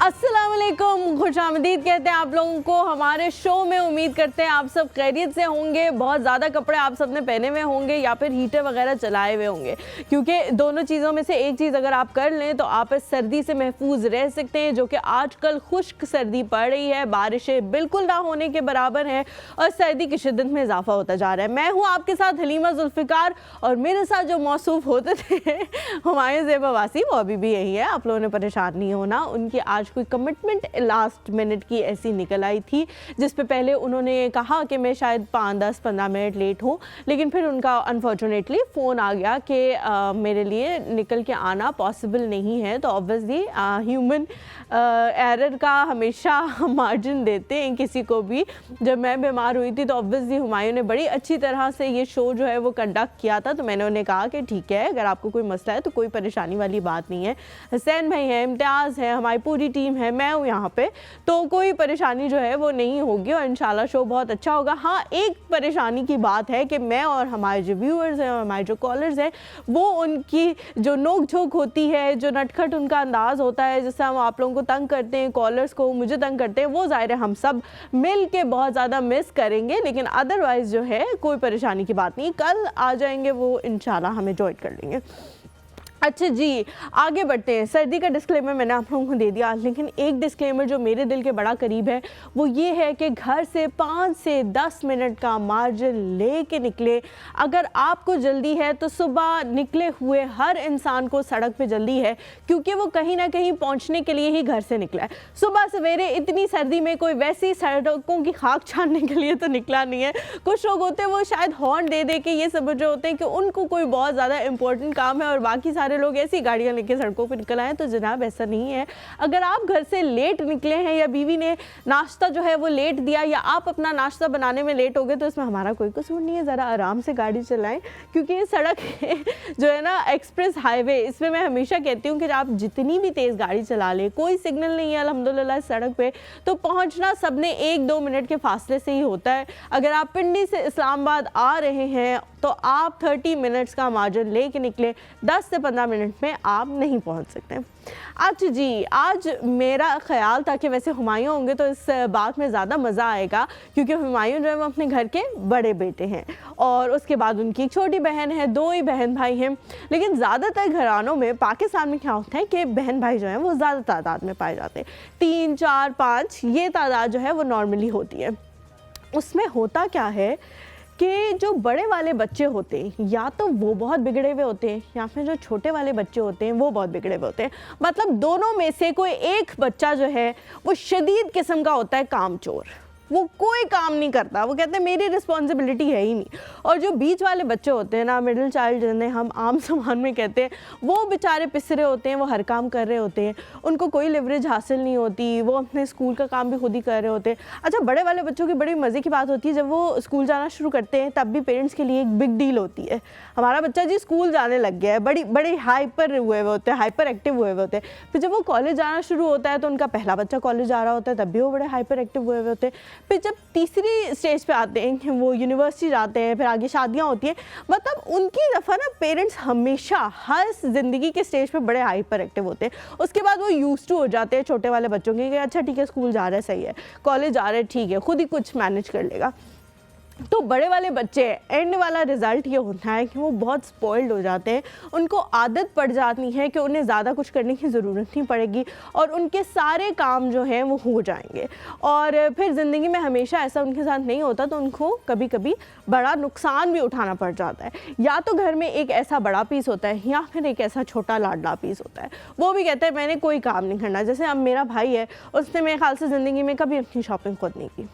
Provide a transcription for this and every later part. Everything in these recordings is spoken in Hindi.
अस्सलामुअलैकुम, खुशामदीद कहते हैं आप लोगों को हमारे शो में। उम्मीद करते हैं आप सब खैरियत से होंगे। बहुत ज़्यादा कपड़े आप सब ने पहने हुए होंगे या फिर हीटर वगैरह चलाए हुए होंगे, क्योंकि दोनों चीज़ों में से एक चीज़ अगर आप कर लें तो आप इस सर्दी से महफूज रह सकते हैं, जो कि आजकल खुश्क सर्दी पड़ रही है। बारिशें बिल्कुल ना होने के बराबर हैं और सर्दी की शिद्दत में इजाफा होता जा रहा है। मैं हूँ आपके साथ हलीमा जुल्फ़िकार और मेरे साथ जो मौसूफ होते थे हुमायूं ज़ेबा वासी, वो अभी भी यही है। आप लोगों ने परेशान नहीं होना। उनकी आज कोई कमिटमेंट लास्ट मिनट की ऐसी निकल आई थी, जिस पे पहले उन्होंने कहा कि मैं शायद 5-10-15 मिनट लेट हूँ, लेकिन फिर उनका अनफॉर्चुनेटली फ़ोन आ गया कि मेरे लिए निकल के आना पॉसिबल नहीं है। तो ऑब्वियसली ह्यूमन एरर का हमेशा मार्जिन देते हैं किसी को भी। जब मैं बीमार हुई थी तो ऑब्वियसली हुमायूं ने बड़ी अच्छी तरह से ये शो जो है वो कंडक्ट किया था। तो मैंने उन्हें कहा कि ठीक है, अगर आपको कोई मसला है तो कोई परेशानी वाली बात नहीं है। हुसैन भाई हैं, इम्तियाज़ है, हमारी पूरी टीम है, मैं हूँ यहाँ पे, तो कोई परेशानी जो है वो नहीं होगी और इंशाल्लाह शो बहुत अच्छा होगा। हाँ, एक परेशानी की बात है कि मैं और हमारे जो व्यूअर्स हैं और हमारे जो कॉलर्स हैं, वो उनकी जो नोक झोंक होती है, जो नटखट उनका अंदाज़ होता है, जिससे हम आप लोगों को तंग करते हैं, कॉलर्स को मुझे तंग करते हैं, वो ज़ाहिर है हम सब मिल के बहुत ज़्यादा मिस करेंगे। लेकिन अदरवाइज़ जो है कोई परेशानी की बात नहीं, कल आ जाएंगे वो, इंशाल्लाह हमें जॉइन कर लेंगे। अच्छा जी, आगे बढ़ते हैं। सर्दी का डिस्क्लेमर मैंने आप लोगों को दे दिया, लेकिन एक डिस्क्लेमर जो मेरे दिल के बड़ा करीब है वो ये है कि घर से 5 से 10 मिनट का मार्जिन ले के निकले। अगर आपको जल्दी है तो सुबह निकले हुए हर इंसान को सड़क पे जल्दी है, क्योंकि वो कहीं ना कहीं पहुंचने के लिए ही घर से निकला है। सुबह सवेरे इतनी सर्दी में कोई वैसी सड़कों की खाक छानने के लिए तो निकला नहीं है। कुछ लोग होते हैं वो शायद हॉर्न दे दे के ये समझ रहे होते हैं कि उनको कोई बहुत ज़्यादा इंपॉर्टेंट काम है और बाकी सारे लोग ऐसी गाड़ियां लेके सड़कों पर निकल आए। तो जनाब ऐसा नहीं है। अगर आप घर से लेट निकले हैं या बीवी ने नाश्ता जो है वो लेट दिया या आप अपना नाश्ता बनाने में लेट हो गए, तो इसमें हमारा कोई कसूर नहीं है। ज़रा आराम से गाड़ी चलाएं, क्योंकि ये सड़क जो है ना एक्सप्रेस हाईवे, इसमें मैं हमेशा कहती हूँ कि आप जितनी भी तेज़ गाड़ी चला लें, कोई सिग्नल नहीं है अल्हम्दुलिल्लाह सड़क पे, तो पहुँचना सबने 1-2 मिनट के फासले से ही होता है। अगर आप पिंडी से इस्लामाबाद आ रहे हैं तो आप 30 मिनट्स का मार्जिन लेके निकले, 10 से 15 मिनट में आप नहीं पहुंच सकते। अच्छा जी, आज मेरा ख्याल था कि वैसे हुमायूं होंगे तो इस बात में ज़्यादा मज़ा आएगा, क्योंकि हुमायूं जो है वो अपने घर के बड़े बेटे हैं और उसके बाद उनकी एक छोटी बहन है, 2 ही बहन भाई हैं। लेकिन ज़्यादातर घरानों में पाकिस्तान में क्या होता है कि बहन भाई जो हैं वो ज़्यादा तादाद में पाए जाते हैं। 3, 4, 5 ये तादाद जो है वो नॉर्मली होती है। उसमें होता क्या है कि जो बड़े वाले बच्चे होते हैं या तो वो बहुत बिगड़े हुए होते हैं या फिर जो छोटे वाले बच्चे होते हैं वो बहुत बिगड़े हुए होते हैं। मतलब दोनों में से कोई एक बच्चा जो है वो शदीद किस्म का होता है कामचोर। वो कोई काम नहीं करता, वो कहते हैं मेरी रिस्पॉन्सिबिलिटी है ही नहीं। और जो बीच वाले बच्चे होते हैं ना, मिडिल चाइल्ड जिन्हें हम आम सामान में कहते हैं, वो बेचारे पिसरे होते हैं, वो हर काम कर रहे होते हैं, उनको कोई लिवरेज हासिल नहीं होती, वो अपने स्कूल का काम भी खुद ही कर रहे होते हैं। अच्छा, बड़े वाले बच्चों की बड़ी मज़े की बात होती है, जब वो स्कूल जाना शुरू करते हैं तब भी पेरेंट्स के लिए एक बिग डील होती है, हमारा बच्चा जी स्कूल जाने लग गया है। बड़े हाइपर हुए होते हैं, हाइपर एक्टिव हुए होते हैं। फिर जब वो कॉलेज जाना शुरू होता है तो उनका पहला बच्चा कॉलेज जा रहा होता है, तब भी वो बड़े हाइपर एक्टिव हुए होते हैं। फिर जब तीसरी स्टेज पे आते हैं कि वो यूनिवर्सिटी जाते हैं, फिर आगे शादियां होती हैं, मतलब उनकी दफ़ा ना पेरेंट्स हमेशा हर ज़िंदगी के स्टेज पे बड़े हाइपर एक्टिव होते हैं। उसके बाद वो यूज्ड टू हो जाते हैं छोटे वाले बच्चों के कि अच्छा ठीक है, स्कूल जा रहा है सही है, कॉलेज जा रहा है ठीक है, खुद ही कुछ मैनेज कर लेगा। तो बड़े वाले बच्चे एंड वाला रिज़ल्ट ये होता है कि वो बहुत स्पॉइल्ड हो जाते हैं। उनको आदत पड़ जाती है कि उन्हें ज़्यादा कुछ करने की ज़रूरत नहीं पड़ेगी और उनके सारे काम जो हैं वो हो जाएंगे। और फिर ज़िंदगी में हमेशा ऐसा उनके साथ नहीं होता, तो उनको कभी कभी बड़ा नुकसान भी उठाना पड़ जाता है। या तो घर में एक ऐसा बड़ा पीस होता है या फिर एक ऐसा छोटा लाडला पीस होता है, वो भी कहता है मैंने कोई काम नहीं करना। जैसे अब मेरा भाई है, उसने मेरे ख्याल से ज़िंदगी में कभी अपनी शॉपिंग खुद नहीं की,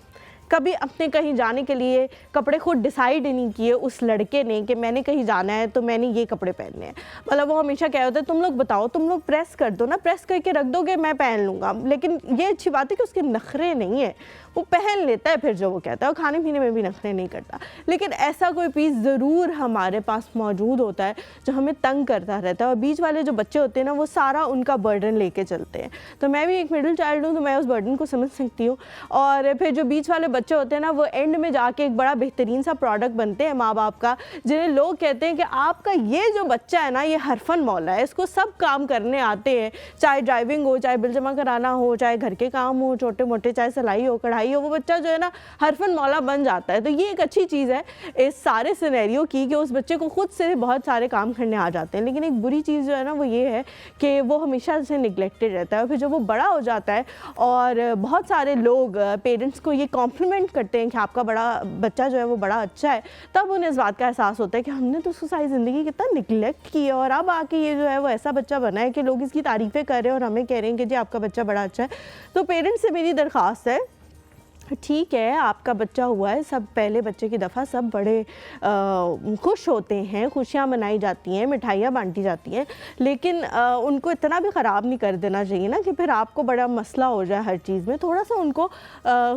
कभी अपने कहीं जाने के लिए कपड़े खुद डिसाइड नहीं किए उस लड़के ने कि मैंने कहीं जाना है तो मैंने ये कपड़े पहनने हैं। मतलब वो हमेशा कह होता है तुम लोग बताओ, तुम लोग प्रेस कर दो ना, प्रेस करके रख दोगे मैं पहन लूँगा। लेकिन ये अच्छी बात है कि उसके नखरे नहीं है, वो पहन लेता है फिर जो वो कहता है, और खाने पीने में भी नखरे नहीं करता। लेकिन ऐसा कोई पीस ज़रूर हमारे पास मौजूद होता है जो हमें तंग करता रहता है, और बीच वाले जो बच्चे होते हैं ना वो सारा उनका बर्डन लेके चलते हैं। तो मैं भी एक मिडिल चाइल्ड हूँ तो मैं उस बर्डन को समझ सकती हूँ। और फिर जो बीच वाले बच्चे होते हैं ना वो एंड में जाके एक बड़ा बेहतरीन सा प्रोडक्ट बनते हैं माँ बाप का, जिन्हें लोग कहते हैं कि आपका ये जो बच्चा है ना ये हरफन मौला है, इसको सब काम करने आते हैं, चाहे ड्राइविंग हो, चाहे बिल जमा कराना हो, चाहे घर के काम हो छोटे मोटे, चाहे सिलाई हो कढ़ाई हो, वो बच्चा जो है ना हरफन मौला बन जाता है। तो ये एक अच्छी चीज़ है इस सारे सिनेरियो की कि उस बच्चे को खुद से बहुत सारे काम करने आ जाते हैं। लेकिन एक बुरी चीज़ जो है ना वो ये है कि वो हमेशा से निगलेक्टेड रहता है, और फिर जब वो बड़ा हो जाता है और बहुत सारे लोग पेरेंट्स को ये कॉम्प्लीमेंट करते हैं कि आपका बच्चा जो है वो बड़ा अच्छा है, तब उन्हें इस बात का एहसास होता है कि हमने तो उसको सारी ज़िंदगी कितना निगलेक्ट किया, और अब आके ये जो है वो ऐसा बच्चा बना है कि लोग इसकी तारीफ़ें कर रहे हैं और हमें कह रहे हैं कि जी आपका बच्चा बड़ा अच्छा है। तो पेरेंट्स से मेरी दरख्वास्त है, ठीक है आपका बच्चा हुआ है, सब पहले बच्चे की दफ़ा सब बड़े खुश होते हैं, खुशियाँ मनाई जाती हैं, मिठाइयाँ बांटी जाती हैं, लेकिन उनको इतना भी ख़राब नहीं कर देना चाहिए ना कि फिर आपको बड़ा मसला हो जाए हर चीज़ में। थोड़ा सा उनको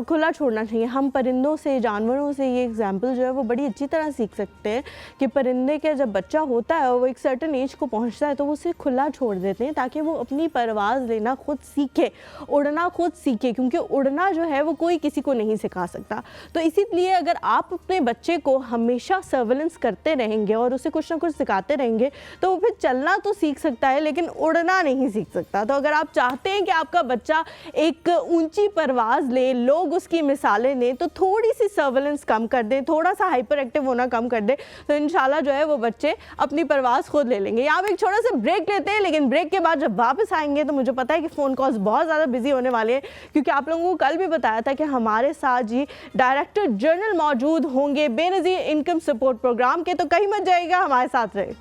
खुला छोड़ना चाहिए। हम परिंदों से, जानवरों से ये एग्जाम्पल जो है वो बड़ी अच्छी तरह सीख सकते हैं कि परिंदे का जब बच्चा होता है वो एक सर्टन एज को पहुँचता है तो वो उसे खुला छोड़ देते हैं ताकि वो अपनी परवाज़ लेना खुद सीखे, उड़ना खुद सीखे, क्योंकि उड़ना जो है वो कोई किसी को नहीं सिखा सकता। तो इसीलिए अगर आप अपने बच्चे को हमेशा सर्वेलेंस करते रहेंगे और उसे कुछ ना कुछ सिखाते रहेंगे तो वो फिर चलना तो सीख सकता है लेकिन उड़ना नहीं सीख सकता। तो अगर आप चाहते हैं कि आपका बच्चा एक ऊंची परवाज़ ले, लोग उसकी मिसालें लें, तो थोड़ी सी सर्वेलेंस कम कर दें, थोड़ा सा हाइपर एक्टिव होना कम कर दें, तो इंशाल्लाह जो है वो बच्चे अपनी परवाज़ खुद ले लेंगे। यहाँ पे एक छोटा सा ब्रेक लेते हैं, लेकिन ब्रेक के बाद जब वापस आएंगे तो मुझे पता है कि फ़ोन कॉल्स बहुत ज़्यादा बिजी होने वाले हैं, क्योंकि आप लोगों को कल भी बताया था कि हमारे साथ जी डायरेक्टर जनरल मौजूद होंगे बेनज़ीर इनकम सपोर्ट प्रोग्राम के। तो कहीं मत जाइएगा, हमारे साथ रहे।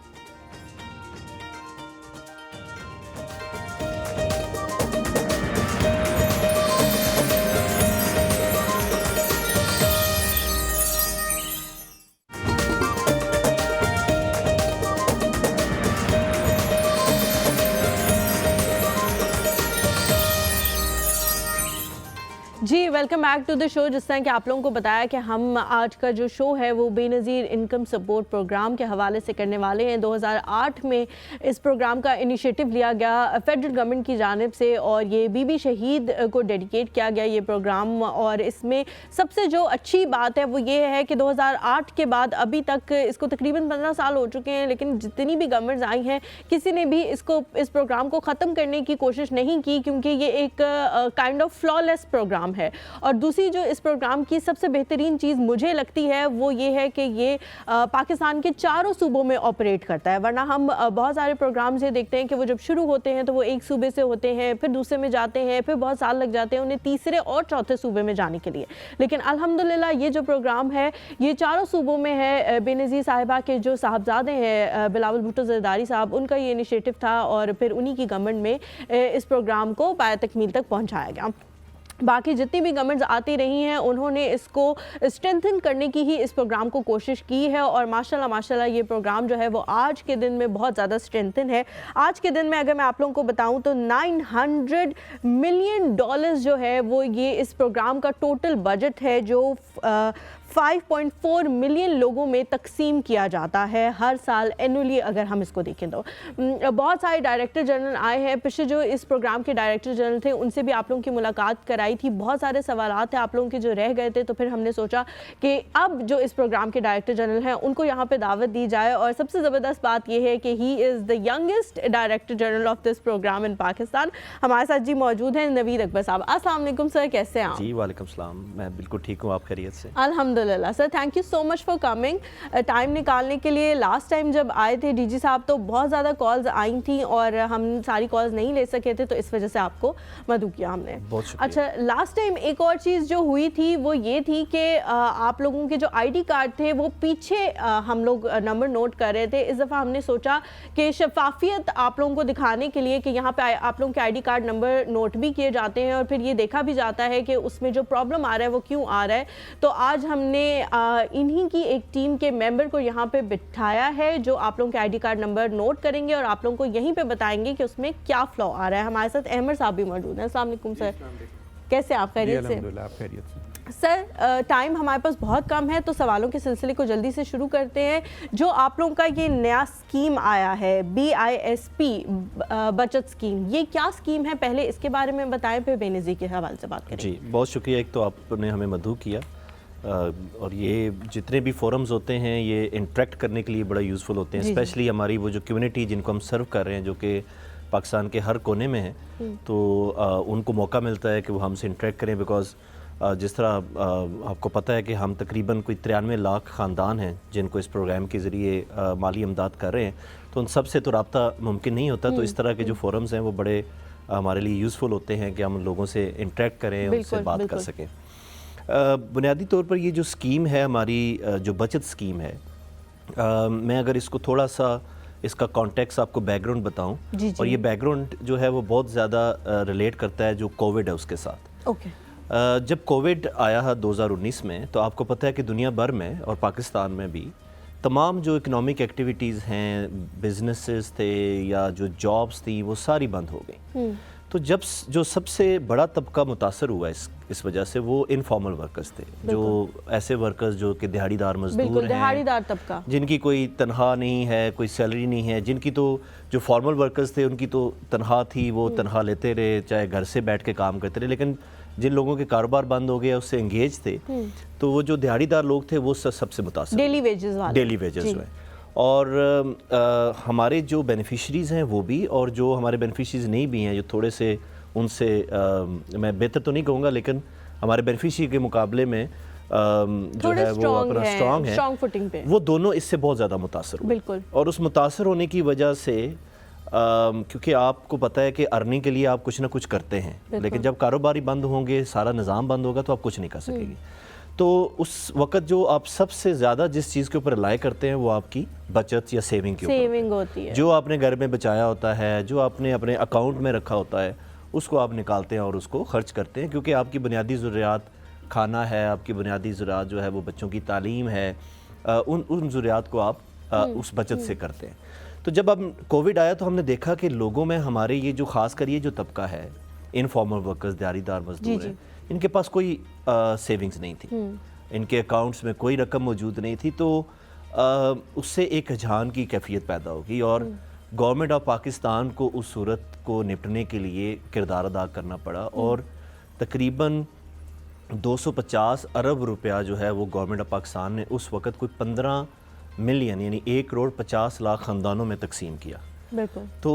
जी welcome back to the show. जिस तरह कि आप लोगों को बताया कि हम आज का जो शो है वो बेनज़ीर इनकम सपोर्ट प्रोग्राम के हवाले से करने वाले हैं। 2008 में इस प्रोग्राम का इनिशिएटिव लिया गया फेडरल गवर्नमेंट की जानिब से और ये बीबी शहीद को डेडिकेट किया गया ये प्रोग्राम। और इसमें सबसे जो अच्छी बात है वो ये है कि 2008 के बाद अभी तक इसको तकरीबन 15 साल हो चुके हैं, लेकिन जितनी भी गवर्नमेंट्स आई हैं किसी ने भी इस प्रोग्राम को ख़त्म करने की कोशिश नहीं की, क्योंकि ये एक काइंड ऑफ फ्लॉलेस प्रोग्राम है। और दूसरी जो इस प्रोग्राम की सबसे बेहतरीन चीज़ मुझे लगती है वो ये है कि ये पाकिस्तान के चारों सूबों में ऑपरेट करता है। वरना हम बहुत सारे प्रोग्राम्स ये देखते हैं कि वो जब शुरू होते हैं तो वो एक सूबे से होते हैं, फिर दूसरे में जाते हैं, फिर बहुत साल लग जाते हैं उन्हें तीसरे और चौथे सूबे में जाने के लिए। लेकिन अल्हम्दुलिल्लाह ये जो प्रोग्राम है ये चारों सूबों में है। बेनज़ीर साहिबा के जो साहबजादे हैं बिलावल भुट्टो ज़रदारी साहब, उनका ये इनिशिएटिव था और फिर उन्हीं की गवर्नमेंट में इस प्रोग्राम को पाया तकमील तक पहुँचाया गया। बाकी जितनी भी गवर्नमेंट्स आती रही हैं उन्होंने इसको स्ट्रेंथन करने की ही इस प्रोग्राम को कोशिश की है और माशाल्लाह ये प्रोग्राम जो है वो आज के दिन में बहुत ज़्यादा स्ट्रेंथन है। आज के दिन में अगर मैं आप लोगों को बताऊं तो $900 मिलियन जो है वो ये इस प्रोग्राम का टोटल बजट है जो 5.4 मिलियन लोगों में तकसीम किया जाता है हर साल एनुअली। अगर हम इसको देखें तो बहुत सारे डायरेक्टर जनरल आए हैं। पिछले जो इस प्रोग्राम के डायरेक्टर जनरल थे उनसे भी आप लोगों की मुलाकात कराई थी। बहुत सारे सवालात थे आप लोगों के जो रह गए थे, तो फिर हमने सोचा कि अब जो इस प्रोग्राम के डायरेक्टर जनरल हैं उनको यहाँ पे दावत दी जाए। और सबसे ज़बरदस्त बात यह है कि he is the youngest director general of this program in Pakistan. हमारे साथ जी मौजूद हैं नवीद अकबर साहब। अस्सलाम वालेकुम सर, कैसे हैं आप? जी वालेकुम सलाम, मैं बिल्कुल ठीक हूँ, आप खैरियत से? अल्हम्दुलिल्लाह अल्हम्दुलिल्लाह sir, thank you so much for coming. Time निकालने के लिए। लास्ट टाइम जब आए थे डीजी साहब तो बहुत ज़्यादा कॉल्स आई थी और हम सारी कॉल्स नहीं ले सके थे, तो इस वजह से आपको मदऊ किया हमने। अच्छा, लास्ट टाइम एक और चीज़ जो हुई थी वो ये थी कि आप लोगों के जो ID कार्ड थे वो पीछे हम लोग नंबर नोट कर रहे थे। इस दफ़ा हमने सोचा कि शफाफियत आप लोगों को दिखाने के लिए कि यहाँ पे आप लोगों के ID कार्ड नंबर नोट भी किए जाते हैं और फिर ये देखा भी जाता है कि उसमें जो प्रॉब्लम आ रहा है वो क्यों आ रहा है। तो आज हमने इन्हीं की एक टीम के मेंबर को यहाँ पे बिठाया है जो आप लोगों के ID कार्ड नंबर नोट करेंगे और आप लोगों को यहीं पे बताएंगे कि उसमें क्या फ्लॉ आ रहा है। हमारे साथ अहमद साहब भी मौजूद हैं। अस्सलाम वालेकुम सर, कैसे आप? खैरियत से? आप खैरियत से? सर, टाइम हमारे पास बहुत कम है तो सवालों के सिलसिले को जल्दी से शुरू करते हैं। जो आप लोगों का ये नया स्कीम आया है BISP बचत स्कीम, ये क्या स्कीम है? पहले इसके बारे में बताएं, फिर बेनज़ीर के हवाले से बात करें। जी, बहुत शुक्रिया। एक तो आपने हमें मदऊ किया और ये जितने भी फोरम्स होते हैं ये इंटरेक्ट करने के लिए बड़ा यूज़फुल होते हैं, स्पेशली हमारी वो जो कम्युनिटी जिनको हम सर्व कर रहे हैं जो कि पाकिस्तान के हर कोने में है, तो उनको मौका मिलता है कि वो हमसे इंटरेक्ट करें। बिकॉज़ जिस तरह आपको पता है कि हम तकरीबन कोई 93 लाख ख़ानदान हैं जिनको इस प्रोग्राम के ज़रिए माली इमदाद कर रहे हैं, तो उन सब से तो रब्ता मुमकिन नहीं होता। तो इस तरह के जो फोरम्स हैं वो बड़े हमारे लिए यूज़फुल होते हैं कि हम लोगों से इंटरेक्ट करें, उनसे बात कर सकें। बुनियादी तौर पर ये जो स्कीम है हमारी, जो बचत स्कीम है, मैं अगर इसको थोड़ा सा इसका कॉन्टेक्स्ट आपको बैकग्राउंड बताऊं, और ये बैकग्राउंड जो है वो बहुत ज़्यादा रिलेट करता है जो कोविड है उसके साथ। जब कोविड आया है 2019 में, तो आपको पता है कि दुनिया भर में और पाकिस्तान में भी तमाम जो इकोनॉमिक एक्टिविटीज़ हैं, बिजनेसेस थे या जो जॉब्स थी, वो सारी बंद हो गई। तो जब जो सबसे बड़ा तबका मुतासर हुआ इस वजह से वो इनफॉर्मल वर्कर्स थे, जो ऐसे वर्कर्स जो कि दिहाड़ीदार मजदूर हैं, दिहाड़ीदार तबका, जिनकी कोई तनख्वाह नहीं है, कोई सैलरी नहीं है, जिनकी तो जो फॉर्मल वर्कर्स थे उनकी तो तनख्वाह थी, वो तनख्वाह लेते रहे, चाहे घर से बैठ के काम करते रहे, लेकिन जिन लोगों के कारोबार बंद हो गया उससे एंगेज थे, तो वो जो दिहाड़ीदार लोग थे वो सबसे मुतासर, डेली वेजेस हुए। और हमारे जो बेनिफिशरीज़ हैं वो भी, और जो हमारे बेनिफिशरीज़ नहीं भी हैं, जो थोड़े से उनसे मैं बेहतर तो नहीं कहूँगा, लेकिन हमारे बेनिफिशरी के मुकाबले में जो है वो अपना स्ट्रॉन्ग फुटिंग पे, वो दोनों इससे बहुत ज़्यादा मुतासर हुए। बिल्कुल। और उस मुतासर होने की वजह से क्योंकि आपको पता है कि अर्निंग के लिए आप कुछ ना कुछ करते हैं, लेकिन जब कारोबारी बंद होंगे, सारा निज़ाम बंद होगा, तो आप कुछ नहीं कर सकेंगे। तो उस वक़्त जो आप सबसे ज़्यादा जिस चीज़ के ऊपर रिलाई करते हैं वो आपकी बचत या सेविंग के ऊपर होती है। जो आपने घर में बचाया होता है, जो आपने अपने अकाउंट में रखा होता है, उसको आप निकालते हैं और उसको खर्च करते हैं, क्योंकि आपकी बुनियादी ज़रूरियात खाना है, आपकी बुनियादी ज़रूरियात जो है वो बच्चों की तालीम है, उन ज़रूरियात को आप उस बचत से करते हैं। तो जब अब कोविड आया तो हमने देखा कि लोगों में हमारे ये जो ख़ास कर ये जो तबका है, इनफॉर्मल वर्कर्स, दिहाड़ीदार मजदूर हैं, इनके पास कोई सेविंग्स नहीं थी, इनके अकाउंट्स में कोई रकम मौजूद नहीं थी। तो उससे एक रुझान की कैफियत पैदा होगी और गवर्नमेंट ऑफ पाकिस्तान को उस सूरत को निपटने के लिए किरदार अदा करना पड़ा, और तकरीबन 250 अरब रुपया जो है वो गवर्नमेंट ऑफ पाकिस्तान ने उस वक़्त कोई 15 मिलियन यानी 1 करोड़ 50 लाख ख़ानदानों में तकसीम किया। तो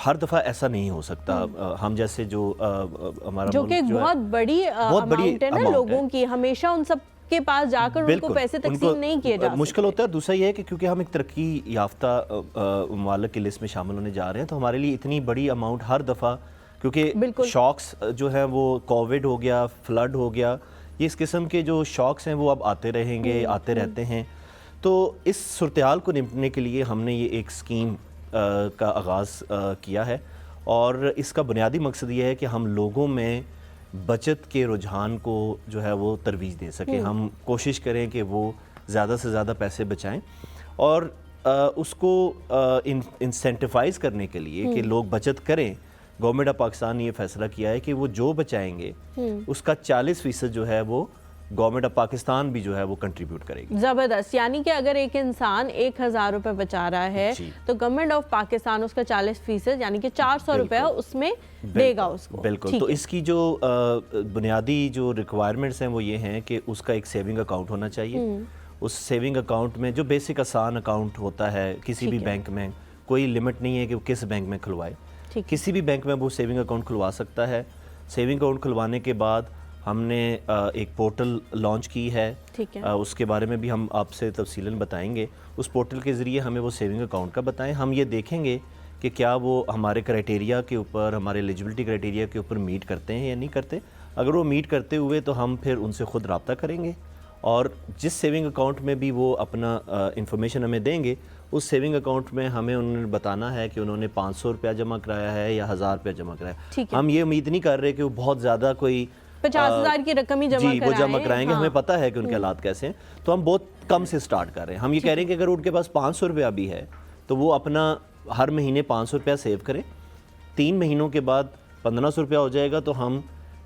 हर दफ़ा ऐसा नहीं हो सकता। हम जैसे जो हमारा जो कि बहुत बड़ी अमाउंट है ना लोगों की, हमेशा उन सब के पास जाकर उनको पैसे तकसीम नहीं किए जा सकते, मुश्किल होता है। दूसरा ये है कि क्योंकि हम एक तरक्की याफ्ता ममालिक की लिस्ट में शामिल होने जा रहे हैं, तो हमारे लिए इतनी बड़ी अमाउंट हर दफ़ा, क्योंकि शॉक्स जो हैं वो कोविड हो गया, फ्लड हो गया, ये इस किस्म के जो शॉक्स हैं वो अब आते रहेंगे, आते रहते हैं। तो इस सूरत-ए-हाल को निपटने के लिए हमने ये एक स्कीम का आगाज़ किया है, और इसका बुनियादी मकसद ये है कि हम लोगों में बचत के रुझान को जो है वो तरवीज दे सकें। हम कोशिश करें कि वो ज़्यादा से ज़्यादा पैसे बचाएं, और उसको इंसेंटिवाइज़ करने के लिए कि लोग बचत करें, गवर्नमेंट ऑफ पाकिस्तान ने ये फैसला किया है कि वो जो बचाएंगे उसका 40% जो है वो गवर्नमेंट ऑफ पाकिस्तान भी जो है वो कंट्रीब्यूट करेगी। ज़बरदस्त। यानी कि अगर एक इंसान 1000 रुपये बचा रहा है तो गवर्नमेंट ऑफ पाकिस्तान उसका 40% यानी कि 400 रुपये उसमें देगा उसको। बिल्कुल। तो इसकी जो बुनियादी जो रिक्वायरमेंट्स हैं वो ये हैं कि उसका एक सेविंग अकाउंट होना चाहिए। उस सेविंग अकाउंट में जो बेसिक आसान अकाउंट होता है किसी भी बैंक में, कोई लिमिट नहीं है कि वो किस बैंक में खुलवाए, किसी भी बैंक में वो सेविंग अकाउंट खुलवा सकता है। सेविंग अकाउंट खुलवाने के बाद हमने एक पोर्टल लॉन्च की है। ठीक है। उसके बारे में भी हम आपसे तफसीलन बताएंगे। उस पोर्टल के ज़रिए हमें वो सेविंग अकाउंट का बताएं। हम ये देखेंगे कि क्या वो हमारे क्राइटेरिया के ऊपर, हमारे एलिजिबिलिटी क्राइटेरिया के ऊपर मीट करते हैं या नहीं करते। अगर वो मीट करते हुए तो हम फिर उनसे ख़ुद रब्ता करेंगे और जिस सेविंग अकाउंट में भी वो अपना इंफॉर्मेशन हमें देंगे, उस सेविंग अकाउंट में हमें उन्होंने बताना है कि उन्होंने 500 रुपया जमा कराया है या 1000 रुपया जमा कराया है। हम ये उम्मीद नहीं कर रहे कि वो बहुत ज़्यादा कोई 50,000 की रकम ही जमा वो जमा कराएंगे। हाँ। हमें पता है कि उनके हालात कैसे हैं, तो हम बहुत कम से स्टार्ट कर रहे हैं। हम ये कह रहे हैं कि अगर उनके पास 500 रुपया भी है तो वो अपना हर महीने 500 रुपया सेव करें। 3 महीनों के बाद 1500 रुपया हो जाएगा तो हम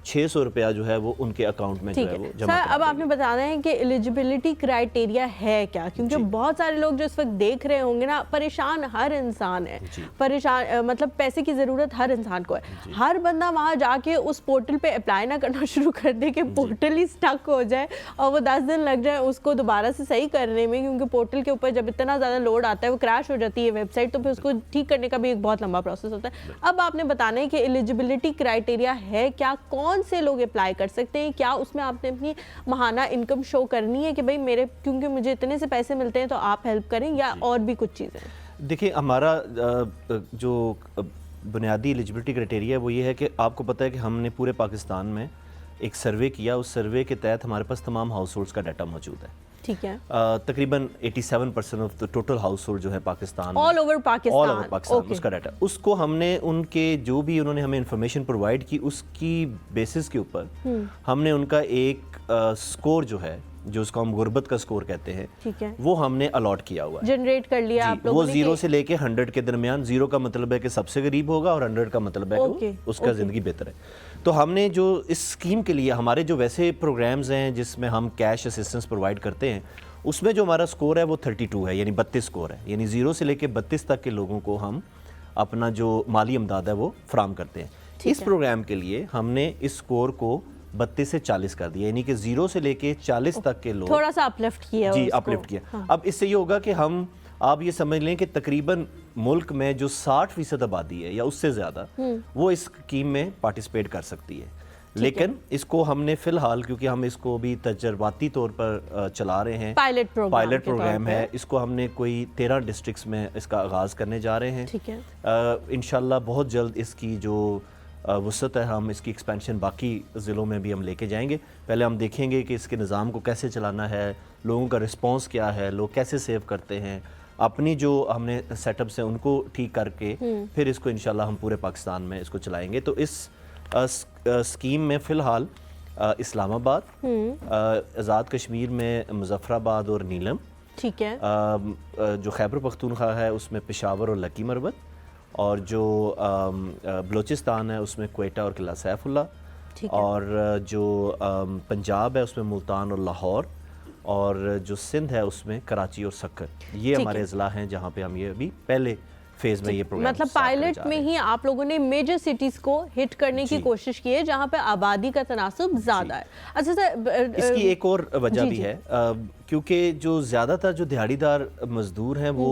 600 रुपया जो है वो उनके अकाउंट में जो है वो जमा सर, अब आपने बताना है कि एलिजिबिलिटी क्राइटेरिया है क्या, क्योंकि बहुत सारे लोग जो इस वक्त देख रहे होंगे ना, परेशान हर इंसान है, परेशान मतलब पैसे की ज़रूरत हर इंसान को है। हर बंदा वहाँ जाके उस पोर्टल पे अप्लाई ना करना शुरू कर दे कि पोर्टल ही स्टक हो जाए और वो 10 दिन लग जाए उसको दोबारा से सही करने में, क्योंकि पोर्टल के ऊपर जब इतना ज़्यादा लोड आता है वो क्रैश हो जाती है वेबसाइट, तो फिर उसको ठीक करने का भी एक बहुत लंबा प्रोसेस होता है। अब आपने बताना है कि एलिजिबिलिटी क्राइटेरिया है क्या, कौन से लोग अप्लाई कर सकते हैं, क्या उसमें आपने अपनी माहाना इनकम शो करनी है कि भाई मेरे क्योंकि मुझे इतने से पैसे मिलते हैं तो आप हेल्प करें, या और भी कुछ चीज़ें? देखिए, हमारा जो बुनियादी एलिजिबिलिटी क्राइटेरिया है वो ये है कि आपको पता है कि हमने पूरे पाकिस्तान में एक सर्वे किया। उस सर्वे के तहत हमारे पास तमाम हाउस होल्ड्स का डाटा मौजूद है। ठीक है। तकरीबन 87% of the total house hold जो है पाकिस्तान, ऑल ओवर पाकिस्तान, उसका डाटा, उसको हमने उनके जो भी उन्होंने हमें इंफॉर्मेशन प्रोवाइड की उसकी बेसिस के ऊपर हमने उनका एक स्कोर जो है, जो उसको हम गुर्बत का स्कोर कहते हैं, ठीक है, वो हमने अलॉट किया हुआ है, जनरेट कर लिया आप लोगों ने। वो 0 से लेके 100 के दरमियान, 0 का मतलब है कि सबसे गरीब होगा और 100 का मतलब है कि उसका ज़िंदगी बेहतर है। तो हमने जो इस स्कीम के लिए हमारे जो वैसे प्रोग्राम्स हैं जिसमें हम कैश असिस्टेंस प्रोवाइड करते हैं, उसमें जो हमारा स्कोर है वो 32 है, यानी 32 स्कोर है, यानी 0 से लेके 32 तक के लोगों को हम अपना जो माली इमदाद है वो फ्राहम करते हैं। इस प्रोग्राम के लिए हमने इस स्कोर को 32 से 40 कर दिया, यानी कि 0 से लेके 40 तक के लोग थोड़ा सा अपलिफ्ट किया। जी, अपलिफ्ट किया। हाँ। अब इससे ये होगा कि हम, आप ये समझ लें कि तकरीबन मुल्क में जो 60% आबादी है या उससे ज़्यादा, वो इस स्कीम में पार्टिसिपेट कर सकती है। लेकिन इसको हमने फ़िलहाल, क्योंकि हम इसको भी तजर्बाती तौर पर चला रहे हैं, पायलट प्रोग्राम है, इसको हमने कोई 13 डिस्ट्रिक्ट्स में इसका आगाज़ करने जा रहे हैं। ठीक है। इंशाल्लाह बहुत जल्द इसकी जो वसअत है, हम इसकी एक्सपेंशन बाकी ज़िलों में भी हम लेके जाएंगे। पहले हम देखेंगे कि इसके निज़ाम को कैसे चलाना है, लोगों का रिस्पॉन्स क्या है, लोग कैसे सेव करते हैं, अपनी जो हमने सेटअप से उनको ठीक करके फिर इसको इंशाल्लाह हम पूरे पाकिस्तान में इसको चलाएंगे। तो इस स्कीम में फ़िलहाल इस्लामाबाद, आज़ाद कश्मीर में मुजफ्फराबाद और नीलम, ठीक है, जो खैबर पख्तूनख्वा है उसमें पेशावर और लकी मरबत, और जो बलूचिस्तान है उसमें क्वेटा और किला सैफुल्ला, और जो पंजाब है उसमें मुल्तान और लाहौर, और जो सिंध है उसमें कराची और सक्कर। ये हमारे अजला हैं जहाँ पे हम ये अभी पहले फेज में ये प्रोग्राम, मतलब पायलट में ही आप लोगों ने मेजर सिटीज को हिट करने की कोशिश की है जहाँ पे आबादी का तनासुब ज्यादा है। अच्छा सर, इसकी एक और वजह भी है, क्योंकि जो ज़्यादातर जो दिहाड़ीदार मजदूर हैं वो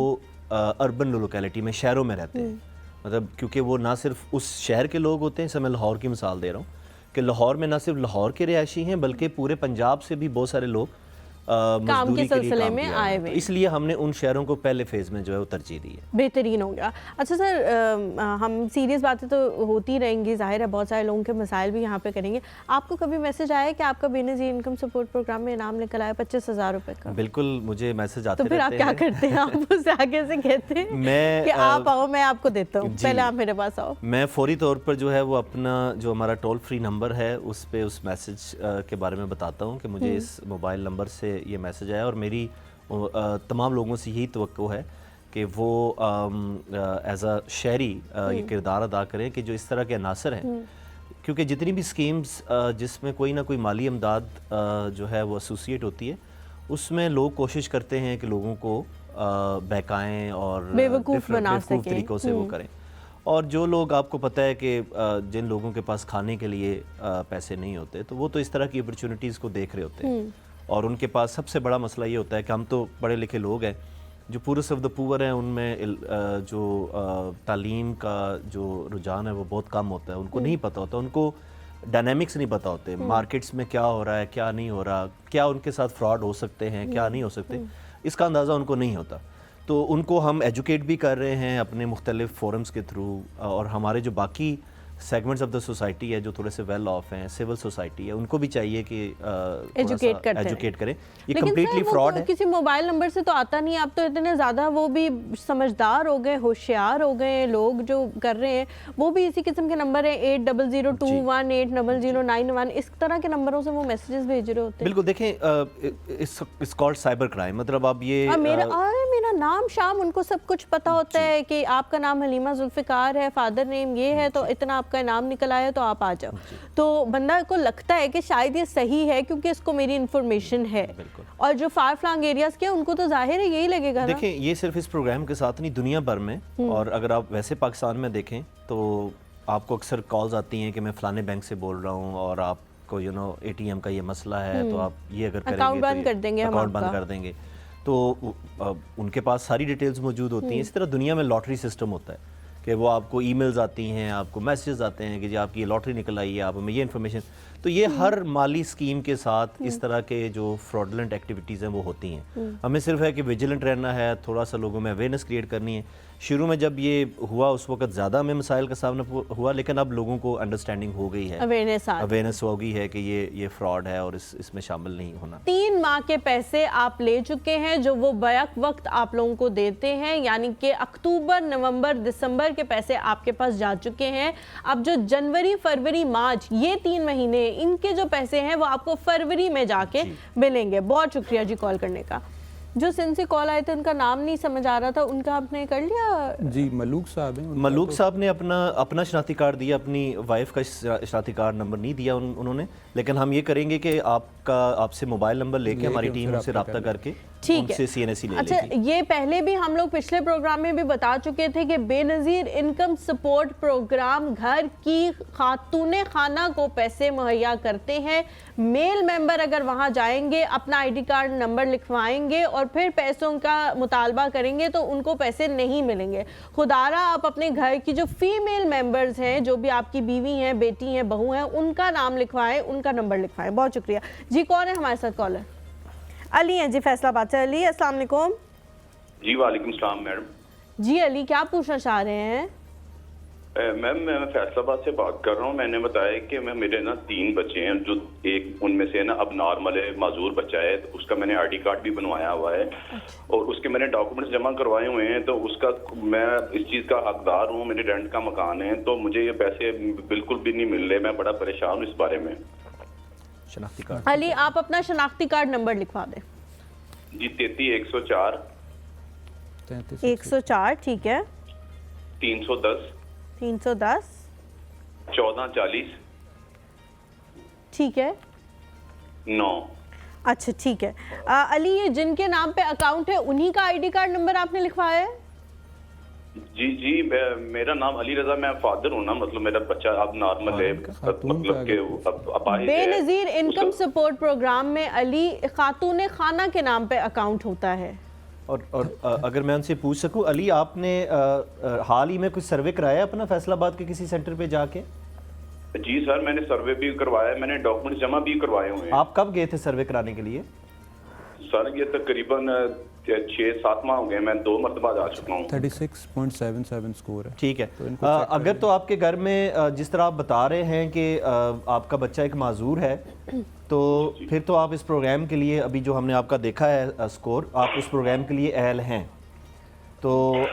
अर्बन लोकेलिटी में, शहरों में रहते हैं। मतलब क्योंकि वो ना सिर्फ उस शहर के लोग होते हैं, जैसे मैं लाहौर की मिसाल दे रहा हूँ कि लाहौर में ना सिर्फ लाहौर के रिहायशी हैं बल्कि पूरे पंजाब से भी बहुत सारे लोग काम के सिलसिले में आए हुए, इसलिए हमने उन शहरों को पहले फेज में जो है वो तरजीह दी है। बेहतरीन हो गया। अच्छा सर, हम सीरियस बातें तो होती रहेंगी, जाहिर है बहुत सारे लोगों के मसाइल भी यहाँ पे करेंगे। आपको कभी मैसेज आया कि आपका बेनज़ीर इनकम सपोर्ट प्रोग्राम में इनाम निकल आया 25,000 रुपए का? बिल्कुल, मुझे मैसेज आते रहते हैं। तो फिर आप क्या करते हैं? आप उससे आगे से कहते हैं मैं कि आप आओ, मैं आपको देता हूँ, पहले आप मेरे पास आओ। मैं फौरी तौर पर जो है वो अपना जो हमारा टोल फ्री नंबर है उस पर उस मैसेज के बारे में बताता हूँ कि मुझे इस मोबाइल नंबर से ये मैसेज आया, और मेरी तमाम लोगों से यही तवक्को है कि वो एज अ शहरी ये किरदार अदा करें कि जो इस तरह के अनासर हैं, क्योंकि जितनी भी स्कीम्स जिसमें कोई ना कोई माली इमदाद जो है वो एसोसिएट होती है, उसमें लोग कोशिश करते हैं कि लोगों को बहकाएं और बेवकूफ़ तरीक़ों से वो करें। और जो लोग, आपको पता है कि जिन लोगों के पास खाने के लिए पैसे नहीं होते, तो वो तो इस तरह की अपॉर्चुनिटीज़ को देख रहे होते हैं, और उनके पास सबसे बड़ा मसला ये होता है कि हम तो पढ़े लिखे लोग हैं, जो पूरस्ट ऑफ द पुअर हैं उनमें जो तालीम का जो रुझान है वो बहुत कम होता है, उनको नहीं पता होता, उनको डायनामिक्स नहीं पता होते, मार्केट्स में क्या हो रहा है, क्या नहीं हो रहा, क्या उनके साथ फ्रॉड हो सकते हैं, क्या नहीं हो सकते, इसका अंदाज़ा उनको नहीं होता। तो उनको हम एजुकेट भी कर रहे हैं अपने मुख्तलिफ फोरम्स के थ्रू, और हमारे जो बाकी सेगमेंट्स ऑफ द सोसाइटी है जो थोड़े से वेल ऑफ हैं, सिविल सोसाइटी है, उनको भी चाहिए कि एजुकेट करें। ये कम्प्लीटली फ्रॉड है। किसी मोबाइल नंबर से तो आता नहीं, आप तो इतने ज़्यादा वो भी समझदार हो गए, होशियार हो गए लोग जो कर रहे हैं, वो भी इसी किस्म के नंबर है 8002180091, इस तरह के नंबरों से वो मैसेजेस भेज रहे होते हैं। बिल्कुल, देखें इट्स कॉल्ड साइबर क्राइम, मतलब आप ये मेरा नाम शाम, उनको सब कुछ पता होता है कि आपका नाम हलीमा जुल्फ़िकार है, फादर नेम ये है, तो इतना आपका नाम निकल आया तो आप आ जाओ। तो बंदा को लगता है कि शायद ये सही है क्योंकि इसको मेरी इंफॉर्मेशन है, और जो फार फ्लंग एरियाज के उनको तो जाहिर है यही लगेगा ना। देखें ये सिर्फ इस प्रोग्राम के साथ नहीं, दुनिया भर में, और अगर आप वैसे पाकिस्तान में देखें तो आपको अक्सर कॉल्स आती हैं कि मैं फ़लाने बैंक से बोल रहा हूँ और आपको ATM का ये मसला है, तो आप ये अगर करेंगे अकाउंट बंद कर देंगे, अकाउंट बंद कर देंगे। तो उनके पास सारी डिटेल्स मौजूद होती हैं। इस तरह दुनिया में लॉटरी सिस्टम होता है कि वो आपको ईमेल्स आती हैं, आपको मैसेजेस आते हैं कि जी आपकी ये लॉटरी निकल आई है, आप हमें ये इन्फॉर्मेशन। तो ये हर माली स्कीम के साथ इस तरह के जो फ्रॉडलेंट एक्टिविटीज़ हैं वो होती हैं। हमें सिर्फ है कि विजिलेंट रहना है, थोड़ा सा लोगों में अवेयरनेस क्रिएट करनी है। शुरू में जब ये हुआ उस वक्त ज़्यादा हमें मसाइल का सामना हुआ, लेकिन अब लोगों को अंडरस्टैंडिंग हो गई है, अवेयरनेस हो गई है कि ये फ्रॉड है और इसमें शामिल नहीं होना। 3 माह के पैसे आप ले चुके हैं जो वो बैक वक्त आप लोगों को देते हैं, यानी कि अक्टूबर, नवंबर, दिसंबर के पैसे आपके पास जा चुके हैं। अब जो जनवरी, फरवरी, मार्च, ये 3 महीने इनके जो पैसे हैं वो आपको फरवरी में जाके मिलेंगे। बहुत शुक्रिया जी कॉल करने का। जो सिंध से कॉल आए थे उनका नाम नहीं समझ आ रहा था, उनका आपने कर लिया? जी मलूक साहब हैं। मलूक साहब ने अपना शनाख्ती कार्ड दिया, अपनी वाइफ का शनाख्ती कार्ड नंबर नहीं दिया उन्होंने, लेकिन हम ये करेंगे कि आपसे मोबाइल नंबर लेके हमारी टीम उनसे रब्ता करके ठीक है। CNSE ले अच्छा, ये पहले भी हम लोग पिछले प्रोग्राम में भी बता चुके थे कि बेनज़ीर इनकम सपोर्ट प्रोग्राम घर की खातूने खाना को पैसे मुहैया करते हैं। मेल मेंबर अगर वहां जाएंगे, अपना ID कार्ड नंबर लिखवाएंगे और फिर पैसों का मुतालबा करेंगे तो उनको पैसे नहीं मिलेंगे। खुदारा आप अपने घर की जो फीमेल मेंबर्स हैं, जो भी आपकी बीवी हैं, बेटी हैं, बहू हैं, उनका नाम लिखवाएं, उनका नंबर लिखवाएं। बहुत शुक्रिया जी। कौन है हमारे साथ कॉलर? अली हैं जी फैसलाबाद से। अली अस्सलाम वालेकुम। जी वालेकुम सलाम मैडम। जी अली, क्या पूछना चाह रहे हैं? मैम मैं फैसलाबाद से बात कर रहा हूँ। मैंने बताया कि मेरे ना 3 बच्चे हैं, जो एक उनमें से ना अब नॉर्मल है, माजूर बच्चा है, तो उसका मैंने ID कार्ड भी बनवाया हुआ है और उसके मैंने डॉक्यूमेंट्स जमा करवाए हुए हैं। तो उसका मैं इस चीज़ का हकदार हूँ, मेरे रेंट का मकान है, तो मुझे ये पैसे बिल्कुल भी नहीं मिल रहे। मैं बड़ा परेशान हूँ इस बारे में। शनाख्ती कार्ड अली, आप अपना शनाख्ती कार्ड नंबर लिखवा दें। जी 33 104 ठीक है, 310 310 1440 ठीक है 9। अच्छा ठीक है। अली, ये जिनके नाम पे अकाउंट है उन्हीं का ID कार्ड नंबर आपने लिखवाया है? जी मेरा नाम अली रजा, मैं फादर हूँ ना, मतलब मेरा बच्चा अब नॉर्मल है, मतलब के अपाहिज है। बेनज़ीर इनकम सपोर्ट प्रोग्राम में अली खातूने खाना के नाम पे अकाउंट होता है। और अगर मैं उनसे पूछ सकूं, अली आपने हाल ही में कुछ सर्वे कराया अपना फैसलाबाद के किसी सेंटर पे जाके? जी सर, मैंने सर्वे भी करवाया, मैंने डॉक्यूमेंट जमा भी करवाए हुए हैं। आप कब गए थे सर्वे कराने के लिए? सर ये तकरीबन 6-7 माह हो गए, मैं 2 मरतबा जा चुका हूँ। 36.77 स्कोर है। ठीक है। अगर तो आपके घर में जिस तरह आप बता रहे हैं कि आपका बच्चा एक माजूर है, तो फिर तो आप इस प्रोग्राम के लिए, अभी जो हमने आपका देखा है स्कोर, आप इस प्रोग्राम के लिए अहल हैं। तो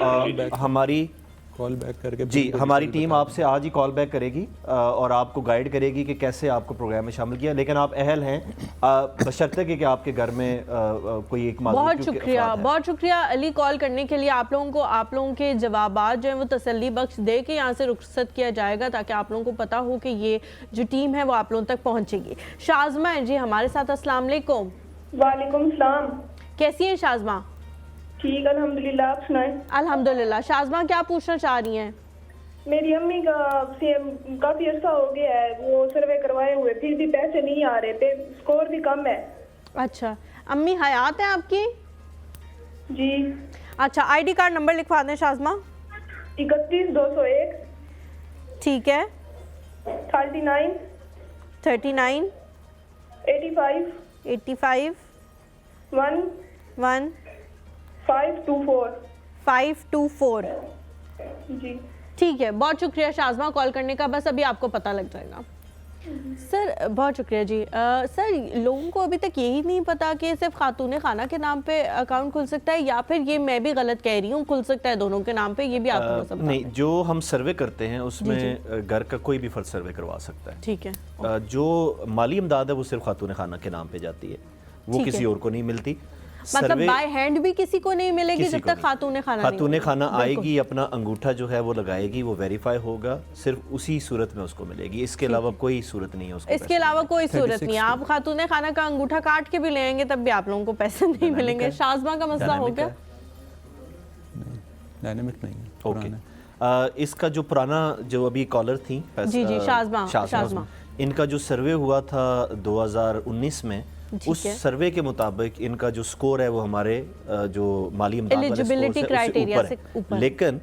हमारी कॉल बैक करके जी हमारी टीम आपसे आज ही कॉल बैक करेगी और आपको गाइड करेगी कि कैसे आपको प्रोग्राम में शामिल किया। लेकिन आप अहल हैं बशर्ते कि आपके घर में कोई एक माजूर। बहुत शुक्रिया अली कॉल करने के लिए। आप लोगों के जवाबात जो है वो तसल्ली बख्श दे के यहाँ से रुखसत किया जाएगा, ताकि आप लोगों को पता हो कि ये जो टीम है वो आप लोगों तक पहुँचेगी। शाज़मा है जी हमारे साथ। अस्सलाम वालेकुम। वालेकुम सलाम। कैसी हैं शाज़मा? ठीक अल्हम्दुलिल्लाह, आप सुनाएं। अल्हम्दुलिल्लाह। शाज़मा क्या पूछना चाह रही हैं? मेरी अम्मी का काफी अर्सा हो गया है, वो सर्वे करवाए हुए, फिर भी पैसे नहीं आ रहे, स्कोर भी कम है। अच्छा, अम्मी हयात है आपकी? जी। अच्छा, ID कार्ड नंबर लिखवा दें शाज़मा। 31201 ठीक है, 39 39 85 85 1 1 524 524। जी। ठीक है, बहुत शुक्रिया शाज़मा कॉल करने का, बस अभी आपको पता लग जाएगा। सर बहुत शुक्रिया जी। सर लोगों को अभी तक यही नहीं पता कि सिर्फ खातून खाना के नाम पे अकाउंट खुल सकता है या फिर ये मैं भी गलत कह रही हूँ, खुल सकता है दोनों के नाम पे, ये भी आपको सब नहीं, जो हम सर्वे करते हैं उसमें घर का कोई भी फर्द सर्वे करवा सकता है। ठीक है। जो माली इमदाद है वो सिर्फ खातून खाना के नाम पे जाती है, वो ठीक किसी है। और को नहीं मिलती। मतलब बाय हैंड भी किसी को नहीं मिलेगी जब तक खातून खाना खातून खाना आएगी, अपना अंगूठा जो है वो लगाएगी, वो वेरीफाई होगा, सिर्फ उसी सूरत में उसको मिलेगी, इसके अलावा कोई सूरत नहीं है उसको। इसके अलावा कोई सूरत नहीं है। आप खातून खाना का अंगूठा काट के भी लेंगे तब भी आप लोगों को पैसे नहीं मिलेंगे। शाज़मा का मसला हो गया? डायनामिक नहीं है। ओके, इसका जो पुराना जो अभी कॉलर थी जी जी शाज़मा, इनका जो सर्वे हुआ था 2019 में, उस सर्वे के मुताबिक इनका जो स्कोर है वो हमारे जो माली इमदाद वाले एलिजिबिलिटी स्कोर क्राइटेरिया से से ऊपर है। लेकिन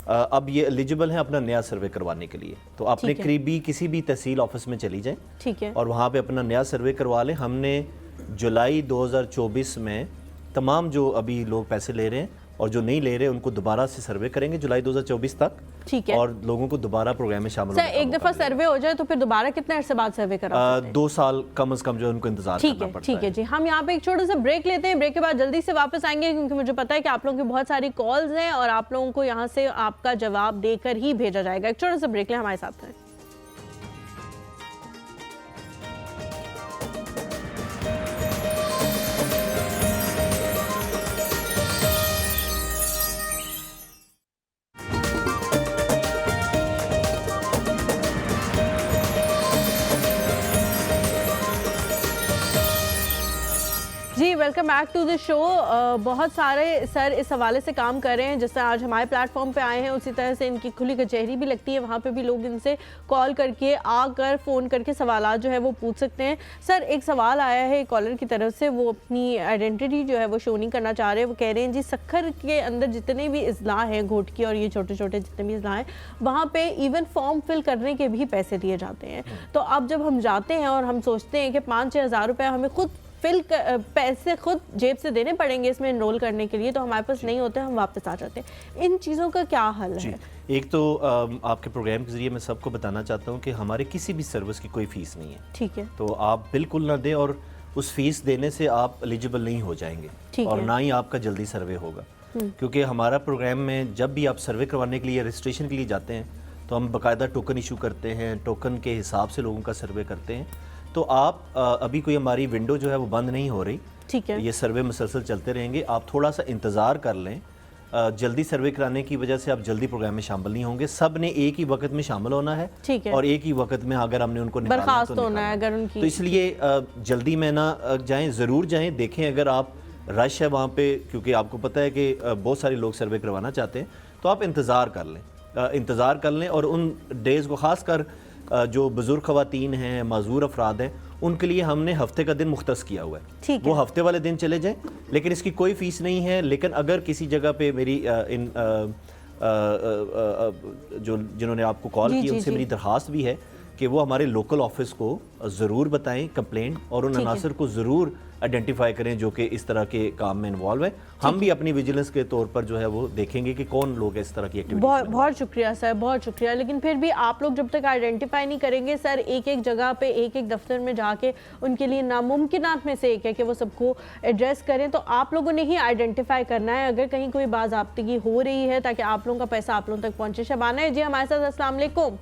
अब ये एलिजिबल है अपना नया सर्वे करवाने के लिए, तो अपने करीबी किसी भी तहसील ऑफिस में चली जाएं, ठीक है, और वहाँ पे अपना नया सर्वे करवा लें। हमने जुलाई 2024 में तमाम जो अभी लोग पैसे ले रहे हैं और जो नहीं ले रहे उनको दोबारा से सर्वे करेंगे जुलाई 2024 तक, ठीक है, और लोगों को दोबारा प्रोग्राम में शामिल सर एक दफा सर्वे हो जाए तो फिर दोबारा कितने अरसे बाद सर्वे करा सकते हैं? 2 साल कम से कम जो उनको इंतजार करना पड़ता है। ठीक है जी, हम यहाँ पे एक छोटा सा ब्रेक लेते हैं, ब्रेक के बाद जल्दी से वापस आएंगे क्योंकि मुझे पता है कि आप लोगों की बहुत सारी कॉल्स हैं और आप लोगों को यहाँ से आपका जवाब देकर ही भेजा जाएगा। एक छोटा सा ब्रेक लें, हमारे साथ हैं। जी welcome back to the show. बहुत सारे सर इस हवाले से काम कर रहे हैं, जैसे आज हमारे प्लेटफॉर्म पे आए हैं उसी तरह से इनकी खुली कचहरी भी लगती है, वहाँ पे भी लोग इनसे कॉल करके आकर फ़ोन करके सवालात जो है वो पूछ सकते हैं। सर एक सवाल आया है कॉलर की तरफ से, वो अपनी आइडेंटिटी जो है वो शो नहीं करना चाह रहे। वो कह रहे हैं जी सक्खर के अंदर जितने भी अजला हैं, घोटकी और ये छोटे छोटे जितने भी अजला हैं, वहाँ पर इवन फॉर्म फिल करने के भी पैसे दिए जाते हैं। तो अब जब हम जाते हैं और हम सोचते हैं कि 5-6 हज़ार रुपये हमें खुद पैसे खुद जेब से देने पड़ेंगे इसमें एनरोल करने के लिए, तो हमारे पास नहीं होते, हम वापस आ जाते हैं। इन चीज़ों का क्या हल है? एक तो आपके प्रोग्राम के जरिए मैं सबको बताना चाहता हूँ कि हमारे किसी भी सर्विस की कोई फ़ीस नहीं है। ठीक है, तो आप बिल्कुल ना दें, और उस फीस देने से आप एलिजिबल नहीं हो जाएंगे और ना ही आपका जल्दी सर्वे होगा, क्योंकि हमारा प्रोग्राम में जब भी आप सर्वे करवाने के लिए, रजिस्ट्रेशन के लिए जाते हैं, तो हम बाकायदा टोकन इशू करते हैं, टोकन के हिसाब से लोगों का सर्वे करते हैं। तो आप अभी कोई हमारी विंडो जो है वो बंद नहीं हो रही, ठीक है, ये सर्वे मुसलसल चलते रहेंगे। आप थोड़ा सा इंतज़ार कर लें, जल्दी सर्वे कराने की वजह से आप जल्दी प्रोग्राम में शामिल नहीं होंगे। सब ने एक ही वक्त में शामिल होना है, ठीक है, और एक ही वक्त में अगर हमने उनको बर्खास्त होना है अगर उनकी, तो इसलिए जल्दी में ना जाएं, ज़रूर जाएं। देखें अगर आप रश है वहाँ पे, क्योंकि आपको पता है कि बहुत सारे लोग सर्वे करवाना चाहते हैं, तो आप इंतज़ार कर लें, और उन डेज़ को ख़ास कर जो बुज़ुर्ग ख़वातीन हैं, माज़ूर अफराद हैं, उनके लिए हमने हफ्ते का दिन मुख्तस किया हुआ है। वो हफ्ते वाले दिन चले जाएं, लेकिन इसकी कोई फ़ीस नहीं है। लेकिन अगर किसी जगह पे मेरी जो जिन्होंने आपको कॉल की उनसे मेरी दरख्वास्त भी है कि वो हमारे लोकल ऑफिस को ज़रूर बताएं कंप्लेंट, और उन अनासर को ज़रूर आइडेंटिफाई करें जो कि इस तरह के काम में इन्वॉल्व है। हम भी अपनी विजिलेंस के तौर पर जो है वो देखेंगे कि कौन लोग इस तरह की एक्टिविटी। बहुत शुक्रिया सर, बहुत शुक्रिया। लेकिन फिर भी आप लोग जब तक आइडेंटिफाई नहीं करेंगे सर, एक एक जगह पे एक एक दफ्तर में जाके उनके लिए नामुमकिनात में से एक है कि वो सबको एड्रेस करें, तो आप लोगों ने ही आइडेंटिफाई करना है अगर कहीं कोई बाज़ाब्तगी हो रही है, ताकि आप लोगों का पैसा आप लोगों तक पहुँचे। शबाना है जी हमारे साथ, अस्सलाम वालेकुम।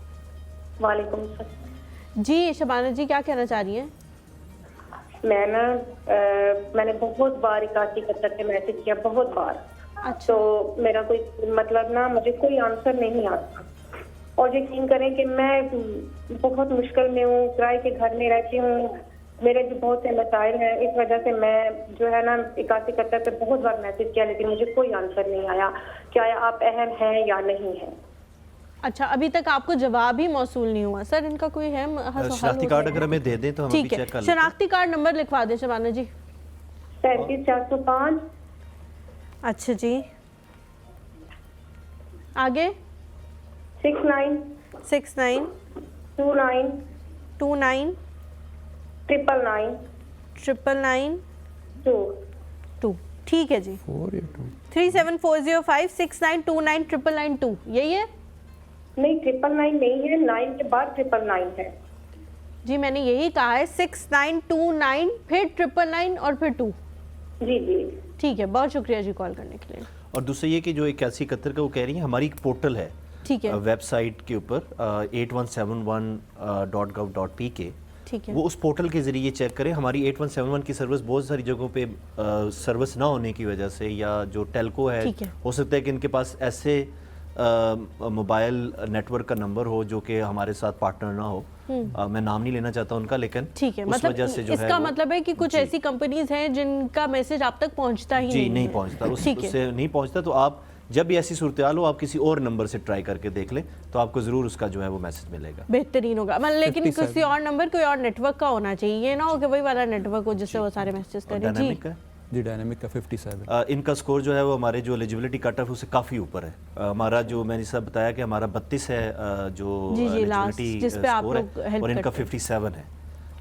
वालेकुम सलाम जी शबाना जी क्या कहना चाह रही हैं? मैंने बहुत बार 8171 पे मैसेज किया, बहुत बार। अच्छा। तो मेरा कोई मतलब ना, मुझे कोई आंसर नहीं आता, और यकीन करें कि मैं बहुत मुश्किल में हूँ, किराए के घर में रहती हूँ, मेरे भी बहुत से मसाइल हैं। इस वजह से मैं जो है ना 8171 पे बहुत बार मैसेज किया, लेकिन मुझे कोई आंसर नहीं आया क्या आप अहल हैं या नहीं है। अच्छा, अभी तक आपको जवाब ही मौसूल नहीं हुआ। सर इनका कोई है शनाख्ती कार्ड अगर हमें दे दें तो हम भी चेक कर लेते हैं। शनाख्ती कार्ड नंबर लिखवा दें शबाना जी। 33405। अच्छा जी, आगे 69 29 29 29 999 999 2। 2। ठीक है जी, 4 या 2? 3740569299992 यही है नहीं, 999 नहीं है, 9 के बाद 999 है। जी, मैंने यही कहा है 6929 फिर 999 और फिर 2। जी जी। ठीक है, बहुत शुक्रिया जी कॉल करने के लिए। और दूसरा ये कि जो 8171 का वो कह रही है, हमारी एक पोर्टल है ठीक है, वेबसाइट के ऊपर 8171.gov.pk, ठीक है, वो उस पोर्टल के ज़रिए चेक करें। हमारी 8171 की सर्विस बहुत सारी जगहों पे सर्विस ना होने की वजह से, या जो टेलको है, ठीक है। हो सकता है कि इनके पास ऐसे मोबाइल नेटवर्क का नंबर हो जो कि हमारे साथ पार्टनर ना हो। मैं नाम नहीं लेना चाहता उनका, लेकिन ठीक है। उस मतलब वजह से जो इसका है मतलब है कि कुछ जी, ऐसी कंपनीज हैं जिनका मैसेज आप तक पहुंचता ही जी नहीं है। पहुंचता, ठीक है, उससे नहीं पहुंचता। तो आप जब भी ऐसी सूरत हाल हो, आप किसी और नंबर से ट्राई करके देख लें, तो आपको ज़रूर उसका जो है वो मैसेज मिलेगा। बेहतरीन होगा। मतलब लेकिन 57 किसी और नंबर, कोई और नेटवर्क का होना चाहिए, ये ना हो कि वही वाला नेटवर्क हो जिससे वो सारे मैसेज और करें। जी, डायनामिक का जी, डायनामिक का 57। इनका स्कोर जो है वो हमारे जो एलिजिबिलिटी कट ऑफ उससे काफ़ी ऊपर है। हमारा जो मैंने सब बताया कि हमारा 32 है जो जी, जी, last, एलिजिबिलिटी जिस पे आप स्कोर लोग है, help और इनका करते हैं। 57 है।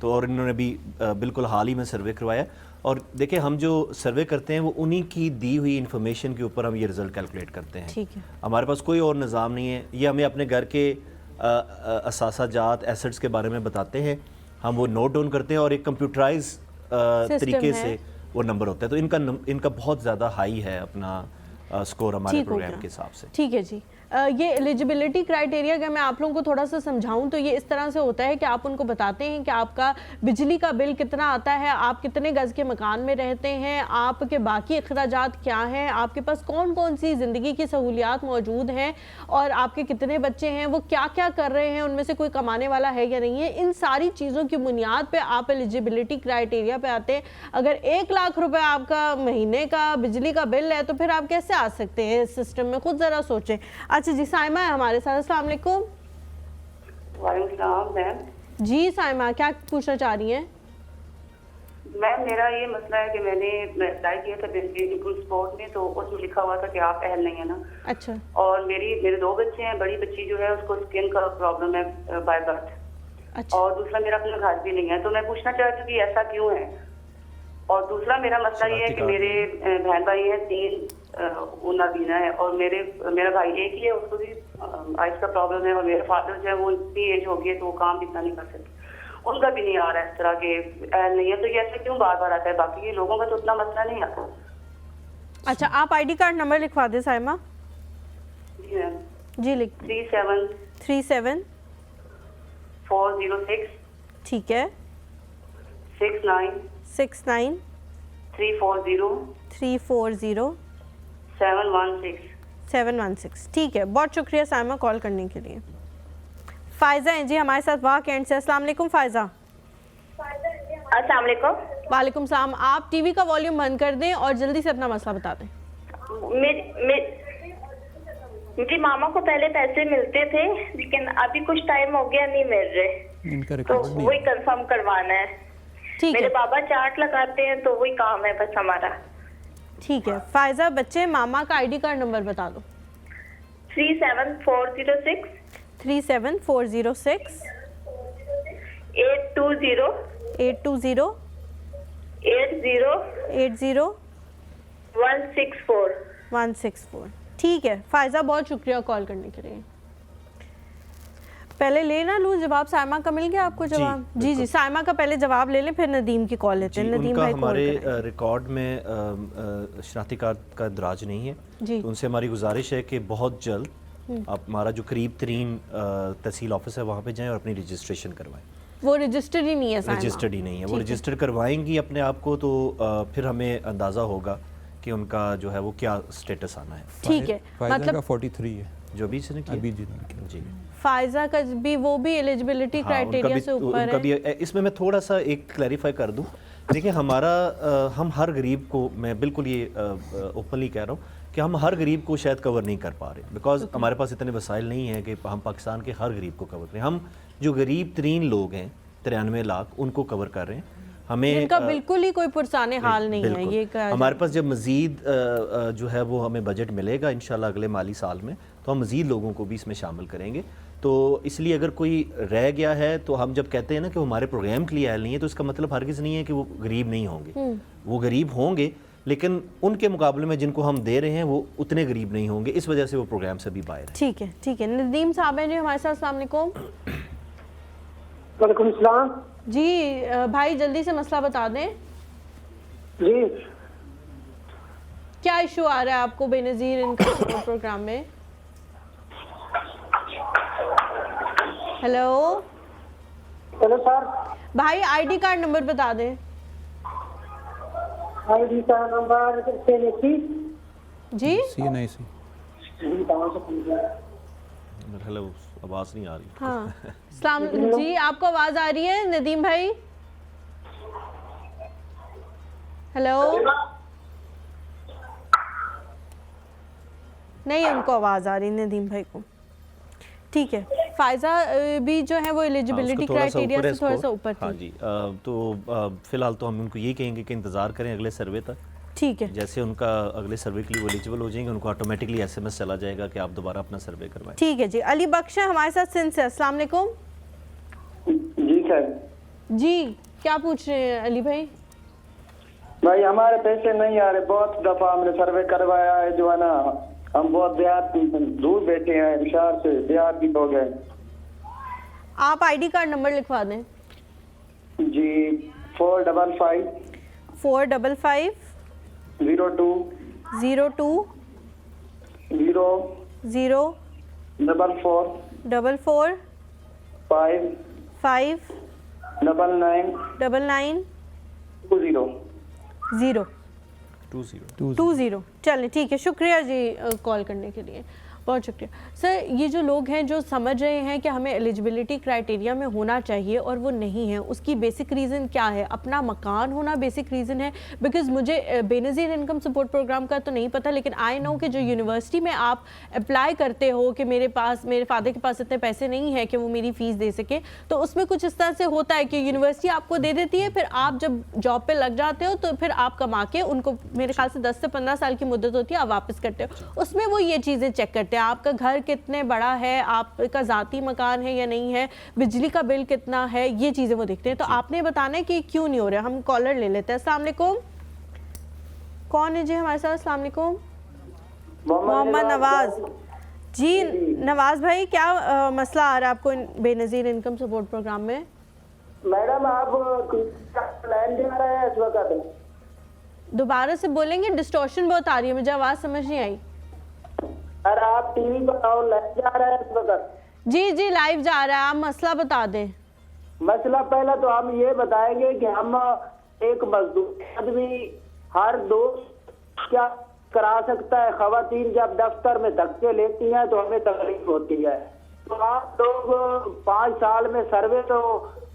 तो और इन्होंने भी बिल्कुल हाल ही में सर्वे करवाया। और देखिए, हम जो सर्वे करते हैं वो उन्हीं की दी हुई इन्फॉर्मेशन के ऊपर हम ये रिज़ल्ट कैलकुलेट करते हैं। ठीक है, हमारे पास कोई और निज़ाम नहीं है। ये हमें अपने घर के असासाजात, एसेट्स के बारे में बताते हैं, हम वो नोट डाउन करते हैं और एक कंप्यूटराइज तरीके है। से वो नंबर होता है। तो इनका बहुत ज़्यादा हाई है अपना स्कोर हमारे ठीक हो प्रोग्राम गया। के हिसाब से। ठीक है जी। ये एलिजिबिलिटी क्राइटेरिया अगर मैं आप लोगों को थोड़ा सा समझाऊं तो ये इस तरह से होता है कि आप उनको बताते हैं कि आपका बिजली का बिल कितना आता है, आप कितने गज़ के मकान में रहते हैं, आपके बाकी अखराजात क्या हैं, आपके पास कौन कौन सी ज़िंदगी की सहूलियात मौजूद हैं, और आपके कितने बच्चे हैं, वो क्या क्या कर रहे हैं, उनमें से कोई कमाने वाला है या नहीं है। इन सारी चीज़ों की बुनियाद पर आप एलिजिबिलिटी क्राइटेरिया पे आते हैं। अगर 1 लाख रुपए आपका महीने का बिजली का बिल है तो फिर आप कैसे आ सकते हैं इस सिस्टम में, खुद ज़रा सोचें। अच्छा जी, साइमा है हमारे साथ। अस्सलाम वालेकुम। वालेकुम सलाम मैम। जी साइमा, क्या पूछना चाह रही हैं? मैम, मेरा ये मसला है कि मैंने अप्लाई किया था बिल्कुल स्पोर्ट में, तो उसमें लिखा हुआ था कि आप अहल नहीं है ना। अच्छा, और मेरे 2 बच्चे हैं। बड़ी बच्ची जो है उसको स्किन का प्रॉब्लम है बाय बर्थ, अच्छा, और दूसरा मेरा अपना घर भी नहीं है। तो मैं पूछना चाहती हूँ कि ऐसा क्यों है। और दूसरा मेरा मसला ये है कि मेरे बहन भाई हैं 3, वो नाबीना है, और मेरा भाई एक ही है, उसको भी आइस का प्रॉब्लम है। और मेरे फादर जो है वो इतनी एज हो गई है तो वो काम भी इतना नहीं कर सकते, उनका भी नहीं आ रहा है इस तरह के नहीं है। तो ये ऐसा क्यों बार बार आता है? बाकी ये लोगों का तो उतना मसला नहीं आता। अच्छा, आप आईडी कार्ड नंबर लिखवा दें साइमा। जी मैम। जी लिख। 37406 ठीक है, 69 69 340 340 716। 716। ठीक है, बहुत शुक्रिया साइमा कॉल करने के लिए। फ़ायज़ा हैं जी हमारे साथ वाह कैंट से। अस्सलाम वालेकुम फ़ायज़ा। अस्सलाम वालेकुम। वालेकुम सलाम। आप टीवी का वॉल्यूम बंद कर दें और जल्दी से अपना मसला बता दें। मेरी मामा को पहले पैसे मिलते थे, लेकिन अभी कुछ टाइम हो गया नहीं मिल रहे, इनका तो रिकॉर्ड नहीं वही कंफर्म करवाना है। ठीक मेरे है, बाबा चार्ट लगाते हैं, तो वही काम है बस हमारा। ठीक है फ़ायज़ा, बच्चे मामा का आईडी कार्ड नंबर बता दो। 37406 37406 820 820 80 80 164। 164। ठीक है फ़ायज़ा, बहुत शुक्रिया कॉल करने के लिए। पहले लेना लूँ जवाब, साइमा का मिल गया आपको जवाब? जी जी, साइमा का पहले जवाब ले लें, फिर नदीम की कॉल लेते हैं। नदीम उनका भाई हमारे कॉल रिकॉर्ड में शनाख्ती कार्ड का इंदराज नहीं है, जी। तो उनसे हमारी गुजारिश है कि बहुत जल्द आप हमारा जो करीब तरीन तहसील ऑफिस है वहाँ पे जाएं और अपनी रजिस्ट्रेशन करवाएं। वो रजिस्टर्ड ही नहीं है साइमा। रजिस्टर्ड ही नहीं है, वो ठीक है। रजिस्टर करवाएंगी अपने आप को, तो फिर हमें अंदाज़ा होगा कि उनका जो है वो क्या स्टेटस आना है। ठीक है, फ़ायदा मतलब का 43 है जो भी इसने किया अभी जिन्होंने किया। जी, फ़ायज़ा का भी वो भी एलिजिबिलिटी हाँ, उनका क्राइटेरिया भी से ऊपर उनका है। भी इसमें मैं थोड़ा सा एक क्लैरिफाई कर दूं। देखिए, हमारा हम हर गरीब को, मैं बिल्कुल ये ओपनली कह रहा हूँ कि हम हर गरीब को शायद कवर नहीं कर पा रहे, बिकॉज हमारे पास इतने वसाइल नहीं है कि हम पाकिस्तान के हर गरीब को कवर करें। हम जो गरीब तरीन लोग हैं 93 लाख, उनको कवर कर रहे हैं। हमें जिनका बिल्कुल ही कोई पुरसाने हाल नहीं है, बिल्कुल। ये कहा हमारे पास जब मज़ीद जो है वो हमें बजट मिलेगा इंशाल्लाह अगले माली साल में, तो हम मज़ीद लोगों को भी इसमें शामिल करेंगे। तो इसलिए अगर कोई रह गया है तो हम जब कहते हैं ना कि वो हमारे प्रोग्राम के लिए आयल नहीं है, तो इसका मतलब हरगिज़ नहीं है कि वो गरीब नहीं होंगे। वो गरीब होंगे, लेकिन उनके मुकाबले में जिनको हम दे रहे हैं वो उतने गरीब नहीं होंगे, इस वजह से वो प्रोग्राम से भी बाहर है। ठीक है, ठीक है। नदीम साहब हैं जी हमारे साथ, अस्सलाम वालेकुम। वालेकुम सलाम जी भाई जल्दी से मसला बता दें, जी। क्या इशू आ रहा है आपको बेनज़ीर इनकम प्रोग्राम में? हेलो हेलो सर, भाई आईडी कार्ड नंबर बता दें। आईडी का नंबर जी CNIC। मेरा ख्याल है वो आवाज़ नहीं आ रही। हाँ, सलाम जी, आपको आवाज़ आ रही है नदीम भाई? हेलो, नहीं उनको आवाज़ आ रही नदीम भाई को। ठीक है, फायजा भी जो है वो एलिजिबिलिटी क्राइटेरिया से थोड़ा सा ऊपर हाँ थी। जी, तो फिलहाल तो हम उनको यही कहेंगे कि इंतज़ार करें अगले सर्वे तक। ठीक है, जैसे उनका अगले सर्वे के लिए वो एलिजिबल हो जाएंगे, उनको ऑटोमेटिकली SMS चला जाएगा कि आप दोबारा अपना सर्वे करवाएं। ठीक है जी। अली बख्श है हमारे साथ सिंध से, अस्सलाम वालेकुम। जी सर। जी क्या पूछ रहे हैं अली भाई? भाई हमारे पैसे नहीं आ रहे, बहुत दफा हमने सर्वे करवाया है, जो है ना हम बहुत देहात दूर बैठे हैं, विशाल से देहात भी लोग हैं। आप आईडी कार्ड नंबर लिखवा दें। जी 455 455 02 02 0 0 44 44 5 5 99 99 20 0 20। चलें ठीक है, शुक्रिया जी कॉल करने के लिए, बहुत शुक्रिया सर। ये जो लोग हैं जो समझ रहे हैं कि हमें एलिजिबिलिटी क्राइटेरिया में होना चाहिए और वो नहीं है, उसकी बेसिक रीज़न क्या है? अपना मकान होना बेसिक रीज़न है। बिकॉज़ मुझे बेनज़ीर इनकम सपोर्ट प्रोग्राम का तो नहीं पता, लेकिन आई नो कि जो यूनिवर्सिटी में आप अप्लाई करते हो कि मेरे फादर के पास इतने पैसे नहीं है कि वो मेरी फ़ीस दे सके, तो उसमें कुछ इस तरह से होता है कि यूनिवर्सिटी आपको दे देती है, फिर आप जब जॉब पर लग जाते हो तो फिर आप कमा के उनको, मेरे ख्याल से 10 से 15 साल की मुद्दत होती है, आप वापस करते हो। उसमें वो ये चीज़ें चेक करते हैं, आपका घर कितने बड़ा है, आपका ज़ाती मकान है या नहीं है, बिजली का बिल कितना है, ये चीज़ें वो देखते हैं। तो आपने बताना है कि क्यों नहीं हो रहा। हम कॉलर ले लेते हैं। अस्सलाम वालेकुम, कौन है जी हमारे साथ? अस्सलाम वालेकुम, मोहम्मद नवाज जी। नवाज भाई क्या मसला आ रहा है आपको बेनज़ीर इनकम सपोर्ट प्रोग्राम में? मैडम आप लाइन जा रहे हैं इस वक्त? दोबारा से बोलेंगे, डिस्टॉर्शन बहुत आ रही है, मुझे आवाज़ समझ नहीं आई। अरे आप टीवी पर आओ, लाइन जा रहे हैं इस वक्त? जी जी लाइव जा रहा है, आप मसला बता दें। मसला पहला तो हम ये बताएंगे कि हम एक मजदूर आदमी हर दोस्त क्या करा सकता है। खवातीन जब दफ्तर में धक्के लेती हैं तो हमें तकलीफ होती है। तो आप लोग 5 साल में सर्वे तो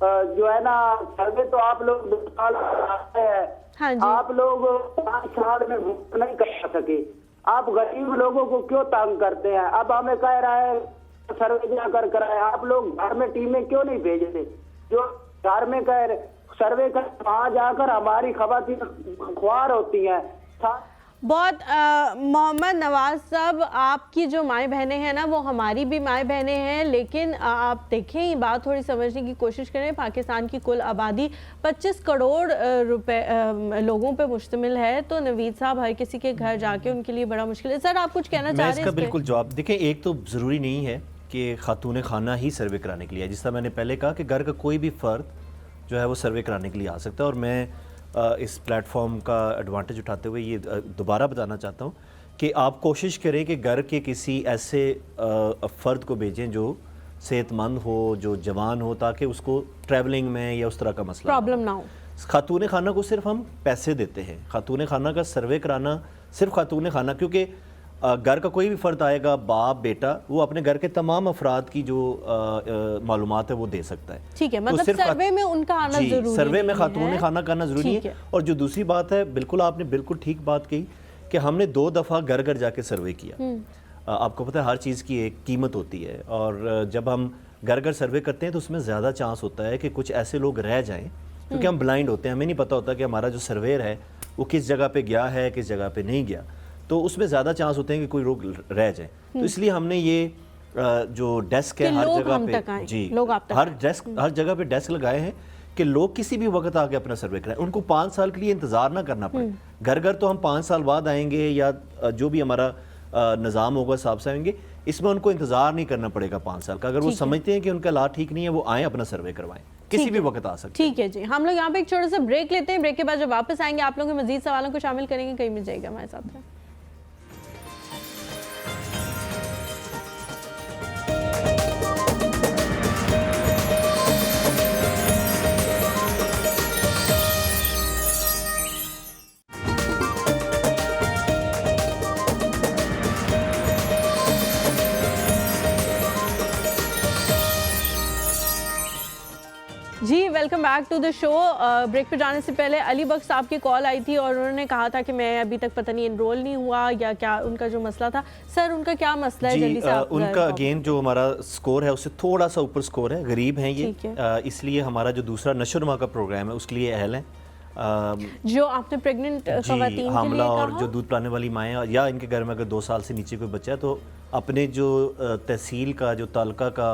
जो है ना, सर्वे तो आप लोग 2 साल कराते हैं। हाँ जी। आप लोग 5 साल में नहीं कर सके, आप गरीब लोगों को क्यों तंग करते हैं? अब हमें कह रहा है सर्वे जाकर कराए, आप लोग घर में टीमें क्यों नहीं भेजते? जो घर में कह सर्वे कर, वहाँ जाकर हमारी खवातीन ख्वार होती हैं। बहुत मोहम्मद नवाज साहब, आपकी जो माएँ बहनें हैं ना, वो हमारी भी माएँ बहनें हैं, लेकिन आप देखें ये बात थोड़ी समझने की कोशिश करें। पाकिस्तान की कुल आबादी 25 करोड़ लोगों पे मुश्तमिल है, तो नवीद साहब हर किसी के घर जाके उनके लिए बड़ा मुश्किल है। सर आप कुछ कहना चाह रहे हैं? मैं इसका बिल्कुल जवाब देखें, एक तो ज़रूरी नहीं है कि खातून खाना ही सर्वे कराने के लिए, जिस तरह मैंने पहले कहा कि घर का कोई भी फ़र्द जो है वो सर्वे कराने के लिए आ सकता है। और मैं इस प्लेटफॉर्म का एडवांटेज उठाते हुए ये दोबारा बताना चाहता हूँ कि आप कोशिश करें कि घर के किसी ऐसे फ़र्द को भेजें जो सेहतमंद हो, जो जवान हो, ताकि उसको ट्रैवलिंग में या उस तरह का मसला प्रॉब्लम ना हो। खातून खाना को सिर्फ हम पैसे देते हैं, खातून खाना का सर्वे कराना सिर्फ खातून खाना, क्योंकि घर का कोई भी फ़र्द आएगा, बाप बेटा, वो अपने घर के तमाम अफराद की जो मालूमात है वो दे सकता है। ठीक है, तो मतलब सिर्फ सर्वे में उनका आना जरूरी सर्वे में नहीं खातून है। खाना करना ज़रूरी है। और जो दूसरी बात है, बिल्कुल आपने बिल्कुल ठीक बात कही कि हमने 2 दफ़ा घर घर जाके सर्वे किया। आपको पता है हर चीज़ की एक कीमत होती है, और जब हम घर घर सर्वे करते हैं तो उसमें ज़्यादा चांस होता है कि कुछ ऐसे लोग रह जाएं, क्योंकि हम ब्लाइंड होते हैं, हमें नहीं पता होता कि हमारा जो सर्वेयर है वो किस जगह पे गया है, किस जगह पे नहीं गया। तो उसमें ज़्यादा चांस होते हैं कि कोई लोग रह जाए। तो इसलिए हमने ये जो डेस्क है कि हर लोग जगह हम पे, तक आएं, जी लोग आप तक हर जगह पे डेस्क लगाए हैं कि लोग किसी भी वक्त आके अपना सर्वे कराएं, उनको 5 साल के लिए इंतज़ार ना करना पड़े। घर घर तो हम 5 साल बाद आएंगे या जो भी हमारा निज़ाम होगा हिसाब से आएंगे, इसमें उनको इंतज़ार नहीं करना पड़ेगा 5 साल का। अगर वो समझते हैं कि उनका इलाज ठीक नहीं है, वो आएँ अपना सर्वे करवाएं, किसी भी वक्त आ सकते हैं। ठीक है जी, हम लोग यहाँ पे एक छोटा सा ब्रेक लेते हैं। ब्रेक के बाद जब वापस आएंगे आप लोगों के मजीद सवालों को शामिल करेंगे। कहीं मिल जाएगा हमारे साथ में। जी welcome back to the show. Break पे जाने से पहले अली बख्श साहब की कॉल आई थी और उन्होंने कहा था कि मैं अभी तक पता नहीं एनरोल नहीं हुआ या क्या उनका जो मसला था। सर उनका क्या मसला है? जल्दी से आप उनका अगेन जो हमारा स्कोर है उससे थोड़ा सा ऊपर स्कोर है, गरीब हैं ये, इसलिए हमारा जो दूसरा नशोनुमा का प्रोग्राम है उसके लिए अहल है। जो आपने प्रेग्नेंट खवातीन हामला और जो दूध पिलाने वाली माएँ या इनके घर में अगर 2 साल से नीचे कोई बच्चा है तो अपने जो तहसील का जो तालका का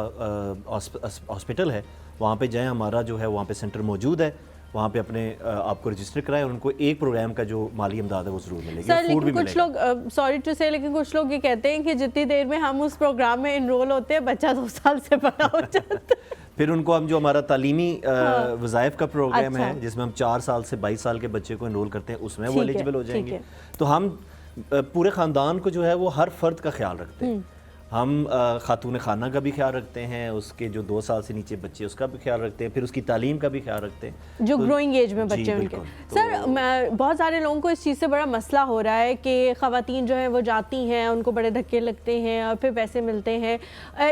हॉस्पिटल है वहाँ पे जाएं। हमारा जो है वहाँ पे सेंटर मौजूद है, वहाँ पे अपने आपको रजिस्टर कराएं और उनको एक प्रोग्राम का जो माली इमदाद है वो ज़रूर मिलेगी। सर लेकिन कुछ लोग सॉरी टू से लेकिन कुछ लोग ये कहते हैं कि जितनी देर में हम उस प्रोग्राम में इनरोल होते हैं बच्चा 2 साल से बड़ा हो जाता है। फिर उनको हम जो हमारा तालीमी वज़ाइफ का प्रोग्राम है जिसमें हम 4 साल से 22 साल के बच्चे को इनरोल करते हैं उसमें वो एलिजिबल हो जाएंगे। तो हम पूरे ख़ानदान को जो है वो हर फर्द का ख्याल रखते हैं। हम खातून खाना का भी ख्याल रखते हैं, उसके जो 2 साल से नीचे बच्चे उसका भी ख्याल रखते हैं, फिर उसकी तालीम का भी ख्याल रखते हैं जो ग्रोइंग एज में बच्चे उनके। सर बहुत सारे लोगों को इस चीज़ से बड़ा मसला हो रहा है कि ख़वातीन जो है वो जाती हैं, उनको बड़े धक्के लगते हैं और फिर पैसे मिलते हैं।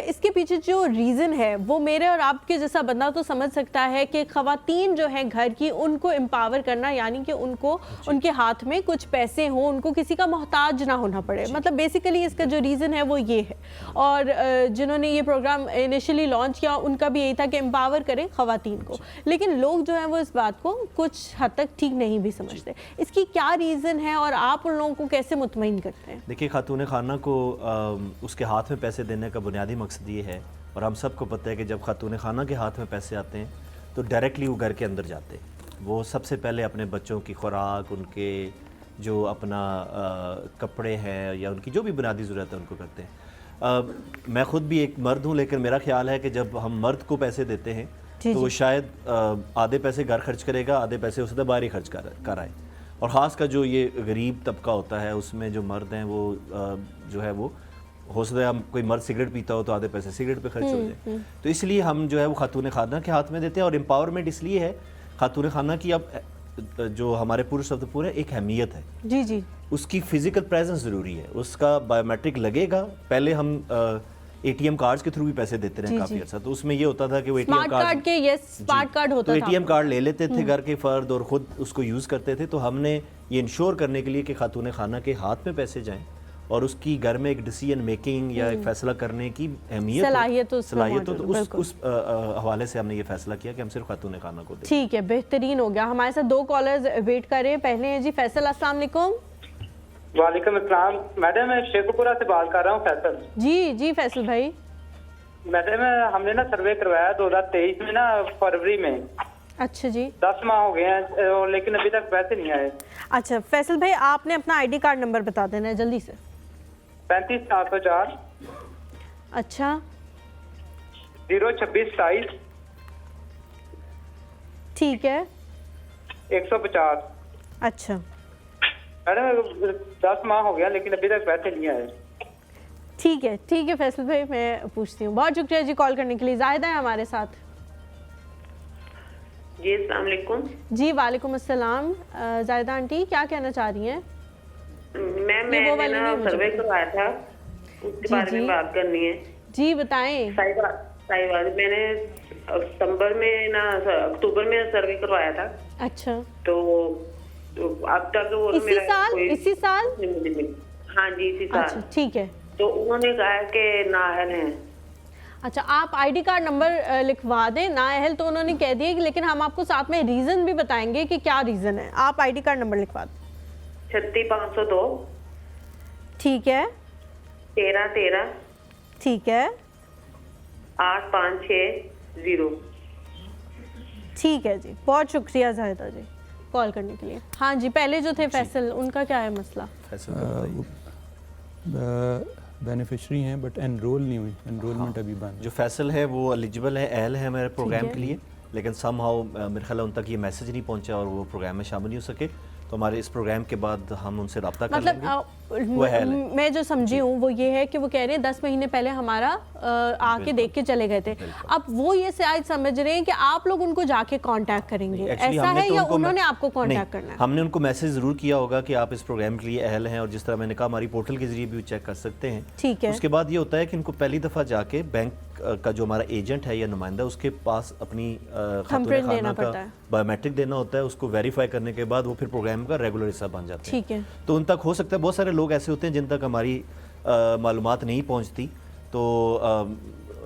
इसके पीछे जो रीज़न है वो मेरे और आपके जैसा बंदा तो समझ सकता है कि ख़वातीन जो है घर की उनको एम्पावर करना, यानी कि उनको उनके हाथ में कुछ पैसे हों, उनको किसी का मोहताज ना होना पड़े। मतलब बेसिकली इसका जो रीज़न है वो ये है। और जिन्होंने ये प्रोग्राम इनिशियली लॉन्च किया उनका भी यही था कि एम्पावर करें ख़वातीन को, लेकिन लोग जो हैं वो इस बात को कुछ हद तक ठीक नहीं भी समझते। इसकी क्या रीज़न है और आप उन लोगों को कैसे मुतमईन करते हैं? देखिए, खातून खाना को उसके हाथ में पैसे देने का बुनियादी मकसद ये है, और हम सबको पता है कि जब खातून खाना के हाथ में पैसे आते हैं तो डायरेक्टली वो घर के अंदर जाते हैं। वो सबसे पहले अपने बच्चों की खुराक, उनके जो अपना कपड़े हैं या उनकी जो भी बुनियादी ज़रूरत है उनको करते हैं। मैं ख़ुद भी एक मर्द हूँ, लेकिन मेरा ख्याल है कि जब हम मर्द को पैसे देते हैं तो वो शायद आधे पैसे घर खर्च करेगा, आधे पैसे उससे बाहर ही खर्च कर आए। और ख़ास कर जो ये गरीब तबका होता है उसमें जो मर्द हैं वो जो है वो हो सकता है हम कोई मर्द सिगरेट पीता हो तो आधे पैसे सिगरेट पे खर्च हो जाए। तो इसलिए हम जो है वो खातून खाना के हाथ में देते हैं। और एम्पावरमेंट इसलिए है, खातून खाना की अब जो हमारे पूरे शब्द पूरे एक अहमियत है। जी जी, उसकी फिजिकल प्रेजेंस ज़रूरी है, उसका बायोमेट्रिक लगेगा। पहले हम एटीएम कार्ड्स के थ्रू भी पैसे देते रहे काफ़ी अर्सा, तो उसमें ये होता था कि वो एटीएम कार्ड के स्मार्ट कार्ड होता था, एटीएम कार्ड ले लेते थे घर के फर्द और ख़ुद उसको यूज़ करते थे। तो हमने ये इंश्योर करने के लिए कि खातून खाना के हाथ में पैसे जाएं और उसकी घर में एक डिसीजन मेकिंग या एक फैसला करने की अहमियत सलाहियत हो, तो उस हवाले से हमने ये फैसला किया कि हम सिर्फ खातून खाना को दें। ठीक है, बेहतरीन हो गया। हमारे साथ 2 कॉलर्स वेट कर रहे हैं। पहले हैं जी फैसल, अस्सलाम वालेकुम। वालेकुम अस्सलाम मैडम, मैं शेखपुरा से बात कर रहा हूँ। फैसल जी जी फैसल भाई। मैडम हमने ना सर्वे करवाया 2023 में ना, फरवरी में। अच्छा जी, 10 माह हो गए हैं लेकिन अभी तक पैसे नहीं आए। अच्छा फैसल भाई, आपने अपना आईडी कार्ड नंबर बता देना है जल्दी से। 35 अच्छा 026 27 ठीक है 150। अच्छा मैडम 10 माह हो गया लेकिन अभी तक पैसे नहीं आए। ठीक है फैसल भाई, मैं पूछती हूँ। बहुत शुक्रिया जी कॉल करने के लिए। जायदा है हमारे साथ। जी अस्सलाम वालेकुम। जी वालेकुम अस्सलाम। जायदा आंटी क्या कहना चाह रही हैं? मैंने ना सर्वे करवाया था, उसके बारे में बात करनी है। जी बताएं। साहिबाद मैंने अक्टूबर में सर्वे करवाया था। अच्छा, तो अब तक वो इसी साल? हाँ जी इसी साल। अच्छा ठीक है। तो उन्होंने कहा कि नाअहल हैं। अच्छा, आप आईडी कार्ड नंबर लिखवा दें। नाअहल तो उन्होंने कह दिया, लेकिन हम आपको साथ में रीजन भी बताएंगे कि क्या रीजन है। आप आईडी कार्ड नंबर लिखवा दें। 36502 ठीक है 1313 ठीक है 8560। ठीक है जी, बहुत शुक्रिया जाहिदा जी कॉल करने के लिए। हाँ जी, पहले जो थे फैसल, उनका क्या है मसला? फैसल का बताइए। बेनिफिशरी हैं बट एनरोल नहीं हुई, एनरोलमेंट अभी बंद जो फैसल है वो एलिजिबल है, एल है हमारे प्रोग्राम है। के लिए, लेकिन समहाउ मेरे ख्याल है उन तक ये मैसेज नहीं पहुंचा और वो प्रोग्राम में शामिल नहीं हो सके। तो हमारे इस प्रोग्राम के बाद हम उनसे रब्ता कर लेंगे। वो है मैं जो समझी हूँ वो ये है कि वो कह रहे हैं 10 महीने पहले हमारा आके देख के चले गए थे। अब वो ये शायद समझ रहे हैं कि आप लोग उनको जाके कांटेक्ट करेंगे, Actually, ऐसा हमने है तो या उनको उन्होंने आपको नहीं, कांटेक्ट करना है? हमने उनको मैसेज ज़रूर किया होगा कि आप इस प्रोग्राम के लिए अहल हैं, और जिस तरह मैंने कहा हमारी पोर्टल के जरिए भी चेक कर सकते हैं। ठीक है। उसके बाद ये होता है कि इनको पहली दफ़ा जाके बैंक का जो हमारा एजेंट है या नुमाइंदा, उसके पास अपनी Thumbprint देना खाना का पड़ता है। बायोमेट्रिक देना होता है। उसको वेरीफाई करने के बाद वो फिर प्रोग्राम का रेगुलर हिस्सा बन जाते हैं। ठीक है। तो उन तक हो सकता है, बहुत सारे लोग ऐसे होते हैं जिन तक हमारी मालूमात नहीं पहुंचती। तो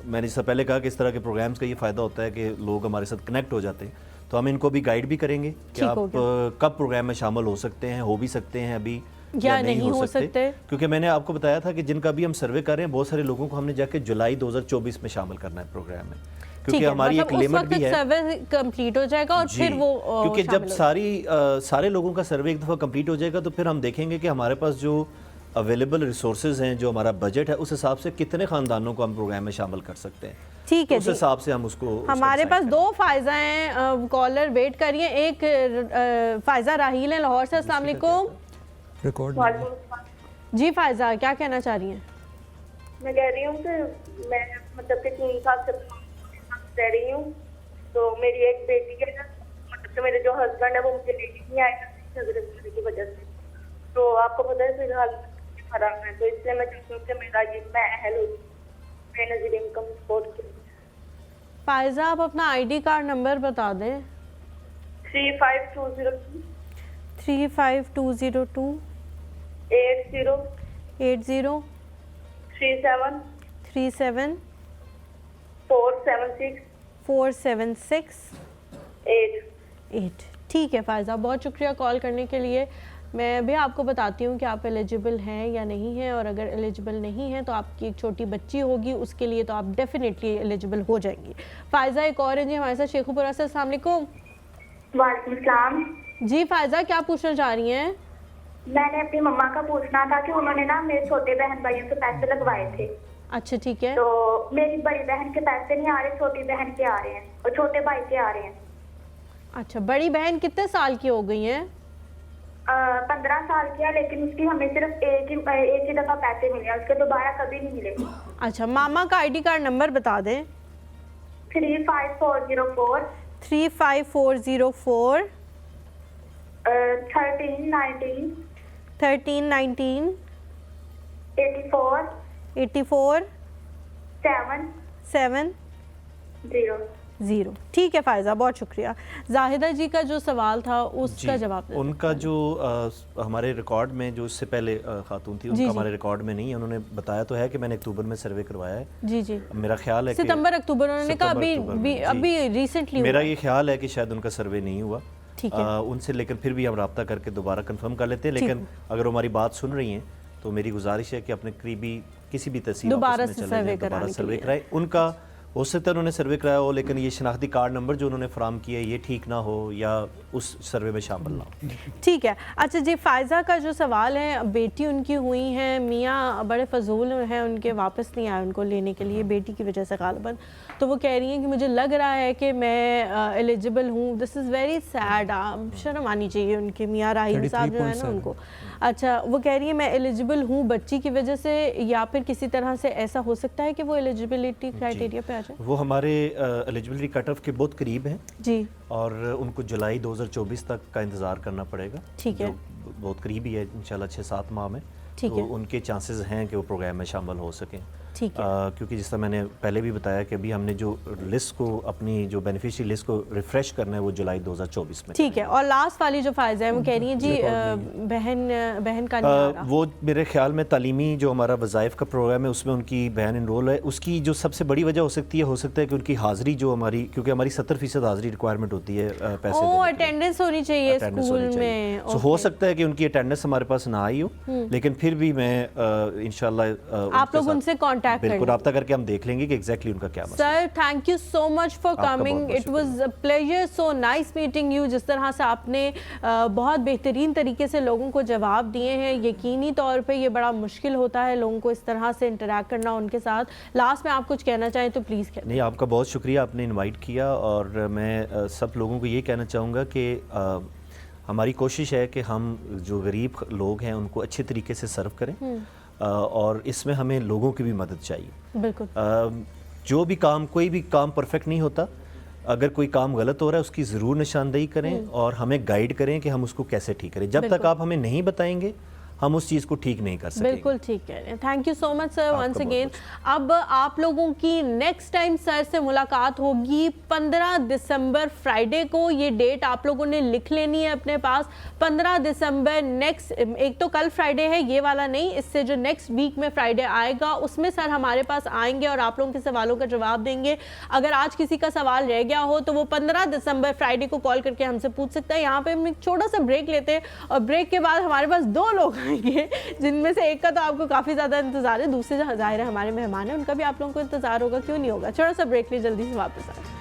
मैंने इससे पहले कहा कि इस तरह के प्रोग्राम्स का ये फ़ायदा होता है कि लोग हमारे साथ कनेक्ट हो जाते हैं। तो हम इनको भी गाइड भी करेंगे कि ठीक आप हो गया। कब प्रोग्राम में शामिल हो सकते हैं, हो भी सकते हैं अभी या नहीं हो सकते। क्योंकि मैंने आपको बताया था कि जिनका भी हम सर्वे कर रहे हैं, बहुत सारे लोगों को हमने जाके जुलाई 2024 में शामिल करना है प्रोग्राम में, क्योंकि हमारी एक लिमिट भी है। सर्वे कंप्लीट हो जाएगा और जी, फिर वो क्योंकि जब शामिल हो सारे लोगों का सर्वे एक दफ़ा कंप्लीट हो जाएगा तो फिर हम देखेंगे कि हमारे पास जो अवेलेबल रिसोर्सेज हैं, जो हमारा बजट है, उस हिसाब से कितने ख़ानदानों को हम प्रोग्राम में शामिल कर सकते हैं। ठीक है उस जी। हिसाब से हम उसको हमारे पास 2 फायजा हैं, कॉलर वेट करिए। एक फायजा राहील है लाहौर से। अस्सलाम वालेकुम रिकॉर्ड जी। फायजा क्या कहना चाह रही हैं? मैं कह रही हूँ कि मैं मतलब कि 3 साल से रह रही हूँ, तो मेरी एक बेटी है ना, मतलब कि मेरे जो हस्बैंड है वो मुझे लेके नहीं आए की वजह से। तो आपको पता है फिलहाल खराब है, तो इसलिए मैं चाहती हूँ कि मेरा ये मैं अहल हूँ बेनजीर इनकम सपोर्ट के। फायजा आप अपना आईडी कार्ड नंबर बता दें। 35202 35202 80 80 37 37 476 476 8। 8। ठीक है फायजा, बहुत शुक्रिया कॉल करने के लिए। मैं भी आपको बताती हूँ कि आप एलिजिबल हैं या नहीं हैं, और अगर एलिजिबल नहीं हैं तो आपकी एक छोटी बच्ची होगी, उसके लिए तो आप डेफिनेटली एलिजिबल हो जाएंगी। फायजा एक और है जी हमारे साथ शेखुपुरा से। अस्सलाम वालेकुम। वालेकुम सलाम। जी फायजा, क्या पूछना चाह रही हैं? मैंने अपनी मम्मा का पूछना था कि उन्होंने ना मेरे छोटे बहन भाइयों से पैसे लगवाए थे। अच्छा ठीक है। तो मेरी बड़ी बहन के पैसे नहीं आ रहे, छोटी बहन के आ रहे हैं और छोटे भाई के आ रहे हैं। अच्छा, बड़ी बहन कितने साल की हो गई हैं? 15 साल की है, लेकिन उसकी हमें सिर्फ एक ही दफा पैसे मिले, उसके दोबारा कभी नहीं मिले। अच्छा, मामा का आईडी कार्ड नंबर बता दें। 35404 35404 1319 1319 84 84 7 7 0। 0। ठीक है फायजा, बहुत शुक्रिया। जाहिदा जी का जो सवाल था उसका जवाब दें। उनका जो हमारे रिकॉर्ड में जो इससे पहले खातून थी, उनका हमारे रिकॉर्ड में नहीं है। उन्होंने बताया तो है कि मैंने अक्टूबर में सर्वे करवाया है। जी जी, मेरा ख्याल है कि सितंबर अक्टूबर, उन्होंने कहा अभी रिसेंटली मेरा ये ख्याल है कि शायद उनका सर्वे नहीं हुआ। ठीक है उनसे, लेकिन फिर भी हम रब्ता करके दोबारा कंफर्म कर लेते हैं। लेकिन अगर हमारी बात सुन रही हैं तो मेरी गुजारिश है कि अपने करीबी किसी भी तहसील दोबारा ऑफिस में से चले सर्वे जाएं, दोबारा सर्वे कराने कराएं। उनका हो सकता है उन्होंने सर्वे कराया हो, लेकिन ये शनाख्ती कार्ड नंबर जो उन्होंने फराम किया ये ठीक ना हो या उस सर्वे में शामिल ना हो। ठीक है। अच्छा जी, फायजा का जो सवाल है, बेटी उनकी हुई हैं, मियाँ बड़े फजूल हैं, उनके वापस नहीं आए उनको लेने के लिए बेटी की वजह से गालिबन। तो वो कह रही हैं कि मुझे लग रहा है कि मैं एलिजिबल हूँ। This is very sad. शर्म आनी चाहिए उनके मियाँ राहिल साहब जो है ना उनको। अच्छा, वो कह रही है मैं एलिजिबल हूँ बच्ची की वजह से, या फिर किसी तरह से ऐसा हो सकता है कि वो एलिजिबिलिटी क्राइटेरिया पे आ जाए? वो हमारे एलिजिबिलिटी कट ऑफ के बहुत करीब हैं जी, और उनको जुलाई 2024 तक का इंतज़ार करना पड़ेगा। ठीक है, बहुत करीब ही है, इंशाल्लाह 6-7 माह में। ठीक तो है, उनके चांसेस हैं कि वो प्रोग्राम में शामिल हो सकें। ठीक है। क्योंकि जिस तरह मैंने पहले भी बताया कि अभी हमने जो लिस्ट को अपनी जो बेनिफिशियरी लिस्ट को रिफ्रेश करना है वो जुलाई 2024 में। ठीक है। और लास्ट वाली जो फायजा है वो कह रही है जी बहन का नहीं आ रहा। वो मेरे ख्याल में तालीमी जो हमारा वज़ाइफ का प्रोग्राम है उसमें उनकी बहन इनरोल है। उसकी जो सबसे बड़ी वजह हो सकती है कि उनकी हाज़िरी जो हमारी, क्योंकि हमारी 70% हाज़िरी रिक्वायरमेंट होती है पैसे देने के लिए। अटेंडेंस होनी चाहिए स्कूल में। सो हो सकता है कि उनकी अटेंडेंस हमारे पास ना आई हो, लेकिन फिर भी मैं इंशाल्लाह आप लोग उनसे कांटेक्ट बिल्कुल करें। रब्ता करके हम देख लेंगे कि एग्जैक्टली उनका क्या मसला है। Sir thank you so much for coming, it was a pleasure, so nice meeting you. जिस तरह से आपने बहुत बेहतरीन तरीके से लोगों को जवाब दिए हैं, यकीनी तौर पे ये बड़ा मुश्किल होता है लोगों को इस तरह से इंटरेक्ट करना उनके साथ। लास्ट में आप कुछ कहना चाहें तो प्लीज़ कहें। नहीं, आपका बहुत शुक्रिया, आपने इनवाइट किया। और मैं सब लोगों को ये कहना चाहूँगा कि हमारी कोशिश है कि हम जो गरीब लोग हैं उनको अच्छे तरीके से सर्व करें, और इसमें हमें लोगों की भी मदद चाहिए। बिल्कुल। जो भी काम, कोई भी काम परफेक्ट नहीं होता। अगर कोई काम गलत हो रहा है उसकी ज़रूर निशानदेही करें और हमें गाइड करें कि हम उसको कैसे ठीक करें। जब तक आप हमें नहीं बताएंगे हम उस चीज़ को ठीक नहीं कर सकेंगे। बिल्कुल ठीक कह रहे हैं। Thank you so much sir once again. अब आप लोगों की नेक्स्ट टाइम सर से मुलाकात होगी 15 दिसंबर फ्राइडे को। ये डेट आप लोगों ने लिख लेनी है अपने पास। 15 दिसंबर नेक्स्ट, एक तो कल फ्राइडे है, ये वाला नहीं, इससे जो नेक्स्ट वीक में फ्राइडे आएगा उसमें सर हमारे पास आएंगे और आप लोगों के सवालों का जवाब देंगे। अगर आज किसी का सवाल रह गया हो तो वो 15 दिसंबर फ्राइडे को कॉल करके हमसे पूछ सकता है। यहाँ पे हम एक छोटा सा ब्रेक लेते हैं और ब्रेक के बाद हमारे पास 2 लोग जिनमें से एक का तो आपको काफ़ी ज़्यादा इंतजार है, दूसरे जो ज़ाहिर है हमारे मेहमान हैं उनका भी आप लोगों को इंतजार होगा, क्यों नहीं होगा। छोटा सा ब्रेक लिए जल्दी से वापस आए।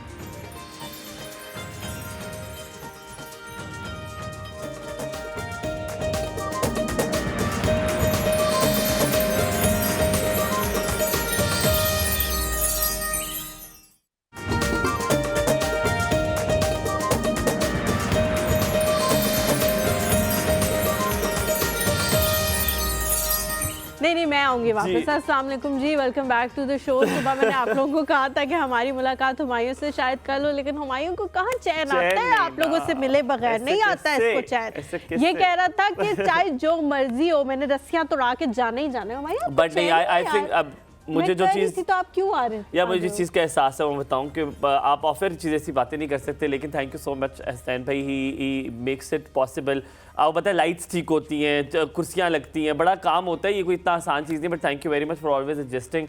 नहीं मैं आऊंगी वापस। अस्सलाम वालेकुम जी, welcome back to the show. सुबह मैंने आप लोगों को कहा था कि हमारी मुलाकात हुमायूं से शायद कल हो, लेकिन हुमायूं को कहाँ चैन आता है आप लोगों से मिले बगैर, नहीं आता है इसको चैन। ये कह रहा था कि चाहे जो मर्जी हो मैंने रस्सियां तोड़ा के जाना ही जाना है। हुमायूं बट नहीं, आई थिंक अब मुझे जो चीज़ तो आप क्यों आ रहे हैं या मुझे जिस चीज़ का एहसास है वो बताऊं कि आप ऑफर चीज़ ऐसी बातें नहीं कर सकते, लेकिन thank you so much Hasnain भाई, ही मेक्स इट पॉसिबल। आप बताएं, लाइट्स ठीक होती हैं, कुर्सियाँ लगती हैं, बड़ा काम होता है, ये कोई इतना आसान चीज़ नहीं। But thank you very much for always adjusting.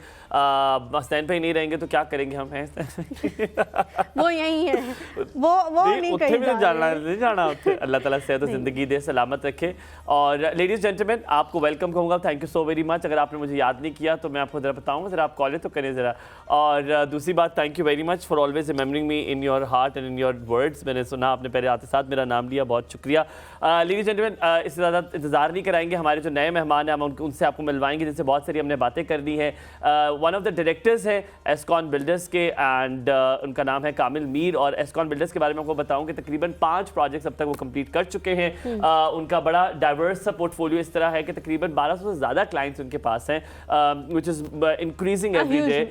Hasnain भाई नहीं रहेंगे तो क्या करेंगे हम हैं वो यही है, वो नहीं कहीं जाना उत्थे। अल्लाह ताला सेहत और ज़िंदगी दे, सलामत रखे। और लेडीज़ जेंटलमैन, आपको वेलकम कहूँगा, thank you so very much. अगर आपने मुझे याद नहीं किया तो मैं आपको ज़रा बताऊँगा, ज़रा आप कॉल तो करें ज़रा। और दूसरी बात, thank you very much for always remembering me in your heart and in your words. मैंने सुना आपने पहले आते साथ मेरा नाम लिया, बहुत शुक्रिया। लेडीज़ जेंटलमैन, इससे ज़्यादा इंतजार नहीं कराएंगे, हमारे जो नए मेहमान हैं हम उनसे आपको मिलवाएंगे, जिनसे बहुत सारी हमने बातें करनी है। वन ऑफ द डायरेक्टर्स हैं एस्कॉन बिल्डर्स के, एंड उनका नाम है कामिल मीर। और एस्कॉन बिल्डर्स के बारे में आपको बताऊं कि तकरीबन 5 प्रोजेक्ट्स अब तक वो कंप्लीट कर चुके हैं। उनका बड़ा डाइवर्स सा पोर्टफोलियो इस तरह है कि तकरीबन 1200 से ज़्यादा क्लाइंट्स उनके पास हैं, which is increasing every day.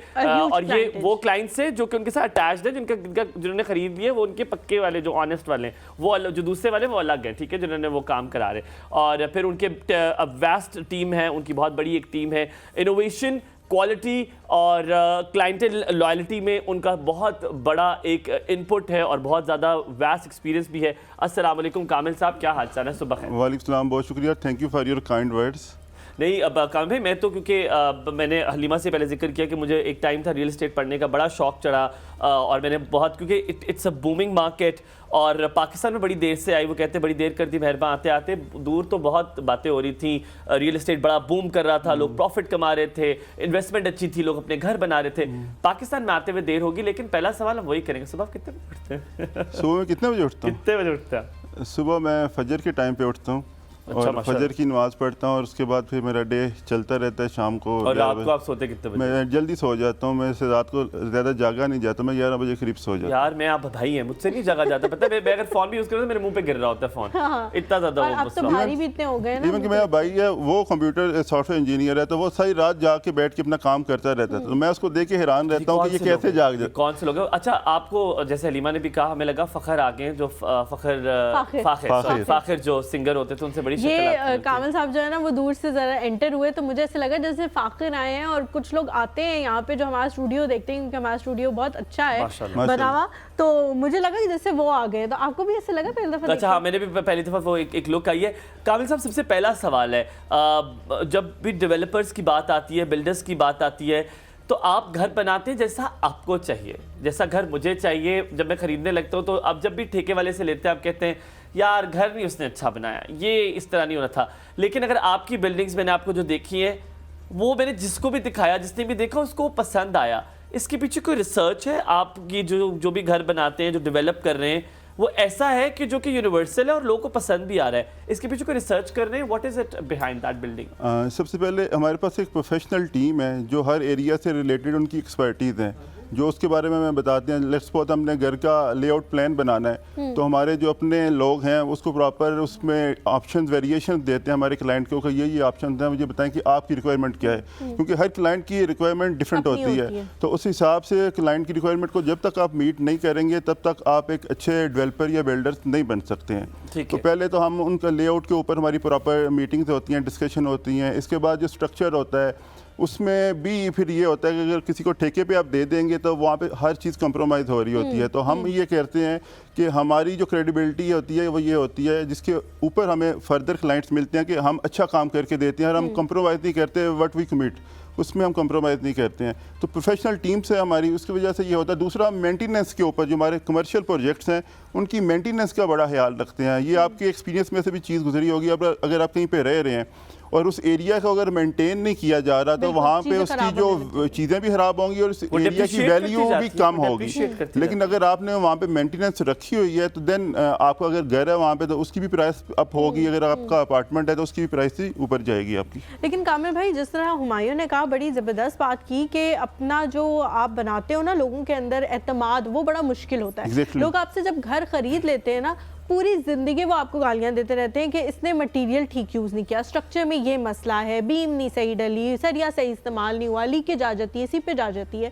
और ये वो क्लाइंट्स हैं जो कि उनके साथ अटैच्ड है, जिन्होंने खरीद लिए वो उनके पक्के वाले जो ऑनेस्ट वाले हैं, वो जो दूसरे वाले वो अलग हैं, ठीक है, जिन्होंने वो काम करा रहे। और फिर उनके वास्ट टीम है, उनकी बहुत बड़ी एक टीम है। इनोवेशन, क्वालिटी और क्लाइंटल लॉयल्टी में उनका बहुत बड़ा एक इनपुट है और बहुत ज़्यादा वास्ट एक्सपीरियंस भी है। अस्सलाम वालेकुम कामिल साहब, क्या हाल चाल है? सुबह खैर। वालेकुम सलाम, बहुत शुक्रिया, thank you for your kind words. नहीं, अब कामिल भाई, मैं तो क्योंकि मैंने हलीमा से पहले जिक्र किया कि मुझे एक टाइम था रियल एस्टेट पढ़ने का, बड़ा शौक चढ़ा, और मैंने बहुत, क्योंकि इट्स अ बूमिंग मार्केट, और पाकिस्तान में बड़ी देर से आई, वो कहते बड़ी देर कर दी मेहरबान, आते आते दूर तो बहुत बातें हो रही थी, रियल एस्टेट बड़ा बूम कर रहा था, लोग प्रॉफिट कमा रहे थे, इन्वेस्टमेंट अच्छी थी, लोग अपने घर बना रहे थे। पाकिस्तान में आते हुए देर होगी, लेकिन पहला सवाल हम वही करेंगे, सुबह कितने बजे उठते हैं? सुबह में कितने बजे उठता हूँ? कितने बजे उठते हैं? सुबह मैं फजर के टाइम पे उठता हूँ, और फजर की नमाज़ पढ़ता हूँ, और उसके बाद फिर मेरा डे चलता रहता है शाम को। और रात को आप सोते कितने बजे? मैं जल्दी सो जाता हूँ, मैं से रात को ज़्यादा जागा नहीं जाता, मैं 11 बजे करीब सो जाता। यार मैं, आप भाई हैं, मुझसे नहीं जागा जाता, पता है, मैं अगर फ़ोन भी यूज़ करूँ तो मेरे मुंह पे गिर रहा होता है फ़ोन, इतना ज़्यादा वो अब तो भारी भी इतने हो गए ना। इवन कि मेरा भाई है, वो कंप्यूटर सॉफ्टवेयर इंजीनियर है, तो वो सारी रात जाके बैठ के अपना काम करता रहता है, तो मैं उसको देख के हैरान रहता हूँ कि ये कैसे जाग जाता। कौन से लोग? अच्छा, आपको जैसे हलीमा ने भी कहा, हमें लगा फ़खर आ गए, जो फ़खर जो सिंगर होते थे, उनसे बड़ी ये कामिल साहब जो है ना वो दूर से जरा एंटर हुए तो मुझे ऐसे लगा जैसे फाकिर आए हैं और कुछ लोग आते हैं यहाँ पे जो हमारा स्टूडियो देखते हैं क्योंकि हमारा स्टूडियो बहुत अच्छा है बना हुआ, तो मुझे लगा कि जैसे वो आ गए। तो आपको भी ऐसे लगा पहली दफा? अच्छा हाँ, मैंने भी पहली दफा वो एक लुक आई है। काबिल साहब, सबसे पहला सवाल है, जब भी डेवलपर्स की बात आती है, बिल्डर्स की बात आती है, तो आप घर बनाते हैं जैसा आपको चाहिए, जैसा घर मुझे चाहिए। जब मैं खरीदने लगता हूँ तो अब जब भी ठेके वाले से लेते हैं आप कहते हैं यार घर नहीं उसने अच्छा बनाया, ये इस तरह नहीं होना था। लेकिन अगर आपकी बिल्डिंग्स मैंने आपको जो देखी है वो मैंने जिसको भी दिखाया, जिसने भी देखा उसको पसंद आया, इसके पीछे कोई रिसर्च है? आपकी जो भी घर बनाते हैं, जो डेवलप कर रहे हैं, वो ऐसा है कि जो कि यूनिवर्सल है और लोगों को पसंद भी आ रहा है, इसके पीछे कोई रिसर्च कर रहे हैं? What is it behind that building? सबसे पहले हमारे पास एक प्रोफेशनल टीम है जो हर एरिया से रिलेटेड उनकी एक्सपर्टीज़ है, जो उसके बारे में हमें बताते हैं। लेट्स सपोज हमने घर का लेआउट प्लान बनाना है तो हमारे जो अपने लोग हैं उसको प्रॉपर उसमें ऑप्शन वेरिएशन देते हैं हमारे क्लाइंट को कि ये ऑप्शन हैं, मुझे बताएं कि आपकी रिक्वायरमेंट क्या है, क्योंकि हर क्लाइंट की रिक्वायरमेंट डिफरेंट होती है। तो उस हिसाब से क्लाइंट की रिक्वायरमेंट को जब तक आप मीट नहीं करेंगे तब तक आप एक अच्छे डेवलपर या बिल्डर्स नहीं बन सकते हैं। तो पहले तो हम उनका लेआउट के ऊपर हमारी प्रॉपर मीटिंग्स होती हैं, डिस्कशन होती हैं। इसके बाद जो स्ट्रक्चर होता है उसमें भी फिर ये होता है कि अगर किसी को ठेके पे आप दे देंगे तो वहाँ पे हर चीज़ कंप्रोमाइज़ हो रही होती है। तो हम ये कहते हैं कि हमारी जो क्रेडिबिलिटी होती है वो ये होती है जिसके ऊपर हमें फर्दर क्लाइंट्स मिलते हैं कि हम अच्छा काम करके देते हैं और हम कंप्रोमाइज़ नहीं करते, व्हाट वी कमिट उसमें हम कंप्रोमाइज़ नहीं करते हैं। तो प्रोफेशनल टीम से हमारी उसकी वजह से ये होता है। दूसरा, मेंटेनेंस के ऊपर जो हमारे कमर्शियल प्रोजेक्ट्स हैं उनकी मेंटेनेंस का बड़ा ख्याल रखते हैं। ये आपके एक्सपीरियंस में से भी चीज़ गुजरी होगी। अब अगर आप कहीं पे रह रहे हैं और उस एरिया को अगर मेंटेन नहीं किया जा रहा तो वहाँ पे उसकी जो चीज़ें भी खराब होंगी और उस एरिया की वैल्यू भी कम होगी। लेकिन अगर आपने वहाँ पे मेंटेनेंस रखी हुई है तो देन आपका अगर घर है वहाँ पे तो उसकी भी प्राइस अप होगी, अगर आपका अपार्टमेंट है तो उसकी भी प्राइस ही ऊपर जाएगी आपकी। लेकिन कामिल भाई, जिस तरह हुमायूं ने कहा, बड़ी ज़बरदस्त बात की कि अपना जो आप बनाते हो ना, लोगों के अंदर एतमाद वो बड़ा मुश्किल होता है। लोग आपसे जब घर खरीद लेते हैं ना, पूरी ज़िंदगी वो आपको गालियाँ देते रहते हैं कि इसने मटेरियल ठीक यूज़ नहीं किया, स्ट्रक्चर में ये मसला है, बीम नहीं सही डली, सरिया सही इस्तेमाल नहीं हुआ, लीकेज आ जाती है, सीपेज आ जाती है।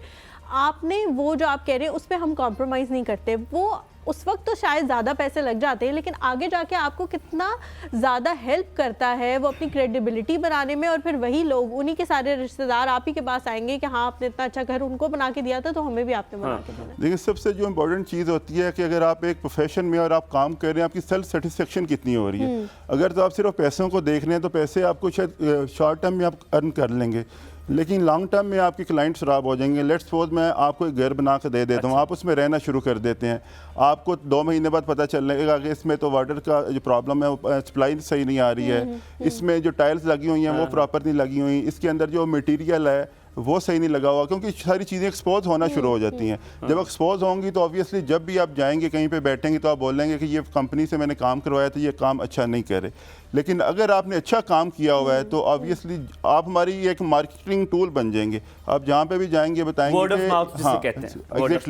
आपने वो जो आप कह रहे हैं उस पर हम कॉम्प्रोमाइज़ नहीं करते। वो उस वक्त तो शायद ज़्यादा पैसे लग जाते हैं, लेकिन आगे जाके आपको कितना ज़्यादा हेल्प करता है वो अपनी क्रेडिबिलिटी बनाने में। और फिर वही लोग, उन्हीं के सारे रिश्तेदार आप ही के पास आएंगे कि हाँ आपने इतना अच्छा घर उनको बना के दिया था तो हमें भी आपने बना के देना। देखिए, सबसे जो इम्पोर्टेंट चीज़ होती है कि अगर आप एक प्रोफेशन में और आप काम कर रहे हैं, आपकी सेल्फ सेटिस्फेक्शन कितनी हो रही है। अगर तो आप सिर्फ पैसों को देख रहे हैं तो पैसे आपको शायद शॉर्ट टर्म में आप अर्न कर लेंगे, लेकिन लॉन्ग टर्म में आपके क्लाइंट खराब हो जाएंगे। लेट्स सपोज मैं आपको एक घर बना कर दे देता हूँ, आप उसमें रहना शुरू कर देते हैं, आपको 2 महीने बाद पता चलेगा कि इसमें तो वाटर का जो प्रॉब्लम है वो सप्लाई सही नहीं आ रही है, इसमें जो टाइल्स लगी हुई हैं वो प्रॉपर नहीं लगी हुई, इसके अंदर जो मटीरियल है वो सही नहीं लगा हुआ, क्योंकि सारी चीज़ें एक्सपोज होना शुरू हो जाती हैं। जब एक्सपोज होंगी तो ऑब्वियसली जब भी आप जाएंगे कहीं पे बैठेंगे तो आप बोलेंगे कि ये कंपनी से मैंने काम करवाया था, ये काम अच्छा नहीं करे। लेकिन अगर आपने अच्छा काम किया हुआ है तो ऑब्वियसली आप हमारी एक मार्केटिंग टूल बन जाएंगे। आप जहाँ पे भी जाएंगे बताएंगे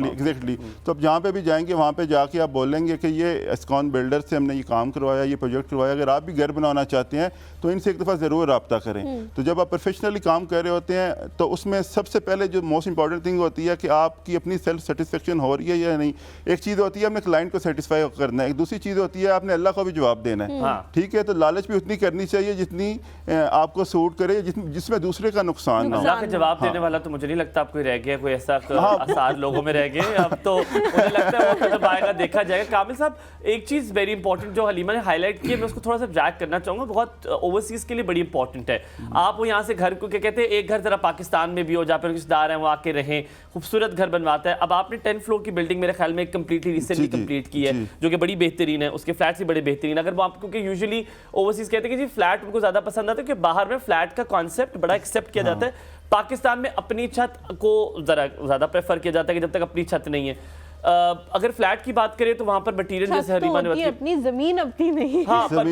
एग्जैक्टली। तो आप जहाँ पे भी जाएंगे वहाँ पे जाके आप बोलेंगे कि ये एस्कॉन बिल्डर से हमने ये काम करवाया, ये प्रोजेक्ट करवाया। अगर आप भी घर बनाना चाहते हैं तो इनसे एक दफ़ा ज़रूर रब्ता करें। तो जब आप प्रोफेशनली काम कर रहे होते हैं तो उसमें सबसे पहले जो मोस्ट इंपॉर्टेंट थिंग होती है कि आपकी अपनी सेल्फ सेटिस्फेक्शन हो रही है या नहीं। एक चीज़ होती है अपने क्लाइंट को सेटिस्फाई करना है, एक दूसरी चीज़ होती है आपने अल्लाह को भी जवाब देना है। ठीक है, तो लालच भी उतनी करनी चाहिए जितनी आपको सूट करे, जिसमें दूसरे का नुकसान ना हो। अल्लाह का जवाब देने वाला तो मुझे नहीं लगता आप कोई रह गया, कोई ऐसा आसार लोगों में रह गए। अब तो मुझे लगता है वो जब आएगा देखा जाएगा। काबिल साहब, एक चीज़ वेरी इंपॉर्टेंट जो हलीमा ने हाईलाइट की है, मैं उसको थोड़ा सा ड्रैग करना चाहूँगा, बहुत ओवरसीज़ के लिए बड़ी इंपॉर्टेंट है। आप वो यहाँ से घर को क्या कहते हैं, एक घर जरा पाकिस्तान में भी हो जहाँ पर रिश्तेदार हैं वो आके रहें, खूबसूरत घर बनवाता है। अब आपने 10 फ्लोर की बिल्डिंग मेरे ख्याल में कंप्लीटली रिसेंटली कंप्लीट की है, जो कि बड़ी बेहतरीन है, उसके फ्लैट्स भी बड़े बेहतरीन। अगर वो आपको, क्योंकि यूजुअली ओवरसीज़ कहते हैं कि जी फ्लैट उनको ज़्यादा पसंद आता है क्योंकि बाहर में फ्लैट का कॉन्सेप्ट बड़ा एक्सेप्ट किया जाता है। पाकिस्तान में अपनी छत को ज़रा ज़्यादा प्रेफर किया जाता है कि जब तक अपनी छत नहीं है। अगर फ्लैट की बात करें तो वहां पर मटीरियल जैसे हलीमा ने बताया, अपनी जमीन अपनी नहीं। हाँ, पर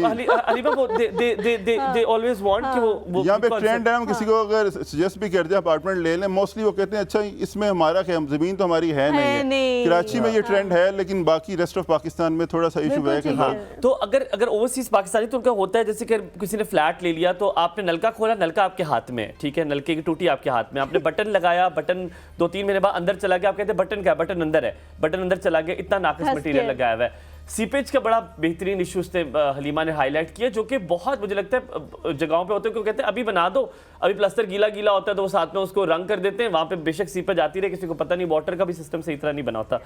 हलीमा वो दे ऑलवेज वांट कि वो यहाँ पे ट्रेंड है, हम किसी को अगर सजेस्ट भी करते हैं अपार्टमेंट ले लें, मोस्टली वो कहते हैं अच्छा इसमें हमारा क्या, जमीन तो हमारी है नहीं। कराची में ये ट्रेंड है, लेकिन बाकी रेस्ट ऑफ पाकिस्तान में थोड़ा सा इशू है कि तो अगर ओवरसीज पाकिस्तानी तो उनका होता है जैसे कि किसी ने फ्लैट ले लिया तो आपने नलका खोला, नलका आपके हाथ में, ठीक है, नलके की टूटी आपके हाथ में, आपने बटन लगाया, बटन 2-3 महीने बाद अंदर चला गया, आप कहते हैं बटन क्या, बटन अंदर है, बटन अंदर चला गया, इतना नाकिस मटेरियल लगाया हुआ है। सीपेज का बड़ा बेहतरीन इशू उसने हलीमा ने हाईलाइट किया, जो कि बहुत मुझे लगता है जगहों पे होते हैं, क्यों कहते हैं अभी बना दो, अभी प्लास्टर गीला गीला होता है तो वो साथ में उसको रंग कर देते हैं, वहाँ पे बेशक सीपेज आती रहे, किसी को पता नहीं, वाटर का भी सिस्टम सही तरह नहीं बना होता।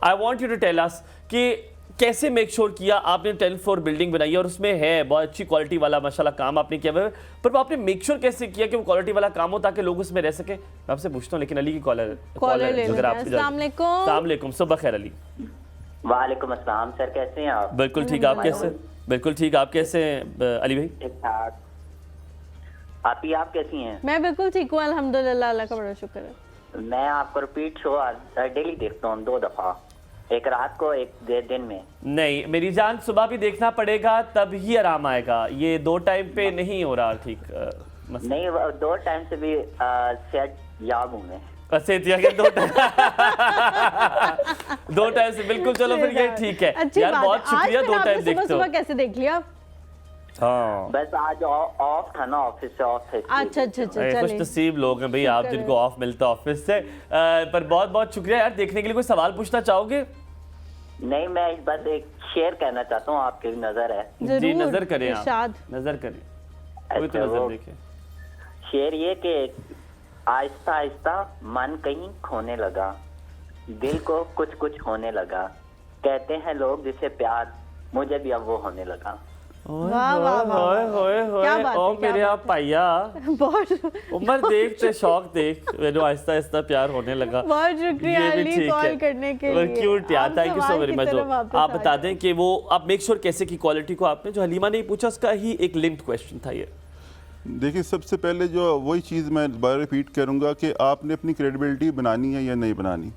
I want you to tell us कि कैसे मेक श्योर किया आपने 10th फ्लोर बिल्डिंग बनाई है और उसमें है बहुत अच्छी क्वालिटी वाला माशाल्लाह काम आपने किया हुआ है, पर वो आपने मेक श्योर कैसे किया कि वो क्वालिटी वाला काम हो ताकि लोग उसमें रह सके? मैं आपसे पूछता हूँ, लेकिन अली की कॉलर ले लेते हैं। अस्सलाम वालेकुम। अस्सलाम वालेकुम, सुबह खैर अली। वालेकुम अस्सलाम सर, कैसे हैं आप? बिल्कुल ठीक, आप कैसे? बिल्कुल ठीक, आप कैसे हैं अली भाई? ठीक ठाक। आप कैसी हैं? मैं बिल्कुल ठीक हूँ अल्हम्दुलिल्लाह, अल्लाह का बड़ा शुक्र है। मैं आपको रिपीट शो डेली देखता हूँ 2 दफा, एक रात को एक दिन में। नहीं मेरी जान, सुबह भी देखना पड़ेगा तब ही आराम आएगा, ये 2 टाइम पे नहीं हो रहा ठीक। नहीं 2 टाइम से भी सेट याब हूँ मैं। अच्छा 2 टाइम 2 टाइम से बिल्कुल, चलो फिर ये ठीक है यार, बहुत शुक्रिया। 2 टाइम देखते हो, कैसे देख लिया? हाँ बस आज ऑफ था ना, ऑफिस से ऑफ थे। अच्छा खुश नसीब लोग हैं भाई आप जिनको ऑफ मिलता है ऑफिस से। पर बहुत बहुत शुक्रिया यार देखने के लिए। कोई सवाल पूछना चाहोगे? नहीं मैं बस एक शेयर कहना चाहता हूँ, आपकी नजर है जी, नजर करें आप, नजर करें, कोई तो नजर देखें। शेर ये कि आहिस्ता आहिस्ता मन कहीं खोने लगा, दिल को कुछ कुछ होने लगा, कहते हैं लोग जिसे प्यार, मुझे भी अब वो होने लगा। वाह वाह वाह, ओ मेरे आप पाइया बहुत उम्र देख ते शौक देख, मैंने आहिस्ता आहिस्ता प्यार होने लगा। बहुत शुक्रिया अली कॉल करने के लिए, क्यूट यार, thank you so very much. आप बता दें कि वो आप मेक श्योर कैसे की क्वालिटी को आपने, जो हलीमा ने पूछा उसका ही एक लिंक्ड क्वेश्चन था ये। देखिए सबसे पहले जो वही चीज़ मैं दोबारा रिपीट करूंगा कि आपने अपनी क्रेडिबिलिटी बनानी है या नहीं बनानी।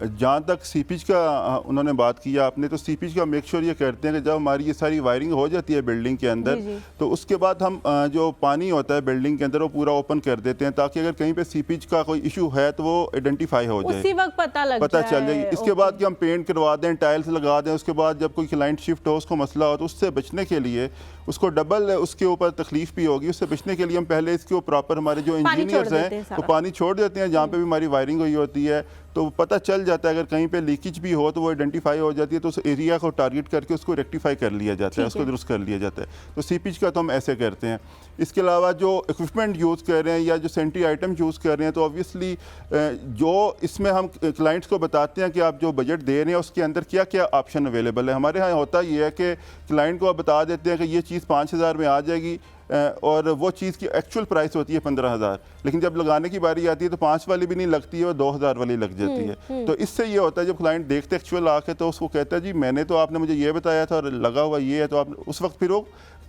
जहाँ तक सीपेज का उन्होंने बात किया आपने, तो सीपेज का मेक श्योर ये करते हैं कि जब हमारी ये सारी वायरिंग हो जाती है बिल्डिंग के अंदर, तो उसके बाद हम जो पानी होता है बिल्डिंग के अंदर वो पूरा ओपन कर देते हैं, ताकि अगर कहीं पे सीपेज का कोई इशू है तो वो आइडेंटिफाई हो जाए, उसी वक्त पता चल जाए। इसके बाद कि हम पेंट करवा दें, टाइल्स लगा दें, उसके बाद जब कोई क्लाइंट शिफ्ट हो उसको मसला हो, तो उससे बचने के लिए उसको डबल उसके ऊपर तकलीफ भी होगी। उससे बचने के लिए हम पहले इसके प्रॉपर हमारे जो इंजीनियर्स हैं वो पानी छोड़ देते हैं जहाँ पे भी हमारी वायरिंग हुई होती है, तो पता चल जाता है। अगर कहीं पे लीकेज भी हो तो वो आइडेंटिफाई हो जाती है, तो उस एरिया को टारगेट करके उसको रेक्टिफाई कर लिया जाता है, उसको दुरुस्त कर लिया जाता है। तो सीपेज का तो हम ऐसे करते हैं। इसके अलावा जो इक्विपमेंट यूज़ कर रहे हैं या जो सेंट्री आइटम यूज़ कर रहे हैं, तो ऑब्वियसली जो इसमें हम क्लाइंट्स को बताते हैं कि आप जो बजट दे रहे हैं उसके अंदर क्या क्या ऑप्शन अवेलेबल है। हमारे यहाँ होता ये है कि क्लाइंट को आप बता देते हैं कि ये चीज़ 5,000 में आ जाएगी, और वो चीज़ की एक्चुअल प्राइस होती है 15,000, लेकिन जब लगाने की बारी आती है तो 5 वाली भी नहीं लगती है, वो 2,000 वाली लग जाती है। तो इससे ये होता है जब क्लाइंट देखते एक्चुअल आके तो उसको कहता है जी मैंने तो आपने मुझे ये बताया था और लगा हुआ ये है, तो आप उस वक्त फिर वो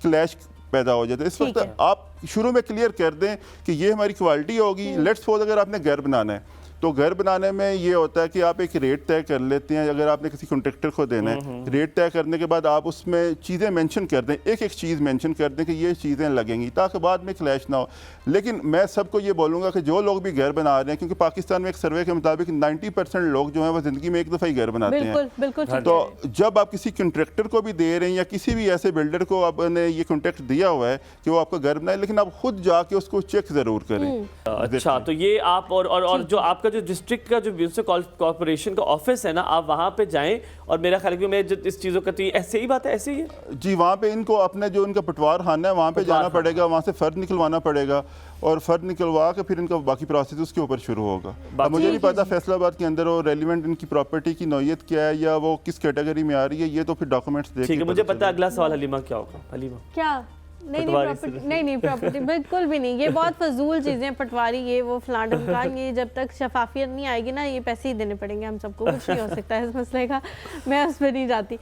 क्लैश पैदा हो जाता है। इस वक्त आप शुरू में क्लियर कर दें कि ये हमारी क्वालिटी होगी। लेट्स सपोज अगर आपने घर बनाना है, तो घर बनाने में ये होता है कि आप एक रेट तय कर लेते हैं। अगर आपने किसी कॉन्ट्रैक्टर को देना है, रेट तय करने के बाद आप उसमें चीज़ें मेंशन कर दें, एक एक चीज़ मेंशन कर दें कि ये चीज़ें लगेंगी, ताकि बाद में क्लैश ना हो। लेकिन मैं सबको ये बोलूँगा कि जो लोग भी घर बना रहे हैं, क्योंकि पाकिस्तान में एक सर्वे के मुताबिक 90% लोग जो हैं वो ज़िंदगी में एक दफ़ा ही घर बनाते हैं। तो जब आप किसी कॉन्ट्रैक्टर को भी दे रहे हैं या किसी भी ऐसे बिल्डर को आपने ये कॉन्ट्रैक्ट दिया हुआ है कि वो आपका घर बनाए, लेकिन आप खुद जाके उसको चेक ज़रूर करें। अच्छा, तो ये आप और जो आपका जो डिस्ट्रिक्ट का जो म्युनिसिपल कॉर्पोरेशन का ऑफिस है ना, आप वहाँ पे जाएं, और मेरा ख्याल है मैं इस चीज़ों का तो ऐसे ही बात है, ऐसे ही है जी। वहाँ पे इनको अपने जो इनका पटवार खाना है वहाँ पे जाना पड़ेगा, वहाँ से फ़र्द निकलवाना पड़ेगा, और फ़र्द निकलवा के फिर इनका बाकी प्रोसेस उसके ऊपर शुरू होगा। अब मुझे नहीं पता फैसलाबाद के अंदर वो रेलिवेंट इनकी प्रॉपर्टी की नौयत क्या है या वो किस कैटेगरी में आ रही है, ये तो फिर डॉक्यूमेंट्स देख के मुझे पता। अगला सवाल हलीमा क्या होगा? हलीमा क्या? नहीं प्रॉपर्टी बिल्कुल भी नहीं, ये बहुत फजूल चीज़ें, पटवारी ये वो फलां ढमकान, ये जब तक शफाफियत नहीं आएगी ना, ये पैसे ही देने पड़ेंगे हम सबको, कुछ नहीं हो सकता है इस मसले का। मैं उस पर नहीं जाती।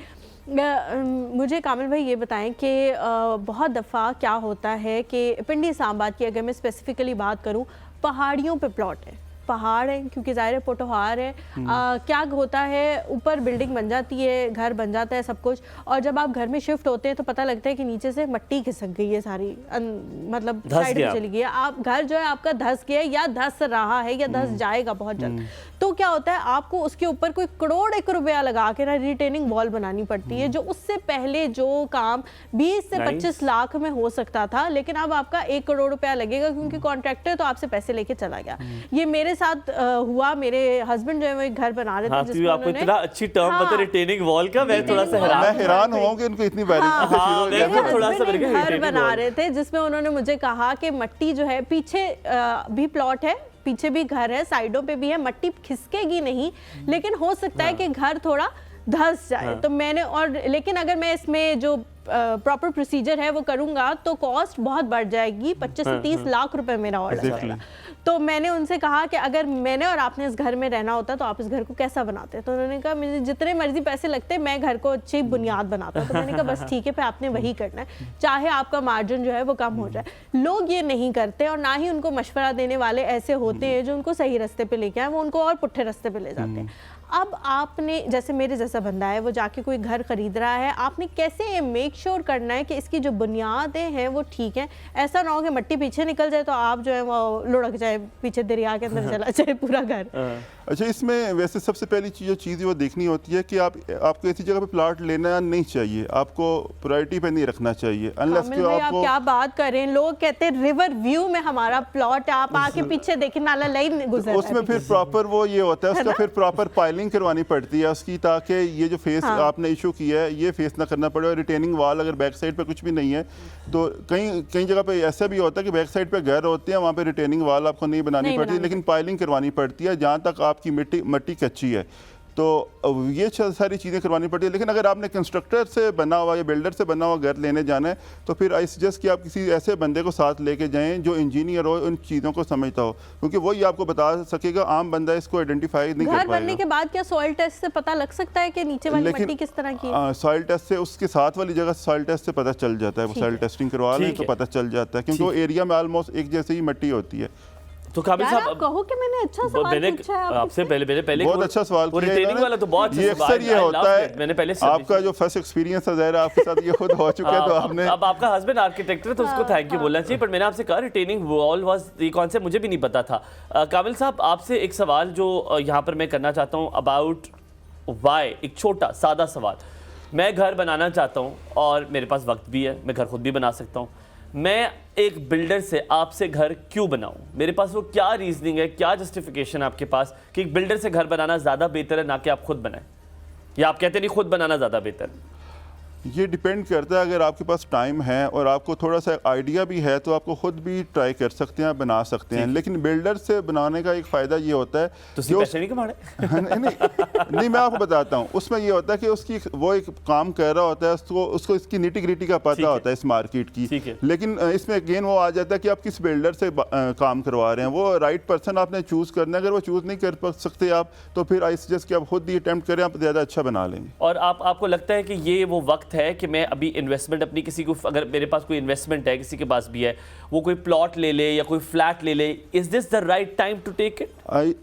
मुझे कामिल भाई ये बताएं कि बहुत दफ़ा क्या होता है कि पिंडी इस्लामाबाद की अगर मैं स्पेसिफिकली बात करूं, पहाड़ियों पे प्लॉट है, पहाड़ है क्योंकि ज़ाहिर है पोटोहार है, क्या होता है ऊपर बिल्डिंग बन जाती है, घर बन जाता है सब कुछ, और जब आप घर में शिफ्ट होते हैं तो पता लगता है कि नीचे से मिट्टी खिसक गई है सारी, मतलब साइड में चली गई है, आप घर जो है आपका धंस गया या धंस रहा है या धंस जाएगा बहुत जल्द। तो क्या होता है आपको उसके ऊपर कोई करोड़ एक रुपया लगा के ना रिटेनिंग वॉल बनानी पड़ती है, जो उससे पहले जो काम 20 से 25 लाख में हो सकता था, लेकिन अब आपका 1 करोड़ रुपया लगेगा क्योंकि कॉन्ट्रैक्टर तो आपसे पैसे लेके चला गया। ये मेरे साथ हुआ, मेरे हस्बैंड जो है वो एक घर बना रहे थे हाँ, जिसमें आपको उन्होंने इतना अच्छी टर्म पता रिटेनिंग वॉल का, मैं थोड़ा सा मैं हैरान हुआ कि इनको इतनी बारीकी से हाँ, शुरू मेरे कैसे थोड़ा सा husband मेरे एक को घर irritating बना wall। रहे थे जिसमें उन्होंने मुझे कहा कि मट्टी जो है पीछे भी प्लॉट है, पीछे भी घर है, साइडों पे भी है, मट्टी खिसकेगी नहीं, लेकिन हो सकता है कि घर थोड़ा धंस जाए। तो मैंने लेकिन अगर मैं इसमें जो प्रॉपर प्रोसीजर है वो करूंगा तो कॉस्ट बहुत बढ़ जाएगी, 25 से 30 लाख रुपए मेरा और लग जाएगा। तो मैंने उनसे कहा कि अगर मैंने और आपने इस घर में रहना होता तो आप इस घर को कैसा बनाते? तो उन्होंने कहा मुझे जितने मर्जी पैसे लगते, मैं घर को अच्छी बुनियाद बनाता। तो मैंने कहा बस ठीक है, फिर आपने वही करना है, चाहे आपका मार्जिन जो है वो कम हो जाए। लोग ये नहीं करते और ना ही उनको मशवरा देने वाले ऐसे होते हैं जो उनको सही रास्ते पे लेके आए, वो उनको और पुट्ठे रास्ते पे ले जाते हैं। अब आपने, जैसे मेरे जैसा बंदा है वो जाके कोई घर खरीद रहा है, आपने कैसे ये मेक श्योर करना है कि इसकी जो बुनियादें हैं वो ठीक है? ऐसा ना हो कि मट्टी पीछे निकल जाए तो आप जो है वो लुढ़क जाए, पीछे दरिया के अंदर चला जाए पूरा घर। अच्छा, इसमें वैसे सबसे पहली चीज़ वो देखनी होती है कि आपको ऐसी जगह पे प्लॉट लेना नहीं चाहिए, आपको प्रायोरिटी पे नहीं रखना चाहिए अनलेस कि आप आपको। क्या बात करें, लोग कहते हैं रिवर व्यू में हमारा प्लॉट है, आप आके पीछे देखें नाला लाइन गुजर रहा है। उसमें फिर प्रॉपर वो ये होता है, उसका फिर प्रॉपर पाइलिंग करवानी पड़ती है उसकी, ताकि ये जो फेस आपने इशू किया है ये फेस ना करना पड़े। और रिटेनिंग वॉल अगर बैक साइड पे कुछ भी नहीं है तो कई जगह पे ऐसा भी होता है कि बैक साइड पे घर होते हैं, वहाँ पे रिटेनिंग वॉल आपको नहीं बनानी पड़ती, लेकिन पाइलिंग करवानी पड़ती है जहाँ तक आपकी मट्टी कच्ची है। तो ये सारी चीज़ें करवानी पड़ती है। लेकिन अगर आपने कंस्ट्रक्टर से बना हुआ या बिल्डर से बना हुआ घर लेने जाना है तो फिर आई सजेस्ट कि आप किसी ऐसे बंदे को साथ लेके जाएं जो इंजीनियर हो, उन चीज़ों को समझता हो, क्योंकि वही आपको बता सकेगा, आम बंदा इसको आइडेंटिफाई नहीं कर पाएगा। घर बनने के बाद क्या सॉइल टेस्ट से पता लग सकता है कि नीचे वाली मट्टी किस तरह की है? सॉइल टेस्ट से, उसके साथ वाली जगह सॉइल टेस्ट से पता चल जाता है, वो सॉइल टेस्टिंग करवा लें तो पता चल जाता है, क्योंकि वो एरिया में ऑलमोस्ट एक जैसे ही मट्टी होती है। तो काबिल साहब, आप कहो कि मैंने अच्छा सवाल पूछा है आपसे पहले बहुत अच्छा सवाल किया रिटेनिंग वाला तो बहुत ये अक्सर ये होता है, मैंने पहले आपका जो फर्स्ट एक्सपीरियंस है ज़ाहिर है आपके साथ ये खुद हो चुका है, तो आपने अब आपका हस्बैंड आर्किटेक्ट है तो उसको थैंक यू बोलना चाहिए, पर मैंने आपसे कहा रिटेनिंग वॉल वाज ये कॉन्सेप्ट मुझे भी नहीं पता था। काबिल साहब, आपसे एक सवाल जो यहाँ पर मैं करना चाहता हूँ अबाउट वाई, एक छोटा सादा सवाल। मैं घर बनाना चाहता हूँ और मेरे पास वक्त भी है, मैं घर खुद भी बना सकता हूँ, मैं एक बिल्डर से आपसे घर क्यों बनाऊं? मेरे पास वो क्या रीजनिंग है, क्या जस्टिफिकेशन आपके पास कि एक बिल्डर से घर बनाना ज़्यादा बेहतर है ना कि आप खुद बनाएं, या आप कहते नहीं खुद बनाना ज़्यादा बेहतर? ये डिपेंड करता है, अगर आपके पास टाइम है और आपको थोड़ा सा आइडिया भी है तो आपको खुद भी ट्राई कर सकते हैं, बना सकते हैं। लेकिन बिल्डर से बनाने का एक फ़ायदा ये होता है कि पैसे नहीं कमाने नहीं, मैं आपको बताता हूँ, उसमें ये होता है कि उसकी वो एक काम कर रहा होता है, उसको इसकी निटी ग्रिटी का पता होता है इस मार्केट की। लेकिन इसमें अगेन वो आ जाता है कि आप किस बिल्डर से काम करवा रहे हैं, वो राइट पर्सन आपने चूज़ करना है। अगर वो चूज़ नहीं कर सकते आप तो फिर आई सजेस्ट कि आप खुद ही अटेम्प्ट करें, आप ज़्यादा अच्छा बना लेंगे। और आपको लगता है कि ये वो वक्त है कि मैं अभी इन्वेस्टमेंट अपनी किसी को, अगर मेरे पास कोई इन्वेस्टमेंट है, किसी के पास भी है, वो कोई प्लॉट ले ले या कोई फ्लैट ले ले, is this the right time to take it?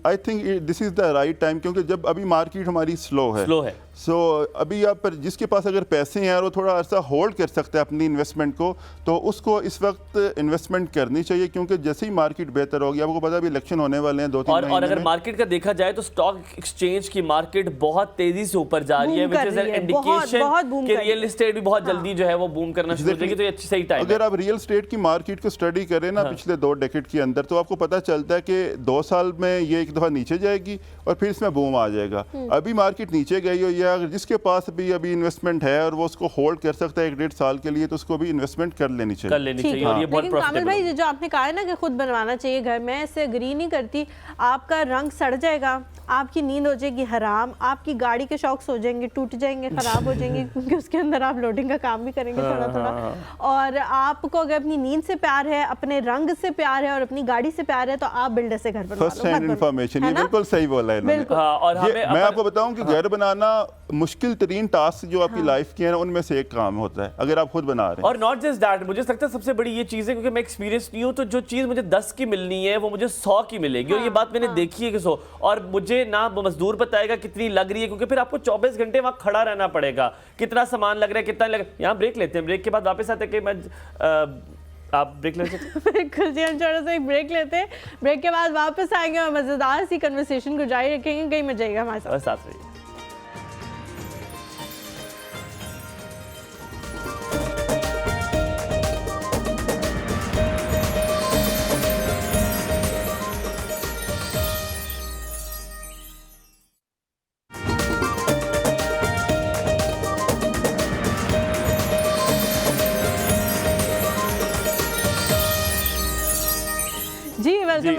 I think this is the right time, क्योंकि जब अभी मार्केट हमारी स्लो है सो अभी आप पर जिसके पास अगर पैसे हैं और वो थोड़ा अर्सा होल्ड कर सकता है अपनी इन्वेस्टमेंट को, तो उसको इस वक्त इन्वेस्टमेंट करनी चाहिए, क्योंकि जैसे ही मार्केट बेहतर होगी, आपको पता है अभी इलेक्शन होने वाले हैं 2-3 महीने और अगर मार्केट का देखा जाए तो स्टॉक एक्सचेंज की मार्केट बहुत तेजी से ऊपर जा रही है, व्हिच इज एन इंडिकेशन कि रियल एस्टेट भी बहुत जल्दी जो है वो बूम करना शुरू हो जाएगी, तो ये अच्छी सही टाइम है। अगर आप रियल एस्टेट की मार्केट को स्टडी करें ना पिछले 2 डेकेड के अंदर, तो आपको पता चलता है कि 2 साल में ये एक दफ़ा नीचे जाएगी और फिर इसमें बूम आ जाएगा। अभी मार्केट नीचे गई हो, या अगर जिसके पास भी अभी इन्वेस्टमेंट है और वो उसको होल्ड कर सकता है 1-1.5 साल के लिए, तो उसको भी इन्वेस्टमेंट कर लेनी चाहिए। और ये बहुत लेकिन कामिल भाई, जो आपने कहा है ना कि खुद बनवाना चाहिए घर, मैं इससे एग्री नहीं करती। आपका रंग सड़ जाएगा, आपकी नींद हो जाएगी हराम, आपकी गाड़ी के शॉक्स हो जाएंगे, टूट जाएंगे, खराब हो जाएंगे, क्योंकि उसके अंदर आप लोडिंग का काम भी करेंगे थोड़ा थोड़ा। और आपको अगर अपनी नींद से प्यार है, अपने रंग से प्यार है और अपनी गाड़ी से प्यार है, तो आप बिल्डर से घर बनवा लो। फर्स्ट हैंड इंफॉर्मेशन, ये बिल्कुल सही बोला है इन्होंने। और मैं आपको बताऊं कि घर बनाना मुश्किल तरीन टास्क जो आपकी लाइफ के है उनमें से एक काम होता है, अगर आप खुद बना रहे हैं। और नॉट जस्ट दैट, मुझे लगता है सबसे बड़ी ये चीज़ है, क्योंकि मैं एक्सपीरियंस नहीं हूँ, तो जो चीज़ मुझे 10 की मिलनी है वो मुझे 100 की मिलेगी। और ये बात मैंने देखी है कि 100, और मुझे ना मजदूर बताएगा कितनी लग रही है, क्योंकि फिर आपको 24 घंटे वहाँ खड़ा रहना पड़ेगा, कितना सामान लग रहा है, कितना लग। यहाँ ब्रेक लेते हैं, ब्रेक के बाद वापस आते हैं कि मैं आप ब्रेक ले सकते हैं? बिल्कुल जी, हम छोटा सा एक ब्रेक लेते हैं, ब्रेक के बाद वापस आएंगे और मज़ेदार सी कन्वर्सेशन को जारी रखेंगे। कहीं मत जाइएगा, हमारे साथ रहिए।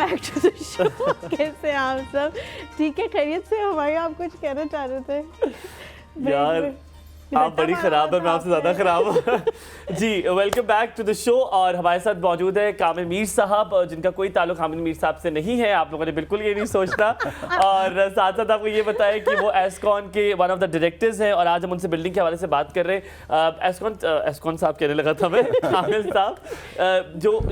Back to the show. कैसे हैं आप सब? ठीक है, खैरियत से? हमारे आप कुछ कहना चाह रहे थे यार आप बड़ी खराब है, मैं आपसे ज़्यादा खराब हूँ। जी welcome back to the show. और हमारे साथ मौजूद है कामिल मीर साहब, जिनका कोई ताल्लुक हामिद मीर साहब से नहीं है, आप लोगों ने बिल्कुल ये नहीं सोचना। और साथ साथ आपको ये बताया कि वो एस्कॉन के वन ऑफ द डायरेक्टर्स हैं और आज हम उनसे बिल्डिंग के हवाले से बात कर रहे हैं। एस्कॉन साहब कहने लगा था मैं, कामिल साहब,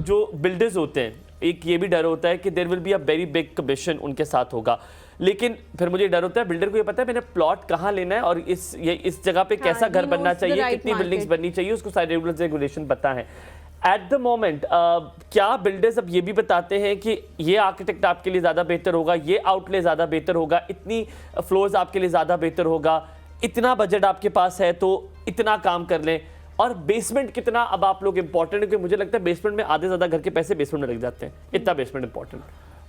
जो बिल्डर्स होते हैं, एक ये भी डर होता है कि there will be a very big commission उनके साथ होगा, लेकिन फिर मुझे डर होता है बिल्डर को ये पता है मैंने प्लॉट कहाँ लेना है और इस जगह पे कैसा घर बनना चाहिए, कितनी बिल्डिंग्स बननी चाहिए, उसको सारे रूल्स रेगुलेशन पता है। एट द मोमेंट क्या बिल्डर्स अब ये भी बताते हैं कि ये आर्किटेक्ट आपके लिए ज़्यादा बेहतर होगा, ये आउटले ज़्यादा बेहतर होगा, इतनी फ्लोर्स आपके लिए ज़्यादा बेहतर होगा, इतना बजट आपके पास है तो इतना काम कर लें? और बेसमेंट कितना अब आप लोग इंपॉर्टेंट है, क्योंकि मुझे लगता है बेसमेंट में आधे ज़्यादा घर के पैसे बेसमेंट में लग जाते हैं, इतना बेसमेंट इंपॉर्टेंट।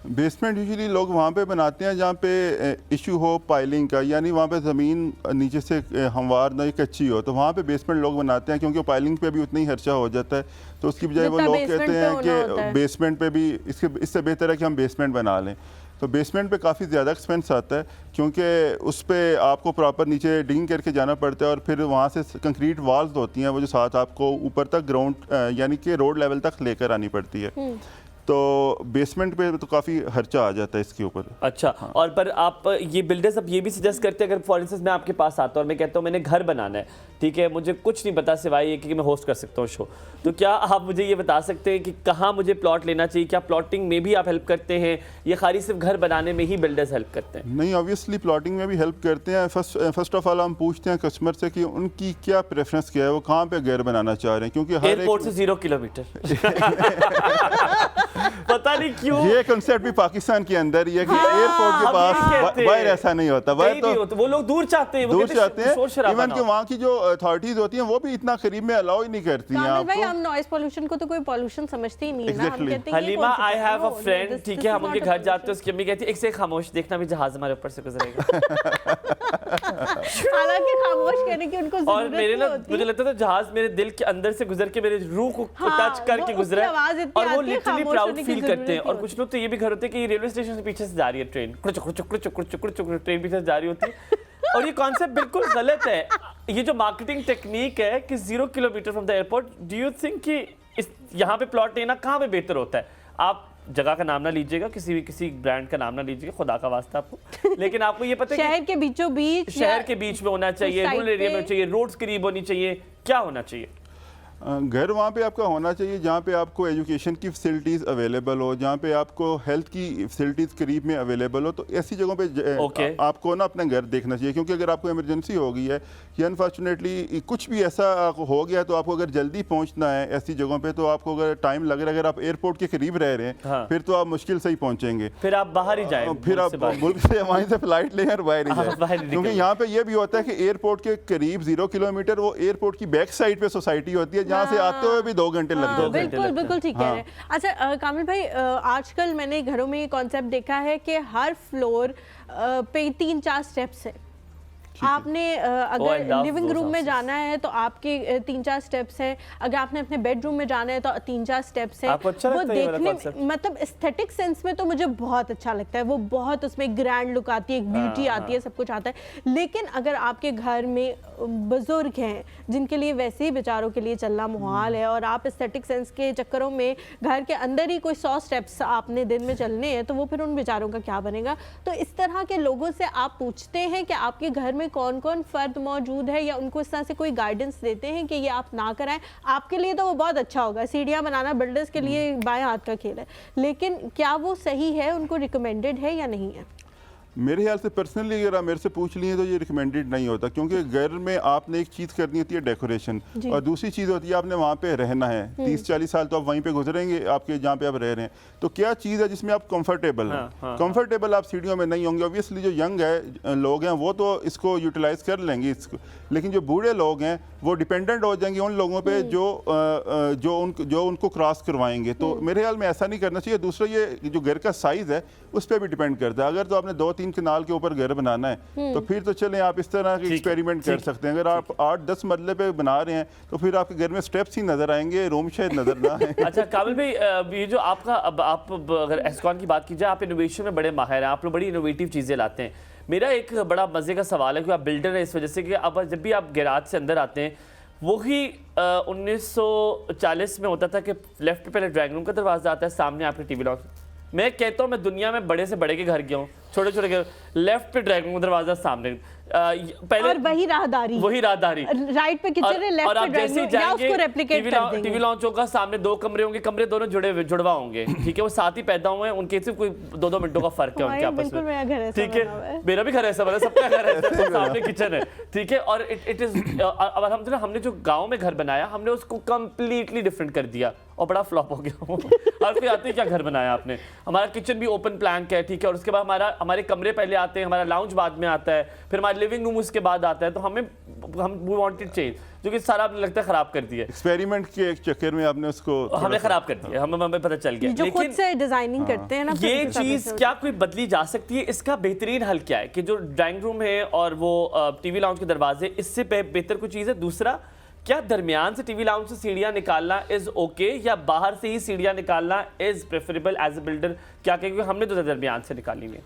बेसमेंट यूजुअली लोग वहाँ पे बनाते हैं जहाँ पे इशू हो पाइलिंग का, यानी वहाँ पे ज़मीन नीचे से हमवार ना कच्ची हो, तो वहाँ पे बेसमेंट लोग बनाते हैं, क्योंकि पाइलिंग पे भी उतना ही खर्चा हो जाता है। तो उसकी बजाय वो लोग कहते हैं कि बेसमेंट पे भी इससे बेहतर है कि हम बेसमेंट बना लें। तो बेसमेंट पे काफ़ी ज़्यादा एक्सपेंस आता है, क्योंकि उस पर आपको प्रॉपर नीचे डिगिंग करके जाना पड़ता है और फिर वहाँ से कंक्रीट वॉल्स होती हैं वो जो साथ आपको ऊपर तक ग्राउंड यानी कि रोड लेवल तक लेकर आनी पड़ती है। तो बेसमेंट पे तो काफ़ी खर्चा आ जाता है इसके ऊपर। अच्छा हाँ। और पर आप ये बिल्डर्स अब ये भी सजेस्ट करते हैं, अगर फॉर इंस्टेंस मैं आपके पास आता हूँ और मैं कहता हूँ मैंने घर बनाना है, ठीक है, मुझे कुछ नहीं पता सिवाय ये कि मैं होस्ट कर सकता हूँ शो, तो क्या आप मुझे ये बता सकते हैं कि कहाँ मुझे प्लॉट लेना चाहिए? क्या प्लॉटिंग में भी आप हेल्प करते हैं या खाली सिर्फ घर बनाने में ही बिल्डर्स हेल्प करते हैं? नहीं, ऑब्वियसली प्लॉटिंग में भी हेल्प करते हैं। फर्स्ट ऑफ ऑल हम पूछते हैं कस्टमर से कि उनकी क्या प्रेफरेंस क्या है, वो कहाँ पे घर बनाना चाह रहे हैं, क्योंकि एयरपोर्ट से 0 किलोमीटर पता नहीं क्यों ये कंसेप्ट भी पाकिस्तान के अंदर ही है कि एयरपोर्ट के पास बाहर ऐसा नहीं होता, बाहर तो वो लोग दूर चाहते हैं, दूर चाहते हैं। इवन कि वहाँ की जो अथॉरिटीज होती हैं वो भी इतना करीब में अलाउ ही नहीं करती हैं आपको। भाई हम नॉइस पोल्यूशन को तो कोई पोल्यूशन समझते ही नहीं है ना, हम कहते हैं Halima I have a friend, ठीक है, हम उनके घर जाते हैं, उसकी अम्मी कहती है एक से खामोश देखना भी जहाज हमारे ऊपर से गुजरेगा। हालांकि खामोश कहने की उनको जरूरत और मेरे ना मुझे लगता था जहाज मेरे दिल के अंदर से गुजर के मेरे रूह को टच करके गुजरा है, और वो लिटरली प्राउड फील करते हैं। और कुछ लोग तो ये भी घर होते हैं कि रेलवे स्टेशन से पीछे से जा रही है ट्रेन, ट्रेन पीछे से जा रही होती है, और ये कॉन्सेप्ट बिल्कुल गलत है। ये जो मार्केटिंग टेक्निक है कि 0 kilometre from the airport, do you think कि इस यहाँ पे प्लॉट लेना कहाँ पे बेहतर होता है? आप जगह का नाम ना लीजिएगा, किसी ब्रांड का नाम ना लीजिएगा, खुदा का वास्ता आपको, लेकिन आपको ये पता है शहर के बीचों बीच, शहर के बीच में होना चाहिए, रूरल एरिया में चाहिए, रोड्स करीब होनी चाहिए, क्या होना चाहिए? घर वहाँ पे आपका होना चाहिए जहाँ पे आपको एजुकेशन की फैसिलिटीज़ अवेलेबल हो, जहाँ पे आपको हेल्थ की फैसिलिटीज़ करीब में अवेलेबल हो। तो ऐसी जगहों पे आपको ना अपना घर देखना चाहिए, क्योंकि अगर आपको इमरजेंसी हो गई है या अनफॉर्चुनेटली कुछ भी ऐसा हो गया, तो आपको अगर जल्दी पहुँचना है ऐसी जगहों पर, तो आपको अगर टाइम लग रहा है, अगर आप एयरपोर्ट के करीब रह रहे हैं फिर तो आप मुश्किल से ही पहुँचेंगे, फिर आप बाहर ही जाएं, फिर आप मुल्क से वहीं से फ्लाइट लें और बाहर ही जाएं। क्योंकि यहाँ पे ये भी होता है कि एयरपोर्ट के करीब 0 किलोमीटर वो एयरपोर्ट की बैक साइड पे सोसाइटी होती है, जहाँ से आते हुए भी 2 घंटे लगते हैं। बिल्कुल ठीक कह रहे हैं। अच्छा कामिल भाई, आजकल मैंने घरों में ये कॉन्सेप्ट देखा है कि हर फ्लोर पे 3-4 स्टेप्स है। आपने अगर लिविंग रूम में जाना है तो आपके 3-4 स्टेप्स हैं, अगर आपने अपने बेडरूम में जाना है तो 3-4 स्टेप्स हैं। अच्छा वो देखने मतलब एस्थेटिक सेंस में तो मुझे बहुत अच्छा लगता है, वो बहुत उसमें ग्रैंड लुक आती है, एक ब्यूटी आती है, सब कुछ आता है। लेकिन अगर आपके घर में बुजुर्ग हैं जिनके लिए वैसे ही बेचारों के लिए चलना मुहाल है, और आप एस्थेटिक सेंस के चक्करों में घर के अंदर ही कोई 100 स्टेप्स आपने दिन में चलने हैं, तो वो फिर उन बेचारों का क्या बनेगा? तो इस तरह के लोगों से आप पूछते हैं कि आपके घर में कौन कौन फर्द मौजूद है, या उनको इस तरह से कोई गाइडेंस देते हैं कि ये आप ना कराएं? आपके लिए तो वो बहुत अच्छा होगा, सीढ़ियां बनाना बिल्डर्स के लिए बाएं हाथ का खेल है, लेकिन क्या वो सही है, उनको रिकमेंडेड है या नहीं है? मेरे ख्याल से पर्सनली अगर आप मेरे से पूछ लिए तो ये रिकमेंडेड नहीं होता, क्योंकि घर में आपने एक चीज़ करनी होती है डेकोरेशन, और दूसरी चीज़ होती है आपने वहाँ पे रहना है। 30-40 साल तो आप वहीं पे गुजरेंगे आपके जहाँ पे आप रह रहे हैं, तो क्या चीज़ है जिसमें आप कंफर्टेबल हैं? कंफर्टेबल आप सीढ़ियों में नहीं होंगे। ऑब्वियसली जो यंग है लोग हैं वो तो इसको यूटिलाइज कर लेंगे इसको, लेकिन जो बूढ़े लोग हैं वो डिपेंडेंट हो जाएंगे उन लोगों पे जो उनको क्रॉस करवाएंगे। तो मेरे ख्याल में ऐसा नहीं करना चाहिए। दूसरा ये जो घर का साइज़ है उस पर भी डिपेंड करता है। अगर तो आपने 2-3 3 कनाल के ऊपर घर बनाना है तो फिर तो चलें आप इस तरह के एक्सपेरिमेंट कर सकते हैं। अगर आप 8-10 मरले पे बना रहे हैं तो फिर आपके घर में स्टेप्स ही नजर आएंगे, रूम शायद नजर ना आए। अच्छा काबिल भाई, ये जो आपका अब आप अगर एस्कॉन की बात की जाए, आप इनोवेशन में बड़े माहिर हैं, आप लोग बड़ी इनोवेटिव चीज़ें लाते हैं। मेरा एक बड़ा मज़े का सवाल है कि आप बिल्डर हैं इस वजह से कि अब जब भी आप गैराज से अंदर आते हैं, वही 1940 में होता था कि लेफ्ट पे पहले ड्राइंग रूम का दरवाजा आता है, सामने आपके टीवी लॉन्च। मैं कहता हूँ मैं दुनिया में बड़े से बड़े के घर गया हूँ, छोटे छोटे घर, लेफ्ट पे ड्राइंग रूम का दरवाजा सामने, पहले और वही राहदारी राइट पे किचन है, लेफ्ट पे ड्राइंग रूम, या उसको रेप्लिकेट कर देंगे। टीवी लॉन्च होगा, सामने 2 कमरे होंगे, कमरे दोनों जुड़वा होंगे, ठीक है, वो साथ ही पैदा हुए हैं, उनके सिर्फ कोई 2-2 मिनटों का फर्क है उनके आपस में, ठीक है, मेरा भी घर ऐसा बना, सबका घर ऐसा, तो सामने किचन है, ठीक है। और इट इज अब हमने जो गाँव में घर बनाया, हमने उसको कम्प्लीटली डिफरेंट कर दिया और बड़ा फ्लॉप हो गया। और फिर आते क्या घर बनाया आपने, हमारा किचन भी ओपन प्लैंक है, ठीक है, और उसके बाद हमारे कमरे पहले आते हैं, हमारा लाउंज बाद में आता है, फिर हमारा लिविंग रूम उसके बाद आता है, तो हम वी वांटेड चेंज, जो कि सारा आपने लगता है खराब कर दिया, एक्सपेरिमेंट के एक चक्कर में आपने उसको हमने खराब कर दिया, हमें पता चल गया। जो खुद से डिजाइनिंग करते हैं ना, ये चीज क्या कोई बदली जा सकती है? इसका बेहतरीन हल क्या है कि जो ड्राइंग रूम है और वो टीवी लाउंज के दरवाजे, इससे बेहतर कोई चीज है? दूसरा, क्या दरमियान से टीवी लाउंज से सीढ़ियां निकालना इज ओके, या बाहर से ही सीढ़ियां निकालना is preferable as a builder? क्या कहेंगे, हमने तो दरमियान से निकाली है।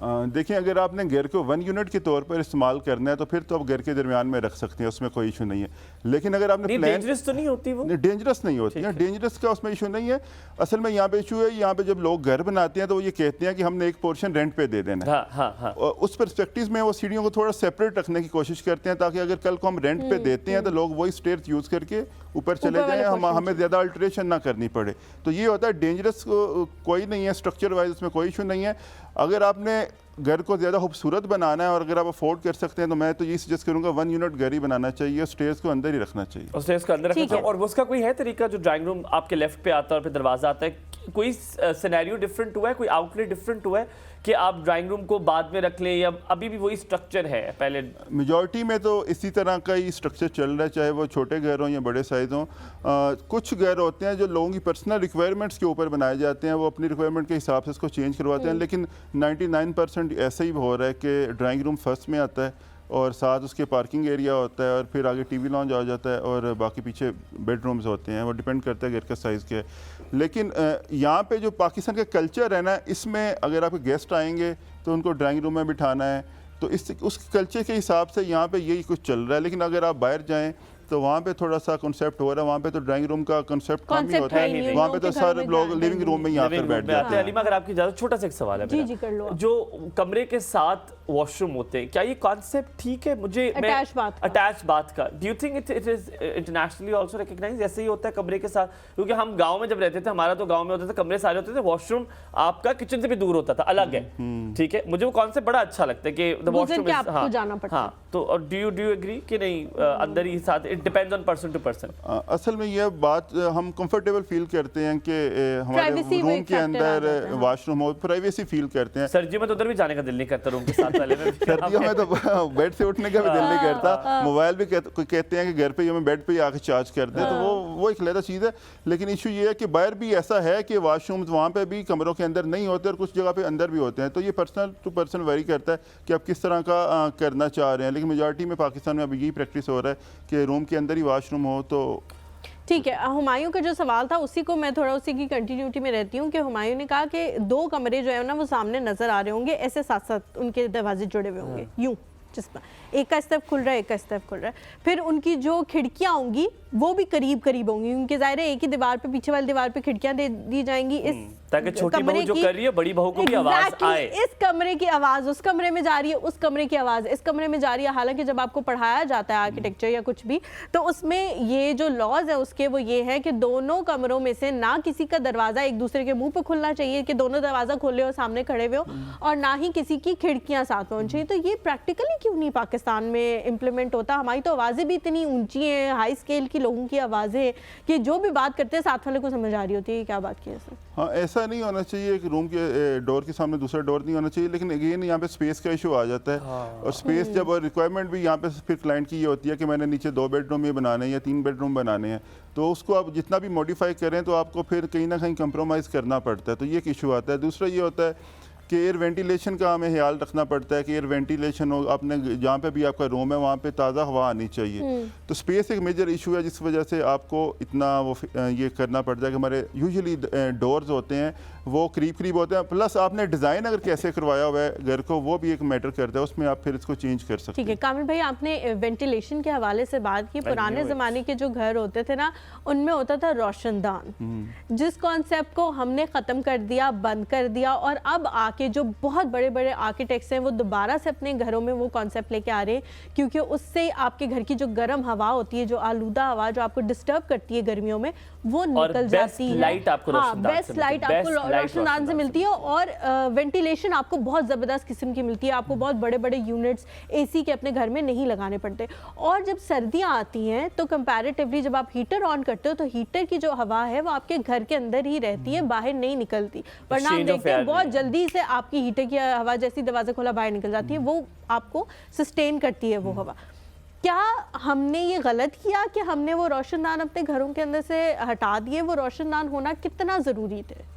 देखिए, अगर आपने घर को 1 यूनिट के तौर पर इस्तेमाल करना है तो फिर तो आप घर के दरमियान में रख सकते हैं, उसमें कोई इशू नहीं है। लेकिन अगर आपने डेंजरस तो नहीं होती वो? डेंजरस नहीं होती है, डेंजरस का उसमें इशू नहीं है। असल में यहाँ पे इशू है, यहाँ पे जब लोग घर बनाते हैं तो वो ये कहते हैं कि हमने एक पोर्शन रेंट पे दे देना है। और उस पर्सपेक्टिव में वो सीढ़ियों को थोड़ा सेपरेट रखने की कोशिश करते हैं, ताकि अगर कल को हम रेंट पे देते हैं तो लोग वही स्टेयर्स यूज़ करके ऊपर चले जाएं, हमें ज़्यादा अल्टरेशन ना करनी पड़े। तो ये होता है, डेंजरस कोई नहीं है, स्ट्रक्चर वाइज उसमें कोई इशू नहीं है। अगर आपने घर को ज़्यादा खूबसूरत बनाना है और अगर आप अफोर्ड कर सकते हैं तो मैं तो ये सजेस्ट करूंगा 1 यूनिट घर ही बनाना चाहिए, स्टेयर्स को अंदर ही रखना चाहिए। और स्टेयर्स को अंदर रखना चाहिए। और उसका कोई है तरीका, जो ड्राइंग रूम आपके लेफ्ट पे आता है और फिर दरवाजा आता है, कोई सिनेरियो डिफरेंट हुआ है, कोई आउटलेट डिफरेंट हुआ है कि आप ड्राइंग रूम को बाद में रख लें, या अभी भी वही स्ट्रक्चर है पहले? मेजॉरिटी में तो इसी तरह का ही स्ट्रक्चर चल रहा है, चाहे वो छोटे घर हों या बड़े साइज हों। कुछ घर होते हैं जो लोगों की पर्सनल रिक्वायरमेंट्स के ऊपर बनाए जाते हैं, वो अपनी रिक्वायरमेंट के हिसाब से इसको चेंज करवाते हैं, लेकिन 99% ऐसा ही हो रहा है कि ड्राइंग रूम फर्स्ट में आता है और साथ उसके पार्किंग एरिया होता है और फिर आगे टीवी लॉन्ज आ जाता है और बाकी पीछे बेडरूम्स होते हैं। वो डिपेंड करता है घर का साइज़ क्या है। लेकिन यहाँ पे जो पाकिस्तान का कल्चर है ना, इसमें अगर आपके गेस्ट आएंगे तो उनको ड्राइंग रूम में बिठाना है, तो उस कल्चर के हिसाब से यहाँ पे यही कुछ चल रहा है। लेकिन अगर आप बाहर जाएँ तो वहाँ पे थोड़ा सा कॉन्सेप्ट हो रहा है, वहाँ पे तो ड्राइंग रूम का कॉन्सेप्ट कम ही होता है, वहाँ पे तो सारे लोग लिविंग रूम में ही आकर बैठ जाते हैं। अलीमा, अगर आपकी इजाजत, छोटा सा एक सवाल है जी जी कर लो। जो कमरे के साथ वॉशरूम होते हैं, क्या ये कॉन्सेप्ट ठीक है? मुझे अटैच बाथ का, do you think it is internationally also recognised? ऐसे ही होता है कमरे के साथ? क्योंकि हम गांव में जब रहते थे, हमारा तो गांव में होता था, कमरे सारे होते थे, वॉशरूम आपका किचन से भी दूर होता था, अलग है, ठीक है। मुझे वो कॉन्सेप्ट बड़ा अच्छा लगता है कि द वॉशरूम आपको जाना पड़ता है। हाँ, तो डू यू एग्री कि नहीं, अंदर ही साथ? It depends on person to person. असल में यह बात हम कंफर्टेबल फील करते हैं कि हमारे रूम के अंदर वॉशरूम हो, प्राइवेसी फील करते हैं। सर्दियों में तो उधर भी जाने का दिल नहीं करता, रूम के साथ वाले में। सर्दियों में तो बेड से उठने का भी दिल नहीं करता। मोबाइल भी कहते हैं कि घर पे ही हमें बेड पे ही आके चार्ज कर दे, तो वो एक अलग चीज़ है। लेकिन इशू ये है कि बाहर भी ऐसा है कि वॉशरूम वहाँ पे भी कमरों के अंदर नहीं होते और कुछ जगह पे अंदर भी होते हैं, तो ये पर्सनल टू पर्सन वेरी करता है कि आप किस तरह का करना चाह रहे हैं। लेकिन मेजॉरिटी में पाकिस्तान में अभी यही प्रैक्टिस हो रहा है कि रूम के अंदर ही वॉशरूम हो। तो ठीक है, हुमायूं का जो सवाल था उसी को मैं थोड़ा उसी की कंटिन्यूटी में रहती हूँ कि हुमायूं ने कहा कि 2 कमरे जो है ना वो सामने नजर आ रहे होंगे, ऐसे साथ साथ उनके दरवाजे जुड़े हुए होंगे, यूं जिसमें एक का स्टेप खुल रहा है, एक का स्टेप खुल रहा है, फिर उनकी जो खिड़कियां होंगी वो भी करीब करीब होंगी, उनके ज़ाहिर है एक ही दीवार पे, पीछे वाली दीवार पे खिड़कियां दे दी जाएंगी, इस ताकि छोटी बहू जो कर रही है बड़ी बहू को भी आवाज आए। इस कमरे की आवाज उस कमरे में जा रही है, उस कमरे की आवाज इस कमरे में जा रही है। हालांकि जब आपको पढ़ाया जाता है आर्किटेक्चर या कुछ भी, तो उसमें ये जो लॉज है उसके वो ये है कि दोनों कमरों में से ना किसी का दरवाजा एक दूसरे के मुंह पे खुलना चाहिए कि दोनों दरवाजा खोले और सामने खड़े हुए हो, और ना ही किसी की खिड़कियां साथ में होनी चाहिए। तो ये प्रैक्टिकली क्यों नहीं पाकिस्तान में इम्प्लीमेंट होता? हमारी तो आवाज़ें भी इतनी ऊंची हैं, हाई स्केल की लोगों की आवाज़ें कि जो भी बात करते हैं साथ वाले को समझ आ रही होती है क्या बात की है सर। हाँ, ऐसा नहीं होना चाहिए कि रूम के डोर के सामने दूसरा डोर नहीं होना चाहिए। लेकिन अगेन यहाँ पे स्पेस का इशू आ जाता है। और स्पेस जब रिक्वायरमेंट भी यहाँ पे फिर क्लाइंट की ये होती है कि मैंने नीचे 2 बेडरूम ये बनाने हैं या 3 बेडरूम बनाने हैं, तो उसको आप जितना भी मॉडिफाई करें तो आपको फिर कहीं ना कहीं कंप्रोमाइज़ करना पड़ता है, तो ये एक इशू आता है। दूसरा ये होता है कि एयर वेंटिलेशन का हमें ख्याल रखना पड़ता है कि एयर वेंटिलेशन हो, आपने जहाँ पे भी आपका रूम है वहाँ पे ताज़ा हवा आनी चाहिए। तो स्पेस एक मेजर इशू है जिस वजह से आपको इतना वो ये करना पड़ता है कि हमारे यूजुअली डोर्स होते हैं वो करीब होते हैं, प्लस आपने डिज़ाइन अगर कैसे करवाया हुआ है घर को वो भी एक मैटर करता है, उसमें आप फिर इसको चेंज कर सकते हैं। ठीक है कामिल भाई, आपने वेंटिलेशन के हवाले से बात की। पुराने ज़माने के जो घर होते थे ना, उनमें होता था रोशनदान, जिस कॉन्सेप्ट को हमने ख़त्म कर दिया, बंद कर दिया, और अब आके जो बहुत बड़े बड़े आर्किटेक्ट्स हैं वो दोबारा से अपने घरों में वो कॉन्सेप्ट लेके आ रहे हैं, क्योंकि उससे आपके घर की जो गर्म हवा होती है, जो आलूदा हवा जो आपको डिस्टर्ब करती है गर्मियों में, वो निकल जाती है। बेस्ट लाइट आपको रोशनदान से मिलती है, और वेंटिलेशन आपको बहुत ज़बरदस्त किस्म की मिलती है। आपको बहुत बड़े बड़े यूनिट्स एसी के अपने घर में नहीं लगाने पड़ते। और जब सर्दियाँ आती हैं तो कंपैरेटिवली जब आप हीटर ऑन करते हो तो हीटर की जो हवा है वो आपके घर के अंदर ही रहती है, बाहर नहीं निकलती। वरना हम देखते हैं बहुत जल्दी से आपकी हीटर की हवा जैसी दरवाज़ा खोला बाहर निकल जाती है, वो आपको सस्टेन करती है वो हवा। क्या हमने ये गलत किया कि हमने वो रोशनदान अपने घरों के अंदर से हटा दिए? वो रोशनदान होना कितना ज़रूरी थे?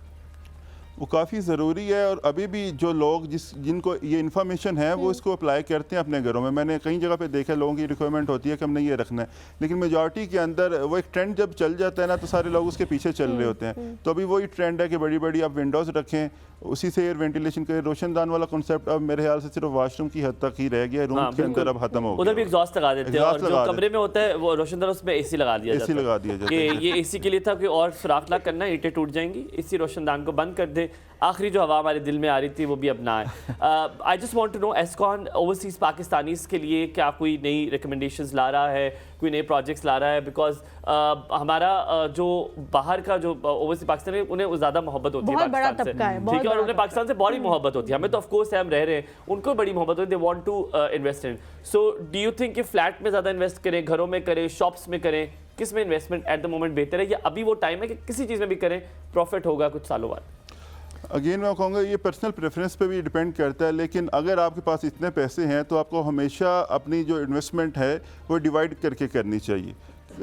वो काफ़ी ज़रूरी है, और अभी भी जो लोग जिनको ये इन्फॉर्मेशन है वो इसको अप्लाई करते हैं अपने घरों में। मैंने कई जगह पे देखा लोगों की रिक्वायरमेंट होती है कि हमने ये रखना है, लेकिन मेजॉरिटी के अंदर वो एक ट्रेंड जब चल जाता है ना तो सारे लोग उसके पीछे चल रहे होते हैं। तो अभी वही ट्रेंड है कि बड़ी बड़ी आप विंडोज़ रखें, उसी से एयर वेंटिलेशन करें। रोशनदान वाला कॉन्सेप्ट अब मेरे ख्याल से सिर्फ वॉशरूम की हद तक ही रह गया, रूम के अंदर अब खत्म हो गया। उधर भी एग्जॉस्ट लगा देते हैं, और जो कमरे में होता है वो रोशनदान, उसमें एसी लगा दिया जाता है। एसी लगा दिया जाता है कि ये एसी के लिए था कि और सुराख ना करना, ईंटें टूट जाएंगी, इसी रोशनदान को बंद कर दे। आखिरी जो हवा हमारे दिल में आ रही थी वो भी अब ना आए। I just want to know, एस्कॉन ओवरसीज़ पाकिस्तानीज़ के लिए क्या कोई नई रिकमेंडेशंस ला रहा है, कोई नए प्रोजेक्ट्स ला रहा है? बिकॉज हमारा जो बाहर का जो ओवरसीज़ पाकिस्तानी उन्हें ज़्यादा मोहब्बत होती है पाकिस्तान से, ठीक है, और उन्हें पाकिस्तान से बड़ी मोहब्बत होती है। हमें तो ऑफ कोर्स हम रह रहे हैं, उनको बड़ी मोहब्बत होती है, they want to invest in. So do you think कि फ्लैट में ज़्यादा इन्वेस्ट करें, घरों में करें, शॉप्स में करें, किस में इन्वेस्टमेंट एट द मोमेंट बेहतर है, या अभी वो टाइम है कि किसी चीज़ में भी करें, प्रॉफिट होगा कुछ सालों बाद? अगेन मैं कहूँगा ये पर्सनल प्रेफरेंस पे भी डिपेंड करता है, लेकिन अगर आपके पास इतने पैसे हैं तो आपको हमेशा अपनी जो इन्वेस्टमेंट है वो डिवाइड करके करनी चाहिए।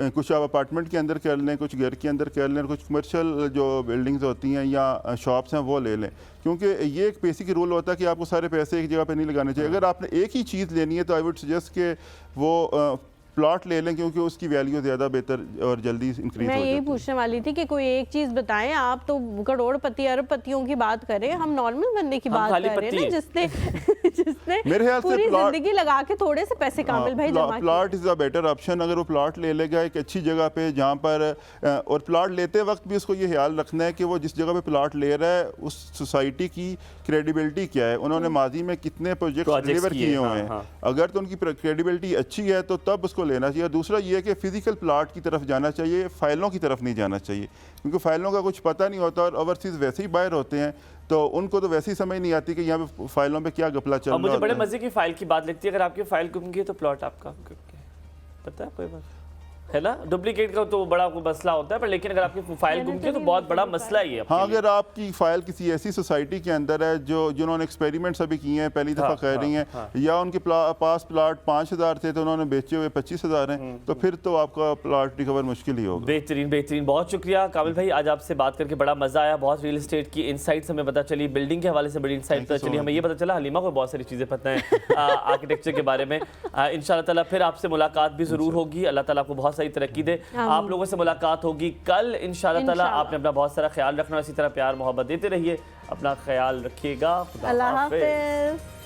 कुछ आप अपार्टमेंट के अंदर कर लें, कुछ घर के अंदर कर लें, कुछ कमर्शियल जो बिल्डिंग्स होती हैं या शॉप्स हैं वो ले लें, क्योंकि ये एक बेसिक रूल होता है कि आपको सारे पैसे एक जगह पे नहीं लगाने चाहिए। अगर आपने एक ही चीज़ लेनी है तो आई वुड सजेस्ट कि वो प्लॉट ले लें, क्योंकि उसकी वैल्यू ज़्यादा बेहतर और जल्दी इंक्रीज हो जाती है। मैं यही पूछने वाली थी कि कोई एक चीज़ बताएं। आप तो करोड़पति अरबपतियों की बात करें, हम नॉर्मल बंदे की बात कर रहे हैं ना, जिसने मेरे ख्याल से पूरी जिंदगी लगा के थोड़े से पैसे कामिल भाई जमा किए। Plot is a better option. अगर वो प्लॉट ले लेगा एक अच्छी जगह पे जहाँ पर, और प्लॉट लेते वक्त भी उसको ये ख्याल रखना है कि वो जिस जगह पे प्लॉट ले रहा है उस सोसाइटी की क्रेडिबिलिटी क्या है, उन्होंने माजी में कितने प्रोजेक्ट डिलीवर किए हुए हैं। अगर तो उनकी क्रेडिबिलिटी अच्छी है तो तब उसको लेना चाहिए। दूसरा ये है कि फिजिकल प्लॉट की तरफ जाना चाहिए, फाइलों की तरफ नहीं जाना चाहिए, क्योंकि फाइलों का कुछ पता नहीं होता, और ओवरसीज वैसे ही बाहर होते हैं तो उनको तो वैसे ही समझ नहीं आती कि यहाँ पे फाइलों पे क्या गपला चल रहा है। मुझे बड़े मजे की फाइल की बात लगती है, अगर आपकी फाइल गुम गई तो प्लॉट आपका पता है, कोई बात है ना, डुप्लीकेट का तो बड़ा मसला होता है, पर लेकिन अगर आपकी फाइल गुम गई तो बहुत बड़ा मसला ही है। हाँ, अगर आपकी फाइल किसी ऐसी सोसाइटी के अंदर है जिन्होंने एक्सपेरिमेंट्स अभी किए हैं, पहली दफ़ा कर रही हैं, या उनके पास प्लॉट 5,000 थे तो उन्होंने बेचे हुए 25,000 हैं, तो फिर तो आपका प्लॉट रिकवर मुश्किल ही होगा। बेहतरीन बेहतरीन, बहुत शुक्रिया कामिल भाई, आज आपसे बात करके बड़ा मजा आया। बहुत रियल एस्टेट की इनसाइट्स हमें पता चली, बिल्डिंग के हवाले से बड़ी इनसाइट पता चली, हमें ये पता चला हलीमा को बहुत सारी चीज़ें पता हैं आर्किटेक्चर के बारे में। इंशाल्लाह ताला फिर आपसे मुलाकात भी ज़रूर होगी। अल्लाह ताला आपको बहुत सारी तरक्की दे। आप लोगों से मुलाकात होगी कल इंशाल्लाह ताला। आपने अपना बहुत सारा ख्याल रखना, इसी तरह प्यार मोहब्बत देते रहिए, अपना ख्याल रखिएगा। अल्लाह हाफ़िज़।